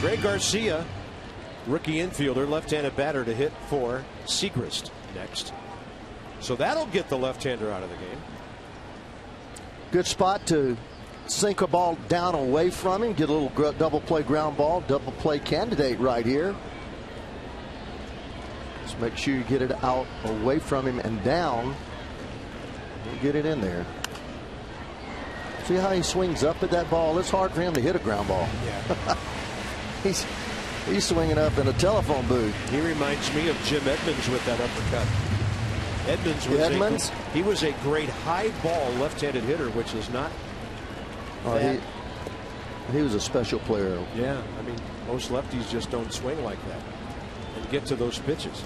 Greg Garcia, rookie infielder, left-handed batter to hit for Segrist next. So that'll get the left-hander out of the game. Good spot to sink a ball down away from him. Get a little double play ground ball. Double play candidate right here. Just make sure you get it out away from him and down. And get it in there. See how he swings up at that ball? It's hard for him to hit a ground ball. Yeah. He's swinging up in a telephone booth. He reminds me of Jim Edmonds with that uppercut. He was a great high ball left-handed hitter, which is not. He was a special player. Yeah, I mean, most lefties just don't swing like that and get to those pitches.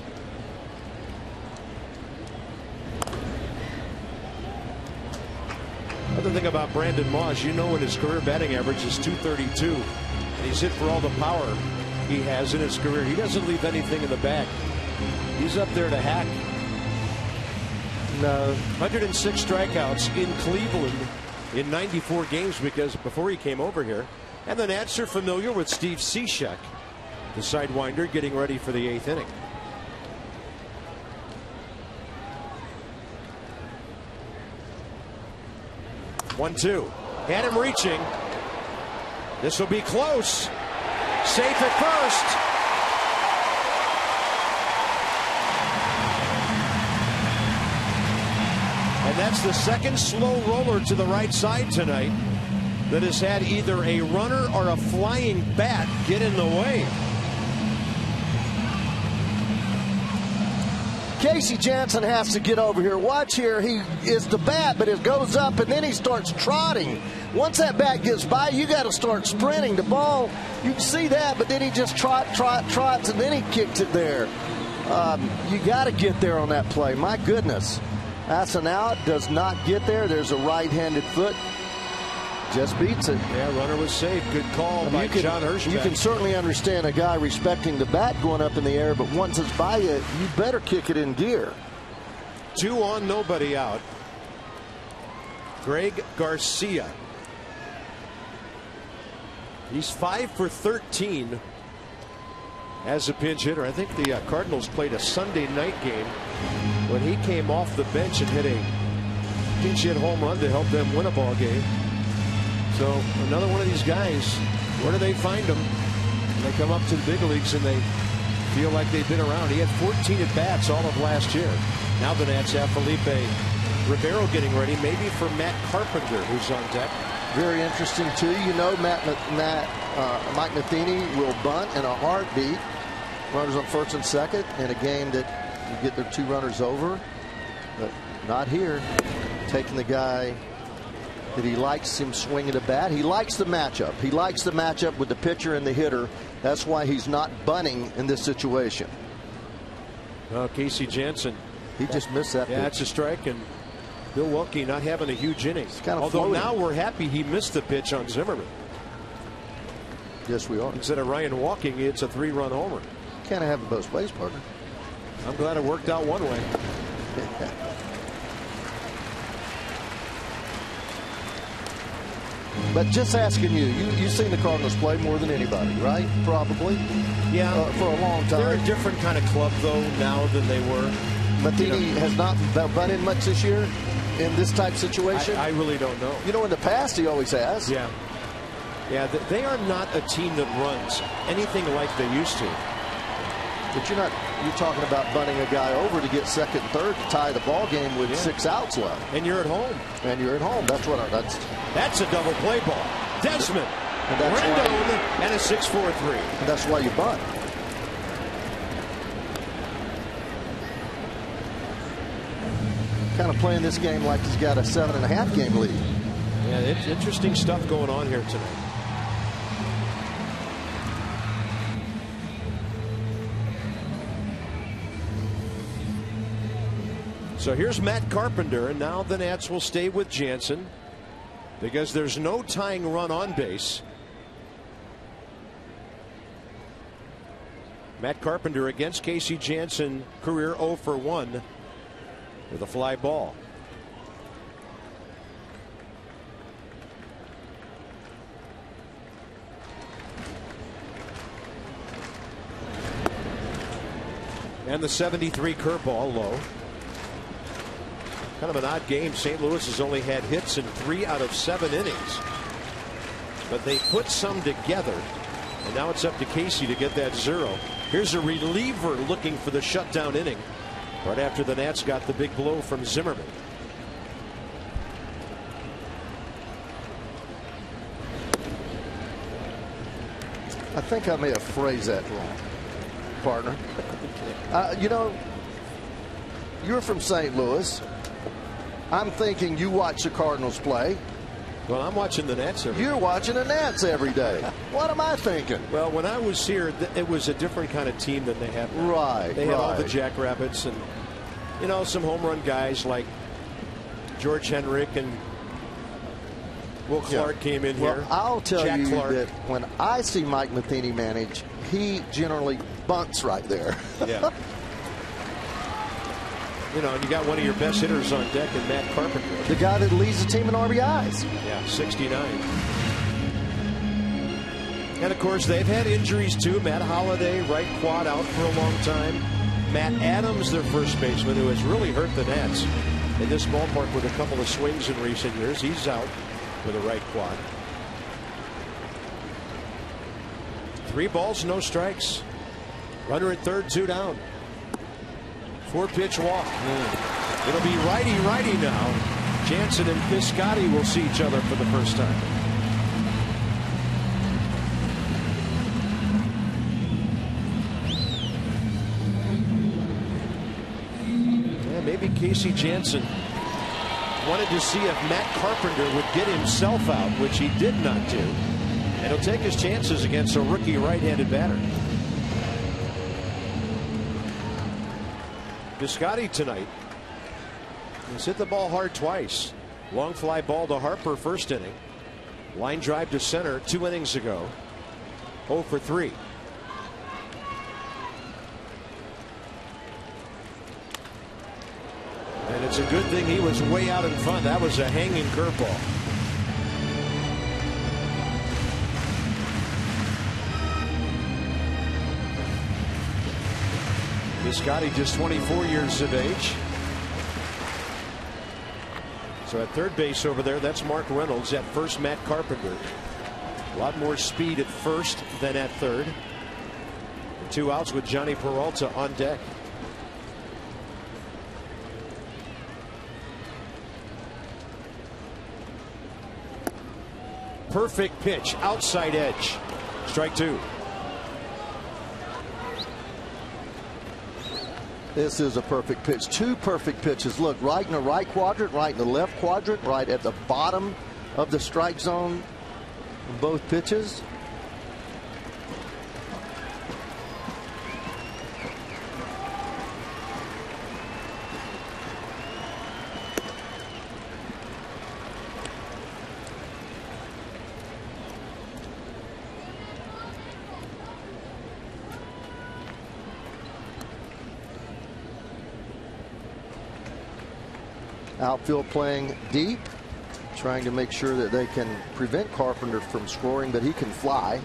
Other thing about Brandon Moss, you know, in his career batting average is .232, and he's hit for all the power he has in his career. He doesn't leave anything in the bag. He's up there to hack. No. 106 strikeouts in Cleveland in 94 games before he came over here. And the Nats are familiar with Steve Cishek, the sidewinder, getting ready for the 8th inning. One-two. Had him reaching. This will be close. Safe at first. And that's the second slow roller to the right side tonight that has had either a runner or a flying bat get in the way. Casey Janssen has to get over here. Watch here. He is the bat, but it goes up, and then he starts trotting. Once that bat gets by, you got to start sprinting. The ball, you can see that, but then he just trots, and then he kicks it there. You got to get there on that play. My goodness. That's an out. Does not get there. There's a right-handed foot. Just beats it. Yeah, runner was safe. Good call by John Hirschbeck. You can certainly understand a guy respecting the bat going up in the air, but once it's by you, you better kick it in gear. 2 on, nobody out. Greg Garcia. He's 5 for 13 as a pinch hitter. I think the Cardinals played a Sunday night game when he came off the bench and hit a pinch hit home run to help them win a ball game. So another one of these guys, where do they find them? They come up to the big leagues and they feel like they've been around. He had 14 at bats all of last year. Now the Nats have Felipe Rivero getting ready, maybe for Matt Carpenter, who's on deck. Very interesting, too. You know, Mike Matheny will bunt in a heartbeat. Runners on first and second in a game that you get their 2 runners over. But not here. Taking the guy that he likes him swinging a bat. He likes the matchup. He likes the matchup with the pitcher and the hitter. That's why he's not bunting in this situation. Casey Janssen. He just missed that pitch. That's a strike, and Milwaukee not having a huge inning. Although floating. Now we're happy he missed the pitch on Zimmerman. Yes, we are. Instead of Ryan walking, it's a 3-run homer. Can't have it both ways, partner. I'm glad it worked out one way. But just asking you've seen the Cardinals play more than anybody, right? Probably. Yeah. For a long time. They're a different kind of club, though, now than they were. Matheny has not bunted much this year in this type of situation. I really don't know. You know, in the past, he always has. Yeah. Yeah, they are not a team that runs anything like they used to. But you're talking about bunting a guy over to get second and third to tie the ball game with 6 outs left. And you're at home. That's a double play ball. Desmond. Rendon and a 6-4-3. And that's why you bunt. Kind of playing this game like he's got a 7.5 game lead. Yeah, it's interesting stuff going on here tonight. So here's Matt Carpenter, and now the Nats will stay with Jansen because there's no tying run on base. Matt Carpenter against Casey Jansen, career 0 for 1 with a fly ball. And the 73 curveball low. Kind of an odd game. St. Louis has only had hits in 3 out of 7 innings. But they put some together. And now it's up to Casey to get that 0. Here's a reliever looking for the shutdown inning. Right after the Nats got the big blow from Zimmerman. I think I may have phrased that wrong, partner. You know, you're from St. Louis. I'm thinking you watch the Cardinals play. Well, I'm watching the Nats every day. You're watching the Nats every day. What am I thinking? Well, when I was here, it was a different kind of team than they have now. Right. They had all the Jackrabbits and, you know, some home run guys like George Henrik and Will Clark came in here. I'll tell Jack you Clark. that when I see Mike Matheny manage, he generally bunts right there. Yeah. You know, and you got one of your best hitters on deck in Matt Carpenter. The guy that leads the team in RBIs. Yeah, 69. And of course, they've had injuries too. Matt Holliday, right quad, out for a long time. Matt Adams, their first baseman, who has really hurt the Nats in this ballpark with a couple of swings in recent years. He's out with a right quad. 3 balls, no strikes. Runner at third, 2 down. 4-pitch walk. It'll be righty-righty now. Jansen and Piscotty will see each other for the first time. Yeah, maybe Casey Jansen wanted to see if Matt Carpenter would get himself out, which he did not do. And he'll take his chances against a rookie right-handed batter. Piscotty tonight has hit the ball hard twice. Long fly ball to Harper first inning. Line drive to center 2 innings ago. 0 for 3. And it's a good thing he was way out in front. That was a hanging curveball. Piscotty just 24 years of age. So at third base over there, that's Mark Reynolds. At first, Matt Carpenter. A lot more speed at first than at third. 2 outs with Johnny Peralta on deck. perfect pitch, outside edge. Strike two. This is a perfect pitch. Two perfect pitches. Look, right in the right quadrant, right in the left quadrant, right at the bottom of the strike zone. Both pitches. Outfield playing deep, trying to make sure that they can prevent Carpenter from scoring, but he can fly.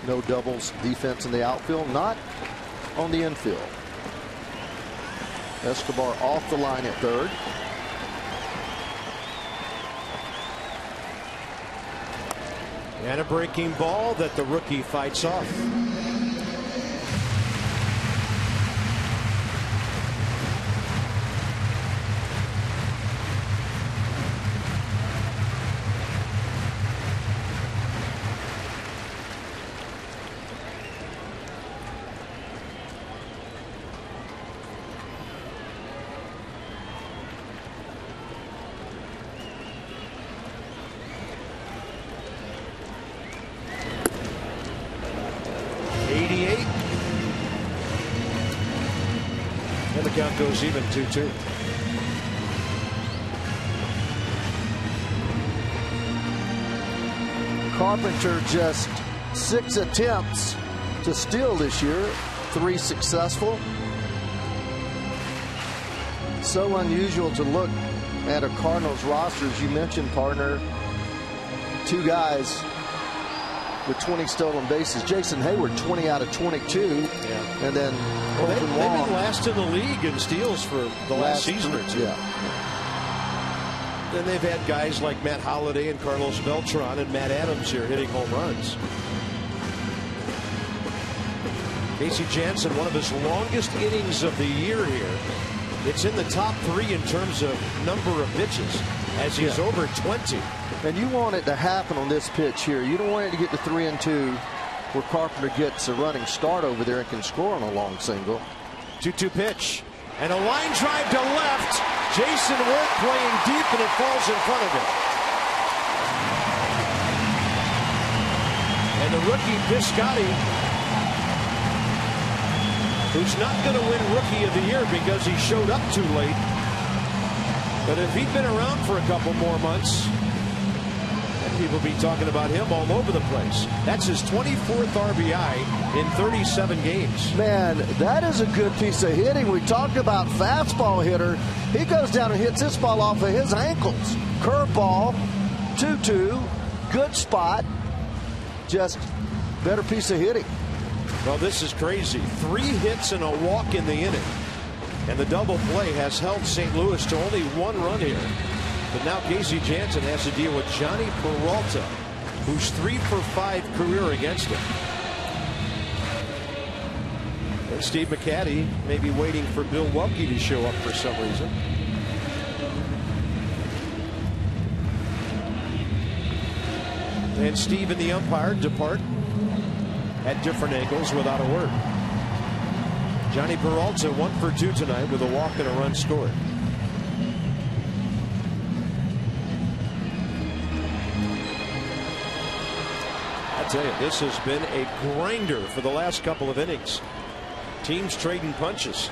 No doubles defense in the outfield, not on the infield. Escobar off the line at third. And a breaking ball that the rookie fights off. And the count goes even, 2-2. Carpenter just 6 attempts to steal this year, 3 successful. So unusual to look at a Cardinals roster, as you mentioned, partner. 2 guys with 20 stolen bases. Jason Hayward, 20 out of 22. Yeah. And then they've been last in the league in steals for the last season or two. Yeah. Then they've had guys like Matt Holliday and Carlos Beltran and Matt Adams here hitting home runs. Casey Janssen, one of his longest innings of the year here. It's in the top 3 in terms of number of pitches, as he's over 20. And you want it to happen on this pitch here. You don't want it to get to 3-2 where Carpenter gets a running start over there and can score on a long single. 2-2 pitch. And a line drive to left. Jason Worth playing deep, and it falls in front of him. And the rookie Piscotty, who's not going to win Rookie of the Year because he showed up too late. But if he'd been around for a couple more months, people be talking about him all over the place. That's his 24th RBI in 37 games. Man, that is a good piece of hitting. We talked about fastball hitter. He goes down and hits this ball off of his ankles. Curveball, 2-2, good spot. Just better piece of hitting. Well, this is crazy. 3 hits and a walk in the inning. And the double play has held St. Louis to only 1 run here. But now Casey Janssen has to deal with Johnny Peralta, who's 3 for 5 career against him. And Steve McCatty may be waiting for Milwaukee to show up for some reason. And Steve and the umpire depart at different angles without a word. Johnny Peralta 1 for 2 tonight with a walk and a run scored. I tell you, this has been a grinder for the last couple of innings. Teams trading punches.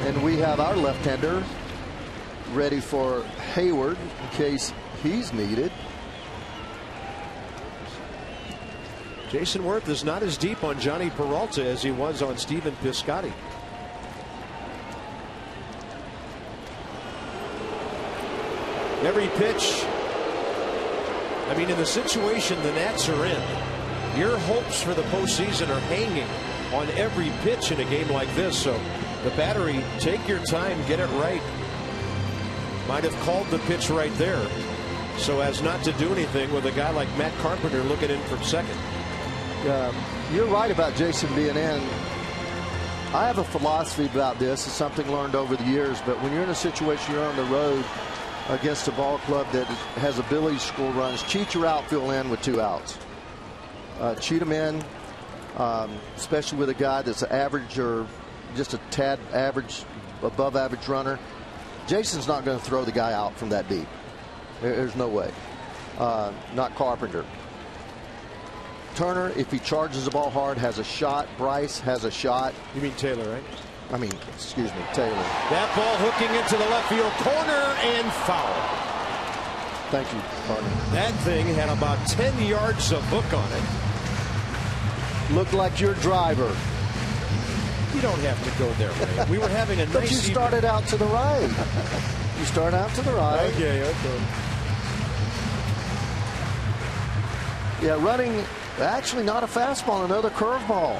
And we have our left-hander ready for Hayward in case he's needed. Jason Worth is not as deep on Johnny Peralta as he was on Stephen Piscotty. Every pitch. I mean, in the situation the Nats are in, your hopes for the postseason are hanging on every pitch in a game like this. So the battery, take your time, get it right. Might have called the pitch right there. so as not to do anything with a guy like Matt Carpenter looking in from second. You're right about Jason being in. I have a philosophy about this. It's something learned over the years, but when you're in a situation, you're on the road against a ball club that has ability to score runs, cheat your outfield in with 2 outs. Cheat them in, especially with a guy that's an average or just a tad average, above average runner. Jason's not going to throw the guy out from that deep. There's no way. Not Carpenter. Turner, if he charges the ball hard, has a shot. Bryce has a shot. You mean Taylor, right? I mean, excuse me, Taylor. That ball hooking into the left field corner and foul. Thank you, partner. That thing had about 10 yards of hook on it. Looked like your driver. You don't have to go there, Ray. We were having a nice. But you started out to the right. You start out to the right. Okay. Yeah, running. Actually, not a fastball, another curveball.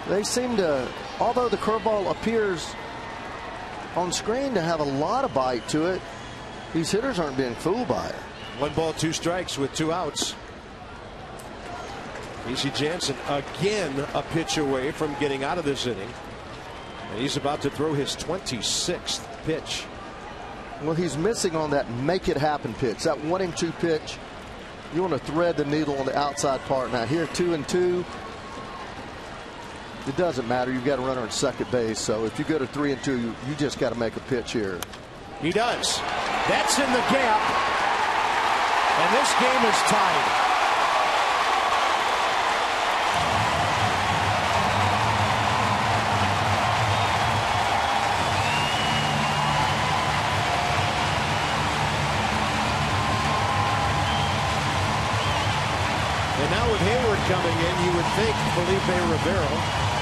They seem to, although the curveball appears on screen to have a lot of bite to it, these hitters aren't being fooled by it. 1 ball, 2 strikes with 2 outs. Casey Janssen again a pitch away from getting out of this inning. And he's about to throw his 26th pitch. Well, he's missing on that make it happen pitch, that 1-2 pitch. You want to thread the needle on the outside part. Now here 2-2. It doesn't matter. You've got a runner at second base. So if you go to 3-2, you just got to make a pitch here. He does. That's in the gap. And this game is tied. Coming in, you would think Felipe Rivero,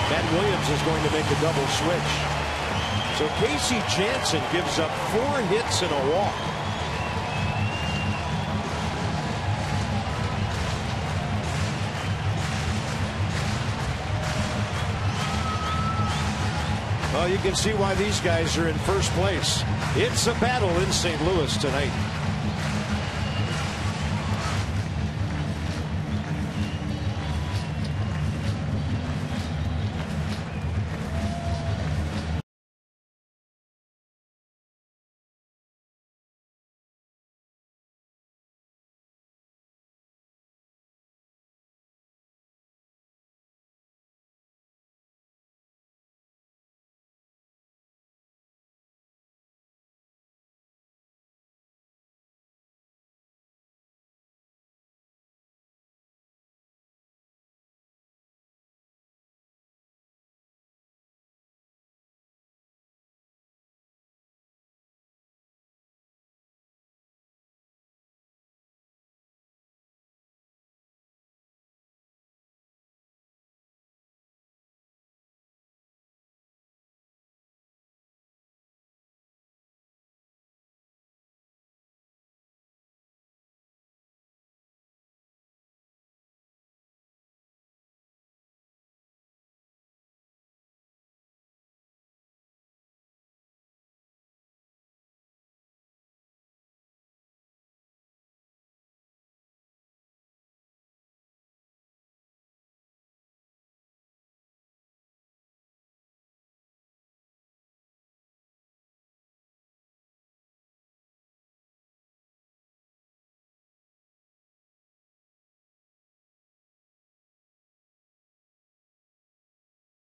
Matt Williams is going to make a double switch. So Casey Janssen gives up 4 hits and a walk. Well, you can see why these guys are in first place. It's a battle in St. Louis tonight.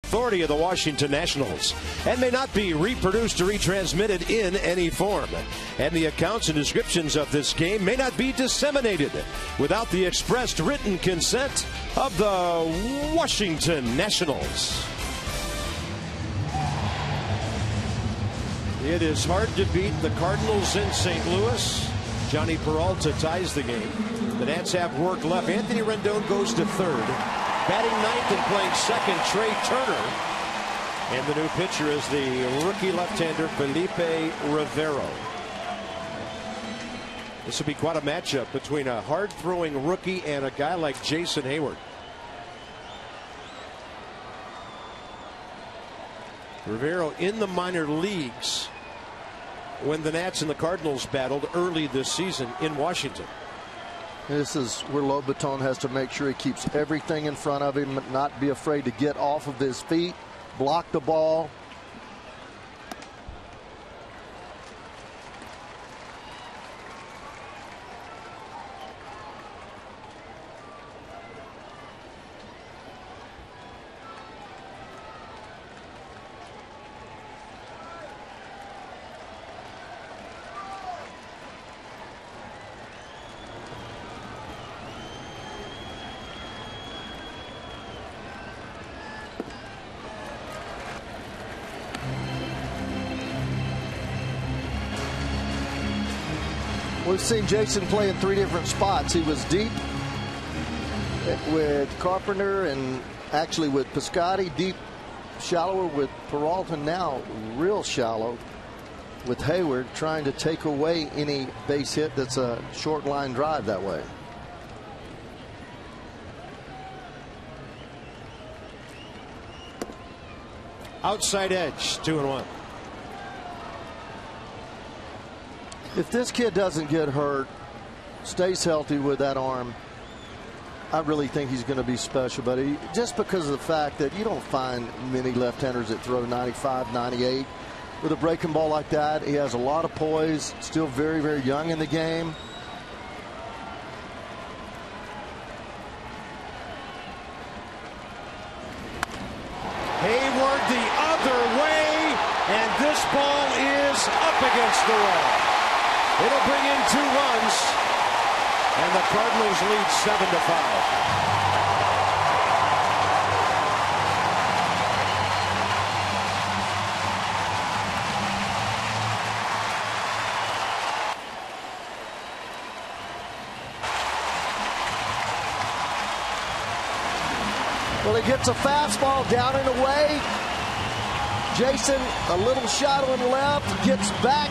Authority of the Washington Nationals and may not be reproduced or retransmitted in any form. And the accounts and descriptions of this game may not be disseminated without the expressed written consent of the Washington Nationals. It is hard to beat the Cardinals in St. Louis. Johnny Peralta ties the game. The Nats have work left. Anthony Rendon goes to third. Batting ninth and playing second, Trey Turner. And the new pitcher is the rookie left-hander, Felipe Rivero. This will be quite a matchup between a hard-throwing rookie and a guy like Jason Hayward. Rivero in the minor leagues when the Nats and the Cardinals battled early this season in Washington. This is where Lobaton has to make sure he keeps everything in front of him, not be afraid to get off of his feet, block the ball. We've seen Jason play in 3 different spots. He was deep with Carpenter and actually with Piscotty, deep, shallower with Peralta, now real shallow with Hayward, trying to take away any base hit that's a short line drive that way. Outside edge, 2-1. If this kid doesn't get hurt, stays healthy with that arm, I really think he's going to be special. But just because of the fact that you don't find many left-handers that throw 95, 98 with a breaking ball like that. He has a lot of poise, still very, very young in the game. Hayward the other way, and this ball is up against the wall. It'll bring in 2 runs, and the Cardinals lead 7-5. Well, he gets a fastball down and away. Jason, a little shadow in left, gets back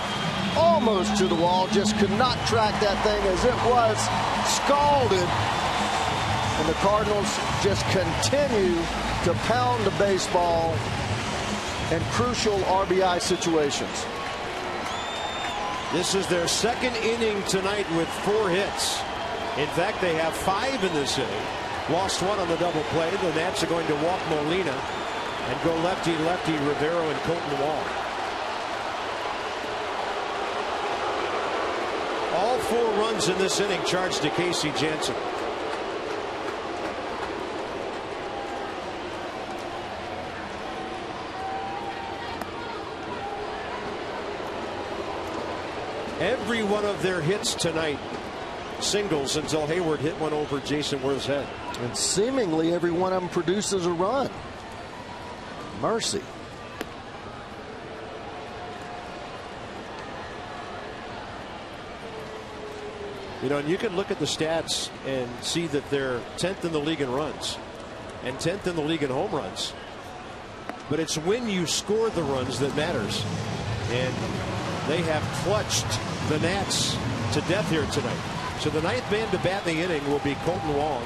almost to the wall, just could not track that thing as it was scalded. And the Cardinals just continue to pound the baseball in crucial RBI situations. This is their 2nd inning tonight with 4 hits. In fact, they have 5 in this inning. Lost 1 on the double play. The Nats are going to walk Molina and go lefty-lefty Rivero and Colton Wall. All 4 runs in this inning charged to Casey Jansen. Every one of their hits tonight singles until Hayward hit one over Jason Worth's head. And seemingly every one of them produces a run. Mercy. You know, and you can look at the stats and see that they're 10th in the league in runs and 10th in the league in home runs. But it's when you score the runs that matters. And they have clutched the Nats to death here tonight. So the 9th man to bat in the inning will be Colton Wong.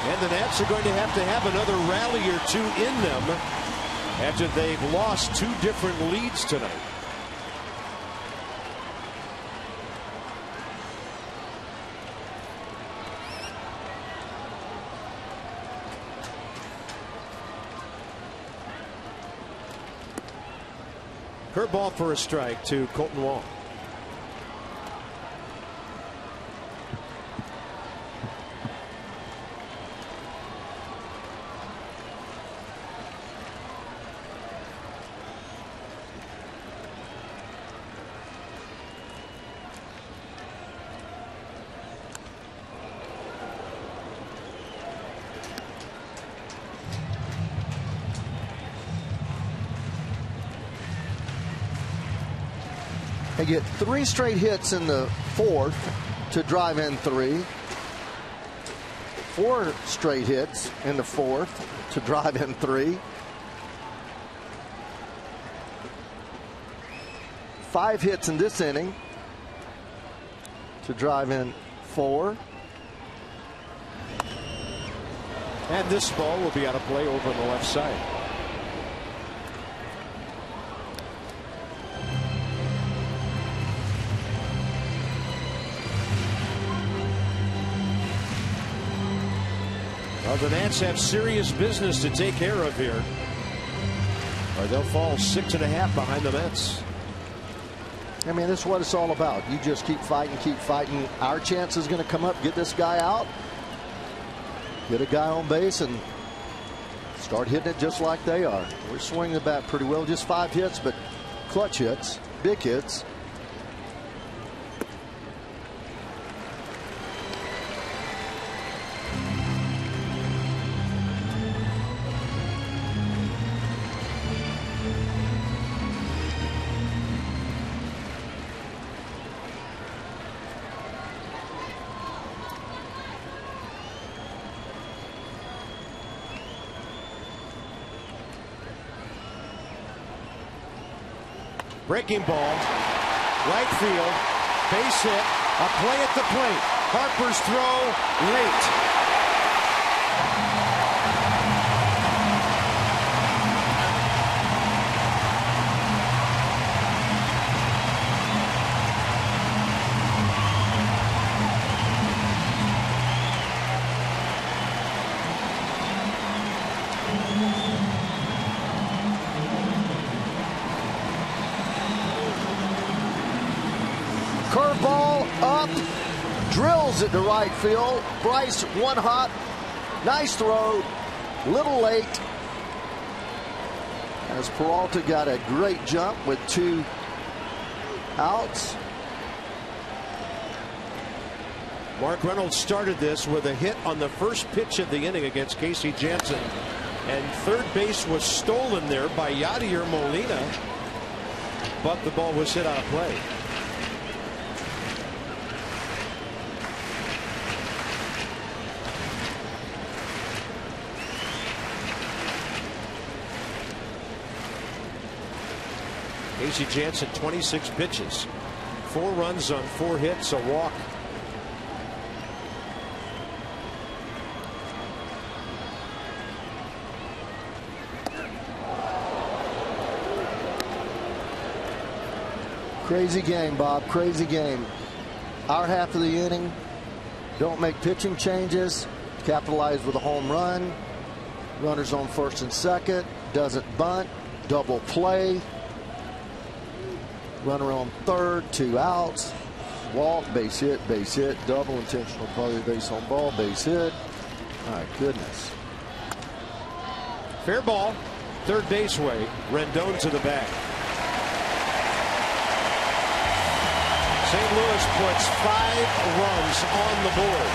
And the Nats are going to have another rally or 2 in them after they've lost 2 different leads tonight. Curveball for a strike to Colton Wong. They get 3 straight hits in the 4th to drive in 3. 4 straight hits in the 4th to drive in 3. 5 hits in this inning to drive in 4. And this ball will be out of play over on the left side. Well, the Nats have serious business to take care of here, or they'll fall 6.5 behind the Mets. I mean, this is what it's all about. You just keep fighting, keep fighting. Our chance is going to come up. Get this guy out. Get a guy on base and start hitting it just like they are. We're swinging the bat pretty well. Just 5 hits, but clutch hits, big hits. Breaking ball, right field, base hit, a play at the plate. Harper's throw late. Curveball up, drills it to right field. Bryce one hop, nice throw, little late. As Peralta got a great jump with 2 outs. Mark Reynolds started this with a hit on the first pitch of the inning against Casey Janssen, and third base was stolen there by Yadier Molina, but the ball was hit out of play. Casey Janssen, 26 pitches, 4 runs on 4 hits, a walk. Crazy game, Bob. Crazy game. Our half of the inning. Don't make pitching changes. Capitalize with a home run. Runners on first and second. Doesn't bunt. Double play. Runner on third. 2 outs. Walk. Base hit. Base hit. Double intentional play. Base on ball. Base hit. My goodness. Fair ball. Third base way. Rendon to the back. St. Louis puts 5 runs on the board.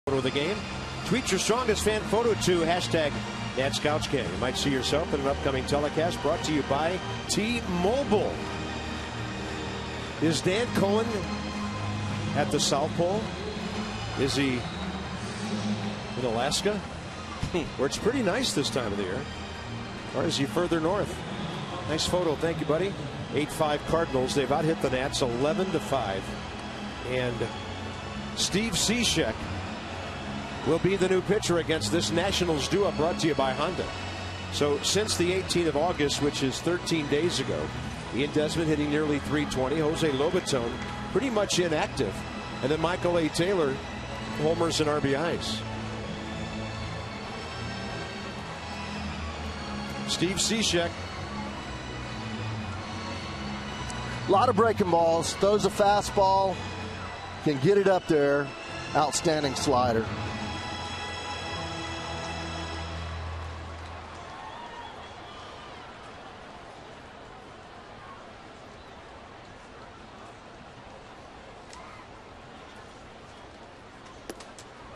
Of the game. Tweet your strongest fan photo to hashtag NatsCouchGame. You might see yourself in an upcoming telecast brought to you by T-Mobile. Is Dan Cohen at the South Pole? Is he in Alaska, where it's pretty nice this time of the year? Or is he further north? Nice photo. Thank you, buddy. 8-5 Cardinals. They've out-hit the Nats 11-5. And Steve Cishek will be the new pitcher against this Nationals duo, brought to you by Honda. So since the 18th of August, which is 13 days ago, Ian Desmond hitting nearly .320. Jose Lobaton pretty much inactive. And then Michael A. Taylor, homers and RBIs. Steve Cishek. A lot of breaking balls. Throws a fastball. Can get it up there. Outstanding slider.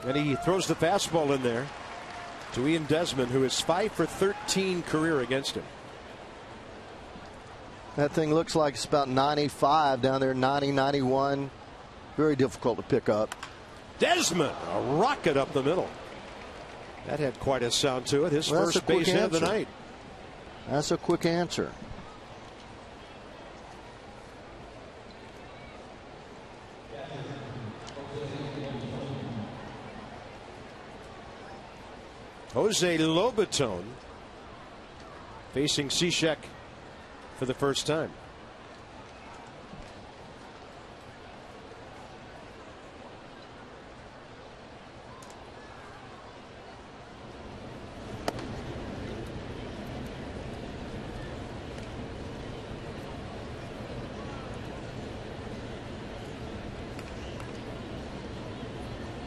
And he throws the fastball in there to Ian Desmond, who is 5 for 13 career against him. That thing looks like it's about 95 down there, 90, 91. Very difficult to pick up. Desmond, a rocket up the middle. That had quite a sound to it. His first base hit of the night. That's a quick answer. Jose Lobaton facing Cishek for the first time.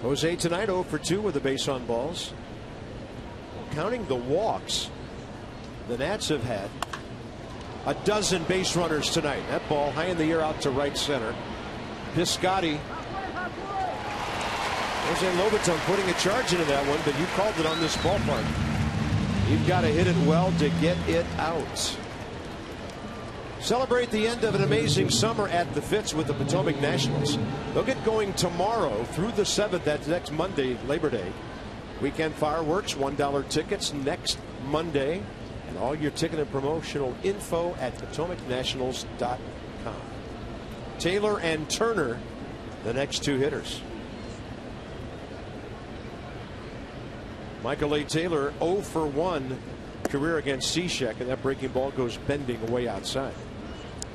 Jose tonight 0 for 2 with a base on balls. Counting the walks, the Nats have had a dozen base runners tonight. That ball high in the air out to right center. Piscotty. Jose Lobaton putting a charge into that one, but you called it on this ballpark. You've got to hit it well to get it out. Celebrate the end of an amazing summer at the Fitz with the Potomac Nationals. They'll get going tomorrow through the 7th. That's next Monday, Labor Day. Weekend fireworks, $1 tickets next Monday. And all your ticket and promotional info at PotomacNationals.com. Taylor and Turner, the next two hitters. Michael A. Taylor 0 for 1 career against Cishek, and that breaking ball goes bending away outside.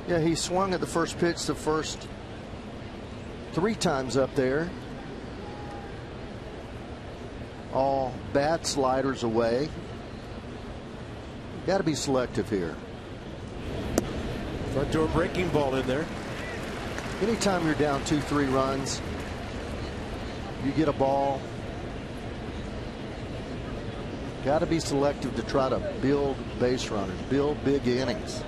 Yeah, he swung at the first pitch the first 3 times up there. All bad sliders away. Got to be selective here. Front door breaking ball in there. Anytime you're down 2-3 runs, you get a ball. Got to be selective to try to build base runners, build big innings.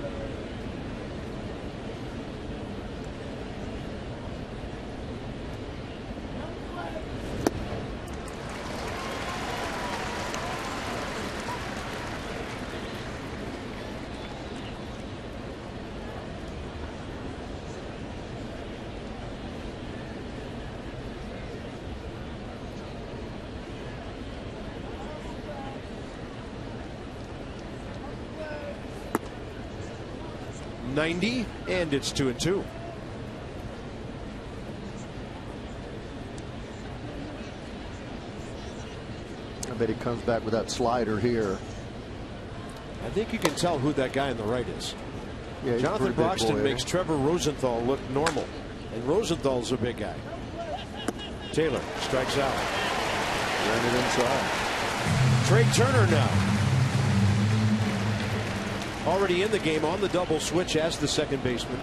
.90, and it's 2-2. I bet he comes back with that slider here. I think you can tell who that guy on the right is. Yeah, Jonathan Broxton makes Trevor Rosenthal look normal, and Rosenthal's a big guy. Taylor strikes out. Ran it inside. Trey Turner now. Already in the game on the double switch as the second baseman.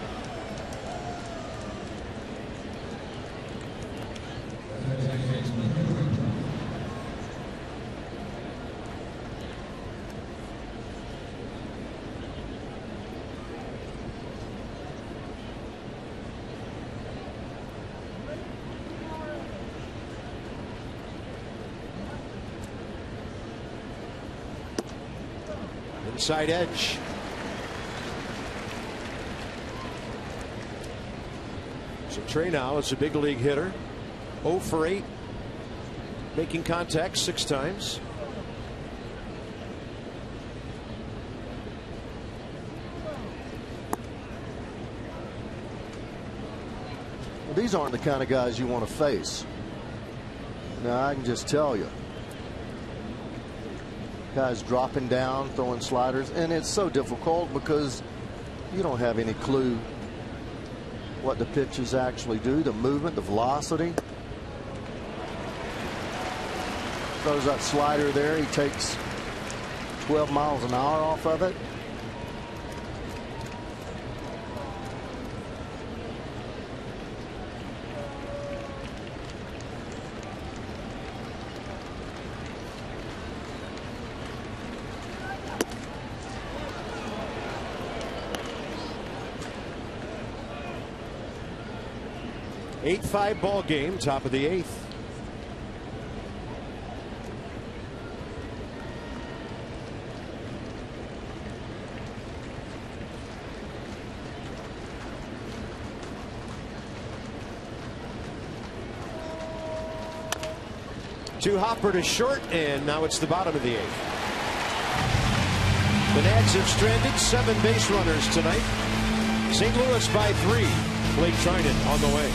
Inside edge. Trey now is a big league hitter. 0 for 8. Making contact 6 times. Well, these aren't the kind of guys you want to face. Now, I can just tell you. Guys dropping down, throwing sliders, and it's so difficult because you don't have any clue what the pitches actually do, the movement, the velocity. Throws that slider there. He takes 12 miles an hour off of it. Eight-5 ball game, top of the 8th. To Hopper to short, and now it's the bottom of the 8th. The Nags have stranded 7 base runners tonight. St. Louis by 3. Blake Trinan on the way.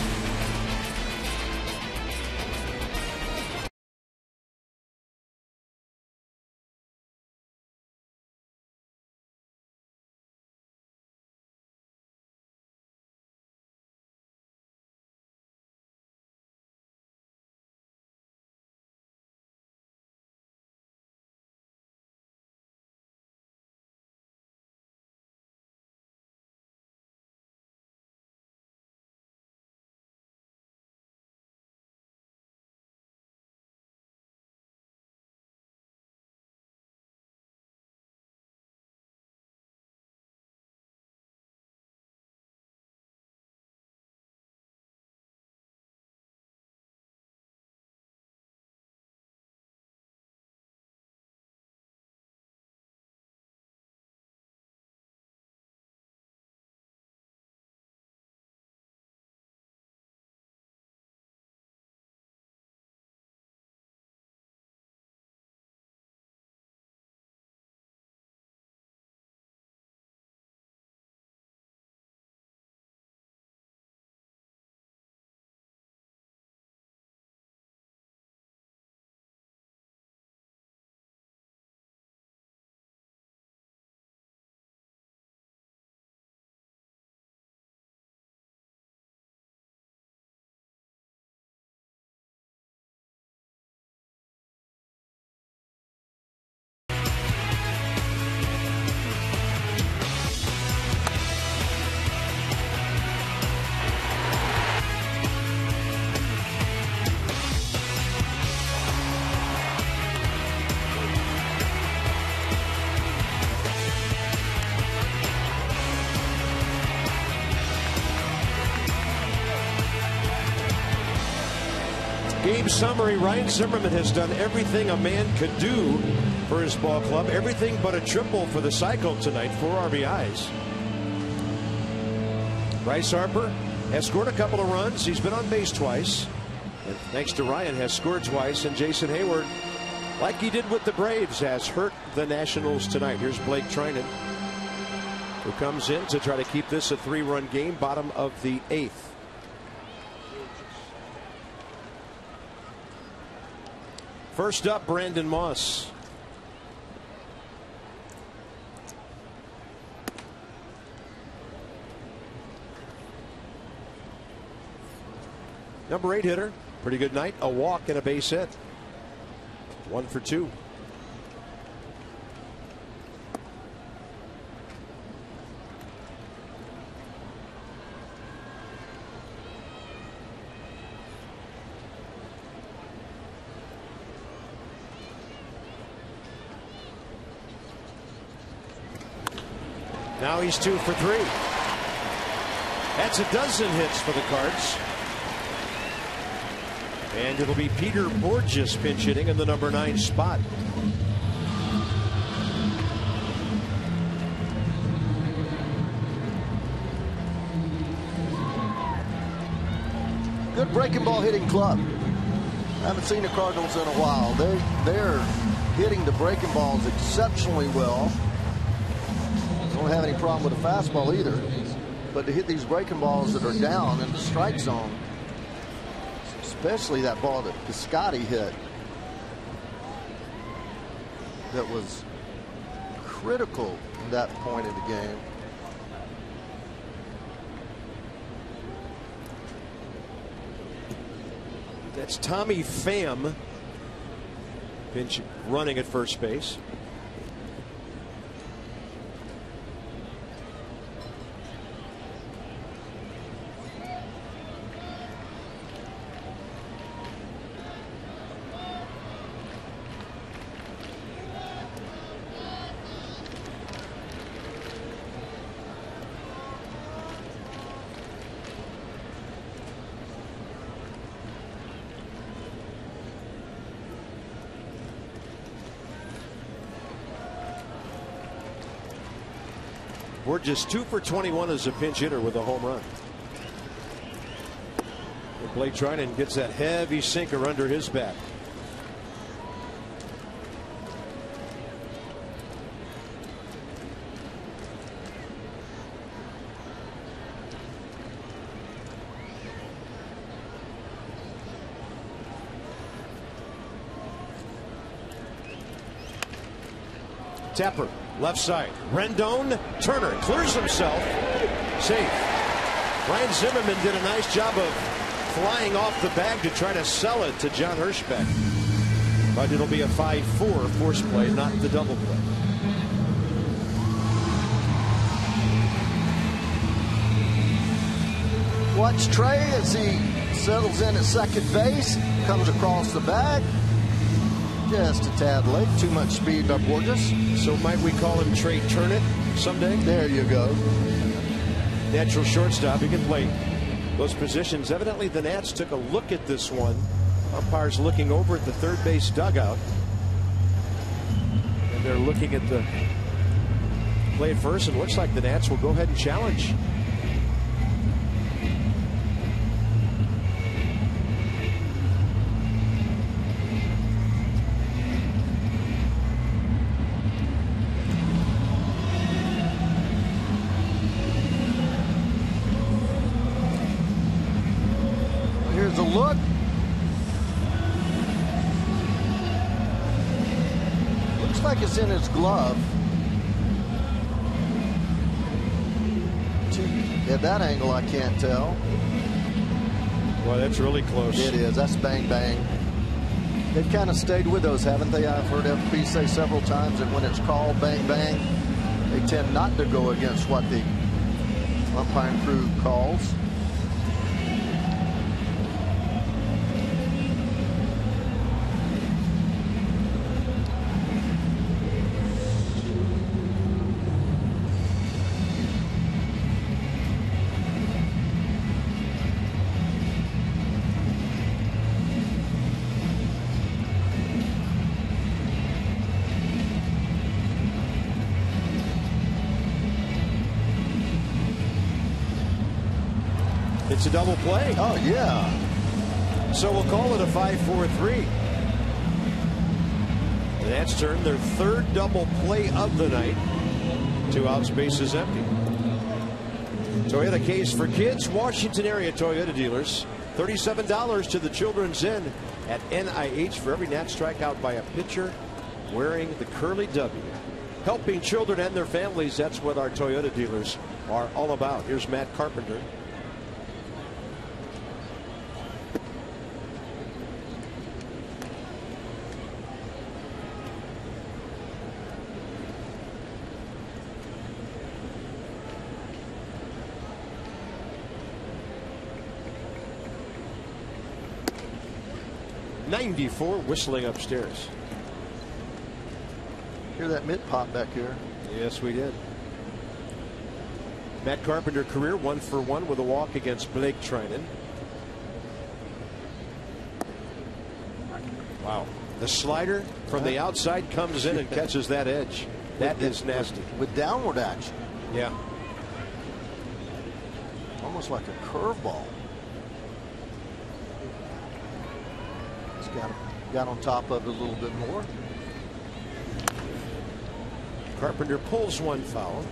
Game summary. Ryan Zimmerman has done everything a man could do for his ball club. Everything but a triple for the Cycle tonight. 4 RBIs. Bryce Harper has scored a couple of runs. He's been on base twice. And thanks to Ryan, has scored twice. And Jason Hayward, like he did with the Braves, has hurt the Nationals tonight. Here's Blake Trinan, who comes in to try to keep this a 3-run game. Bottom of the 8th. First up, Brandon Moss. Number 8 hitter. Pretty good night. A walk and a base hit. 1 for 2. Now he's 2 for 3. That's a dozen hits for the Cards. And it'll be Peter Borges pinch hitting in the number 9 spot. good breaking ball hitting club. I haven't seen the Cardinals in a while. They're hitting the breaking balls exceptionally well. Don't have any problem with the fastball either. But to hit these breaking balls that are down in the strike zone, especially that ball that Piscotty hit, that was critical at that point in the game. That's Tommy Pham, pinch running at first base. We're just 2 for 21 as a pinch hitter with a home run. And Blake Treinen gets that heavy sinker under his bat. Tepper, left side. Rendon, Turner clears himself. Safe. Ryan Zimmerman did a nice job of flying off the bag to try to sell it to John Hirschbeck. But it'll be a 5-4 force play, not the double play. Watch Trey as he settles in at second base, comes across the bag. Just a tad late. Too much speed by Borges. So might we call him Trey Turnit someday? There you go. Natural shortstop. He can play those positions. Evidently the Nats took a look at this one. Umpires looking over at the third base dugout. And they're looking at the play at first. And it looks like the Nats will go ahead and challenge. Here's a look. Looks like it's in his glove. At that angle, I can't tell. Well, that's really close. It is. That's bang, bang. They've kind of stayed with those, haven't they? I've heard FP say several times that when it's called bang, bang, they tend not to go against what the umpiring crew calls. It's a double play. Oh, yeah. So we'll call it a 5-4-3. The Nats turn their third double play of the night. 2 outs, bases empty. Toyota case for kids. Washington area Toyota dealers. $37 to the Children's Inn at NIH for every Nat strikeout by a pitcher wearing the curly W. Helping children and their families. That's what our Toyota dealers are all about. Here's Matt Carpenter. .94 whistling upstairs. Hear that mitt pop back here? Yes, we did. Matt Carpenter career 1 for 1 with a walk against Blake Treinen. Wow. The slider from the outside comes in and catches that edge. That is nasty. With downward action. Yeah. Almost like a curveball. Just got on top of it a little bit more. Carpenter pulls one foul.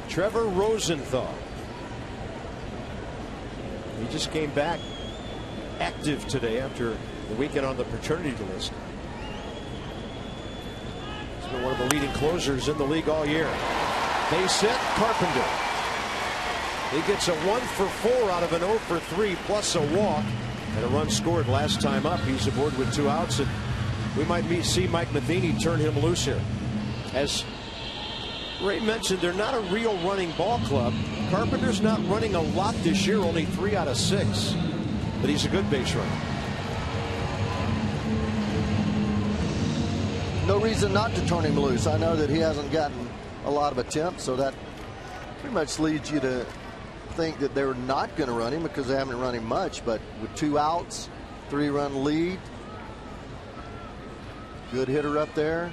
Trevor Rosenthal. He just came back active today after the weekend on the paternity list. He's been one of the leading closers in the league all year. Base hit, Carpenter. He gets a 1 for 4 out of an 0 for 3 plus a walk and a run scored last time up. He's aboard with 2 outs, and we might see Mike Matheny turn him loose here. As Ray mentioned, they're not a real running ball club. Carpenter's not running a lot this year, only 3 out of 6, but he's a good base runner. No reason not to turn him loose. I know that he hasn't gotten a lot of attempts, so that pretty much leads you to think that they're not going to run him because they haven't run him much. But with 2 outs, 3-run lead, good hitter up there.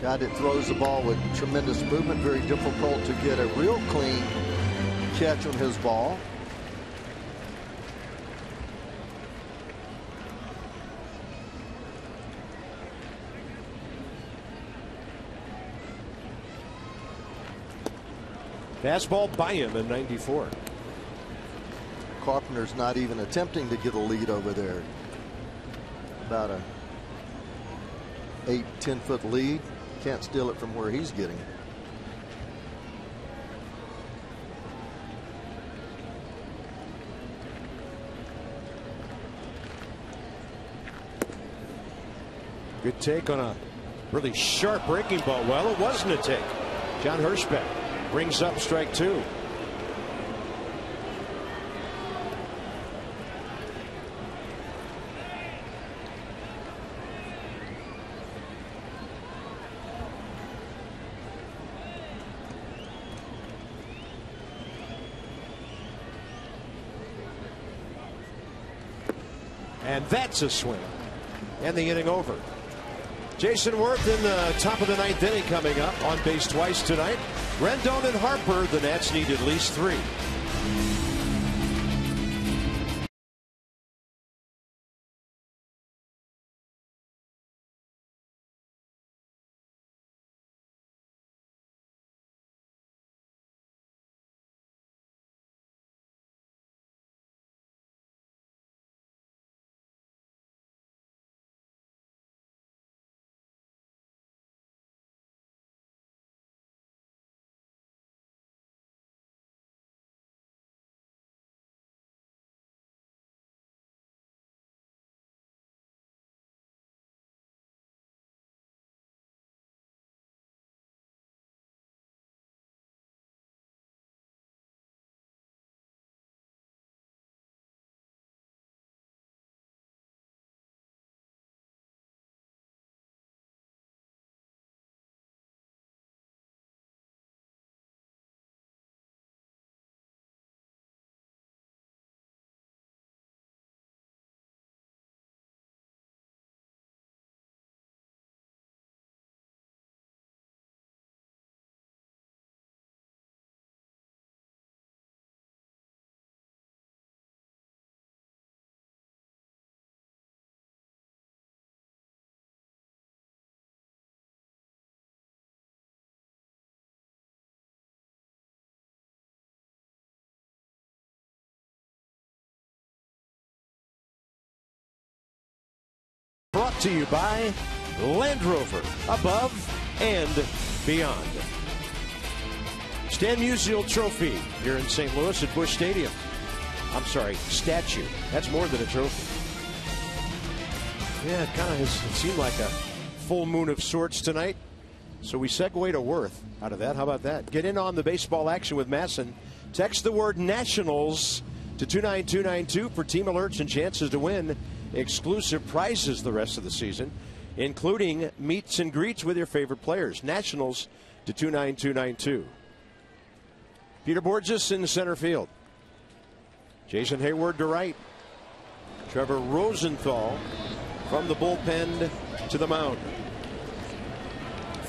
Guy that throws the ball with tremendous movement, very difficult to get a real clean catch on his ball. Fastball by him in 94. Carpenter's not even attempting to get a lead over there. About a 8-10 foot lead. Can't steal it from where he's getting it. Good take on a really sharp breaking ball. Well, it wasn't a take. John Hirschbeck brings up strike 2. And that's a swing. And the inning over. Jason Worth in the top of the 9th inning coming up. On base twice tonight. Rendon and Harper. The Nats need at least 3. Brought to you by Land Rover, above and beyond. Stan Musial Trophy here in St. Louis at Busch Stadium. I'm sorry, statue. That's more than a trophy. Yeah, it kind of has seemed like a full moon of sorts tonight. So we segue to Worth out of that. How about that? Get in on the baseball action with Masson. Text the word Nationals to 29292 for team alerts and chances to win exclusive prizes the rest of the season, including meets and greets with your favorite players. Nationals to 29292. Peter Borges in center field. Jason Hayward to right. Trevor Rosenthal from the bullpen to the mound.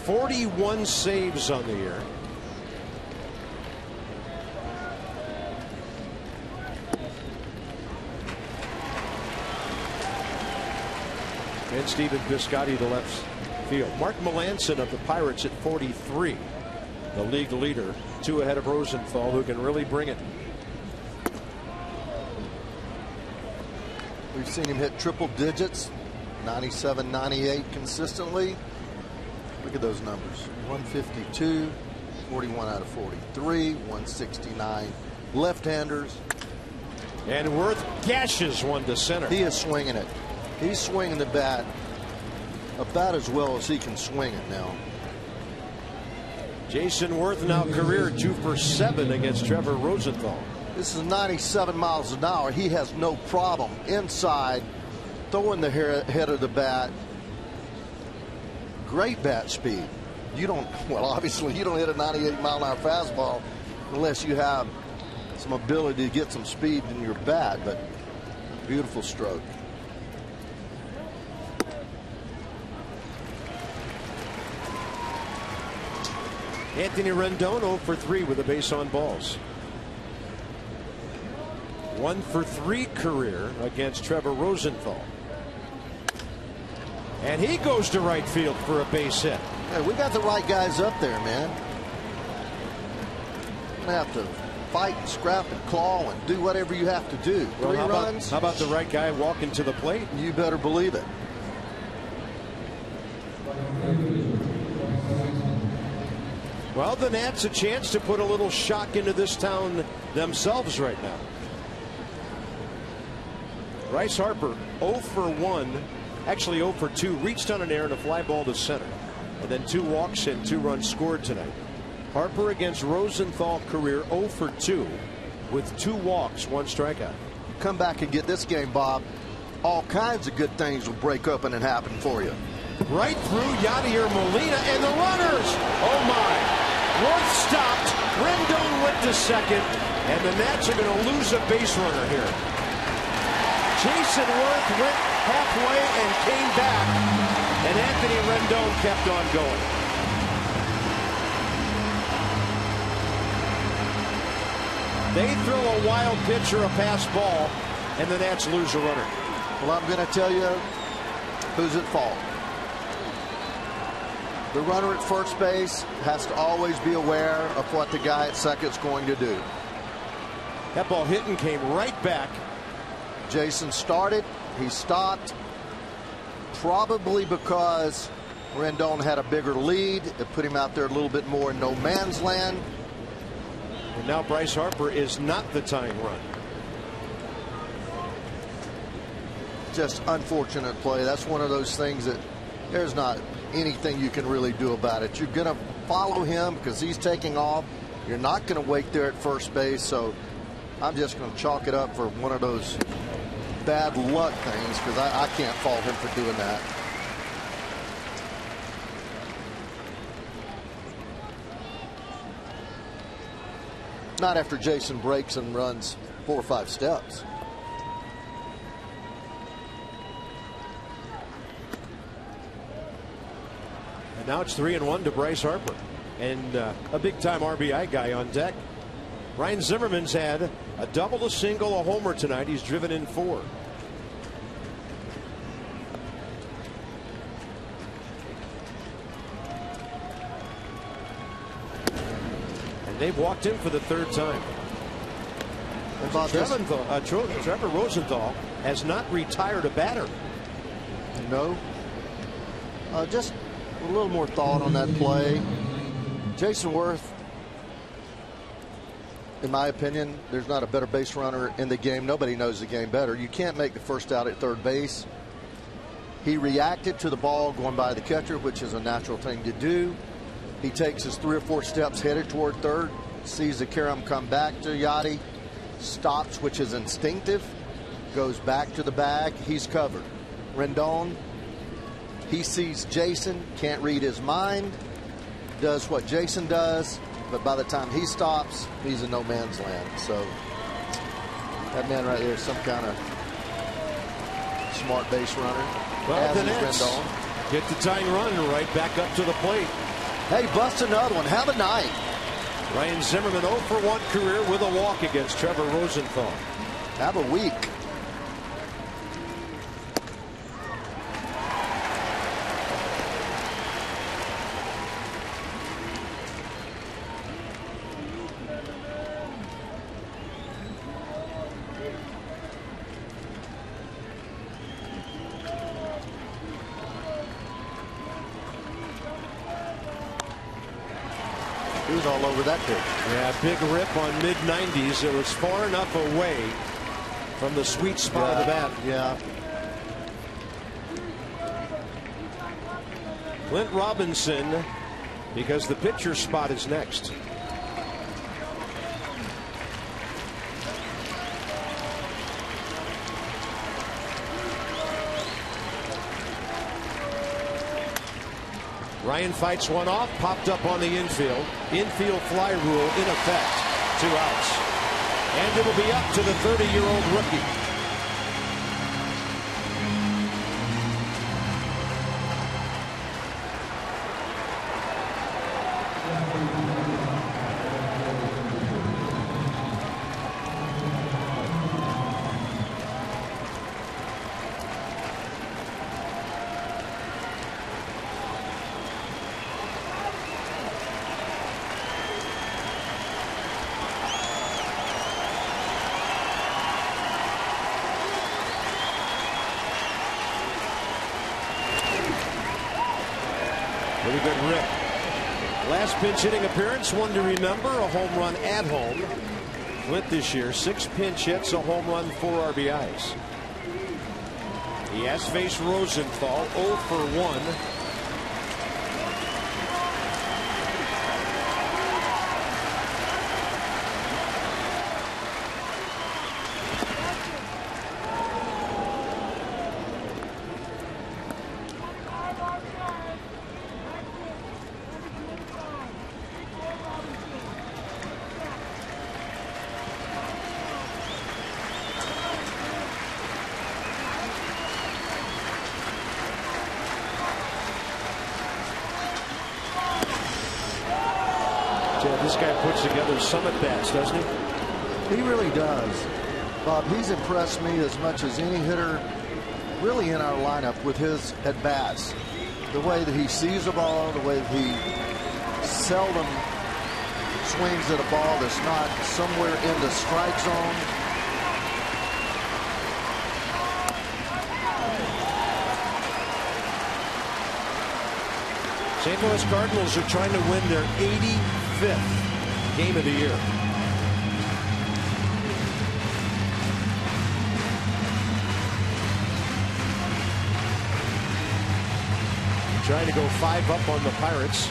41 saves on the year. And Stephen Piscotty to left field. Mark Melancon of the Pirates at 43. The league leader, 2 ahead of Rosenthal, who can really bring it. We've seen him hit triple digits, 97, 98 consistently. Look at those numbers. 152, 41 out of 43, 169 left-handers. And Worth gashes one to center. He is swinging it. He's swinging the bat about as well as he can swing it now. Jason Worth now career 2 for 7 against Trevor Rosenthal. This is 97 miles an hour. He has no problem inside throwing the head of the bat. Great bat speed. You don't, well, obviously you don't hit a 98 mile an hour fastball unless you have some ability to get some speed in your bat, but beautiful stroke. Anthony Rendon 0 for 3 with a base on balls. 1 for 3 career against Trevor Rosenthal. And he goes to right field for a base hit. Yeah, we got the right guys up there, man. Gonna have to fight and scrap and claw and do whatever you have to do. Well, 3 runs. How about the right guy walking to the plate? You better believe it. Well, the Nats a chance to put a little shock into this town themselves right now. Bryce Harper 0 for 1, actually 0 for 2, reached on an error and a fly ball to center, and then 2 walks and 2 runs scored tonight. Harper against Rosenthal career 0 for 2 with 2 walks, 1 strikeout. Come back and get this game, Bob. All kinds of good things will break open and happen for you. Right through Yadier Molina and the runners. Oh my. Worth stopped. Rendon went to second, and the Nats are going to lose a base runner here. Jason Worth went halfway and came back, and Anthony Rendon kept on going. They throw a wild pitch or a pass ball, and the Nats lose a runner. Well, I'm going to tell you who's at fault. The runner at first base has to always be aware of what the guy at second's going to do. That ball hit and came right back. Jason started. He stopped. Probably because Rendon had a bigger lead. It put him out there a little bit more in no man's land. And now Bryce Harper is not the tying run. Just unfortunate play. That's one of those things that there's not anything you can really do about it. You're going to follow him because he's taking off. You're not going to wait there at first base. So I'm just going to chalk it up for one of those bad luck things because I can't fault him for doing that. Not after Jason breaks and runs 4 or 5 steps. And now it's 3-1 to Bryce Harper, and a big-time RBI guy on deck. Ryan Zimmerman's had a double, a single, a homer tonight. He's driven in 4. And they've walked him for the 3rd time. Trevor Rosenthal has not retired a batter. No. Just a little more thought on that play. Jason Worth, in my opinion, there's not a better base runner in the game. Nobody knows the game better. You can't make the first out at third base. He reacted to the ball going by the catcher, which is a natural thing to do. He takes his 3 or 4 steps headed toward third, sees the carom come back to Yadi, stops, which is instinctive, goes back to the bag. He's covered. Rendon, he sees Jason, can't read his mind, does what Jason does, but by the time he stops, he's in no man's land. So that man right there is some kind of smart base runner. Well, as the is Nets Rendon. get the tying run right back up to the plate. Hey, bust another one. Have a night. Ryan Zimmerman 0 for 1 career with a walk against Trevor Rosenthal. Have a week. He was all over that pitch. Yeah, big rip on mid-90s. It was far enough away from the sweet spot of the bat. Yeah. Clint Robinson, because the pitcher spot is next. Ryan fights one off, popped up on the infield. Infield fly rule in effect. 2 outs. And it'll be up to the 30-year-old rookie. Pretty good rip. Last pinch hitting appearance, one to remember, a home run at home. Clint this year, 6 pinch hits, a home run, 4 RBIs. He has faced Rosenthal 0 for 1. This guy puts together some at bats, doesn't he? He really does. Bob, he's impressed me as much as any hitter really in our lineup with his at bats. The way that he sees the ball, the way that he seldom swings at a ball that's not somewhere in the strike zone. St. Louis Cardinals are trying to win their 85th game of the year. Trying to go 5 up on the Pirates.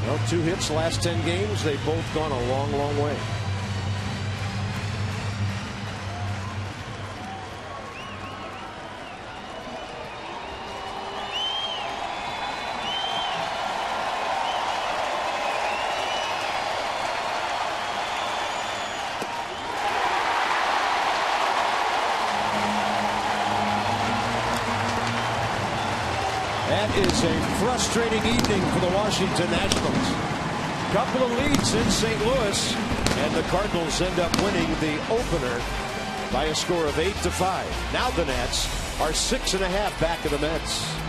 Well, 2 hits last 10 games. They've both gone a long, long way. That is a frustrating evening for the Washington Nationals. Couple of leads in St. Louis, and the Cardinals end up winning the opener by a score of 8-5. Now the Nats are 6.5 back of the Mets.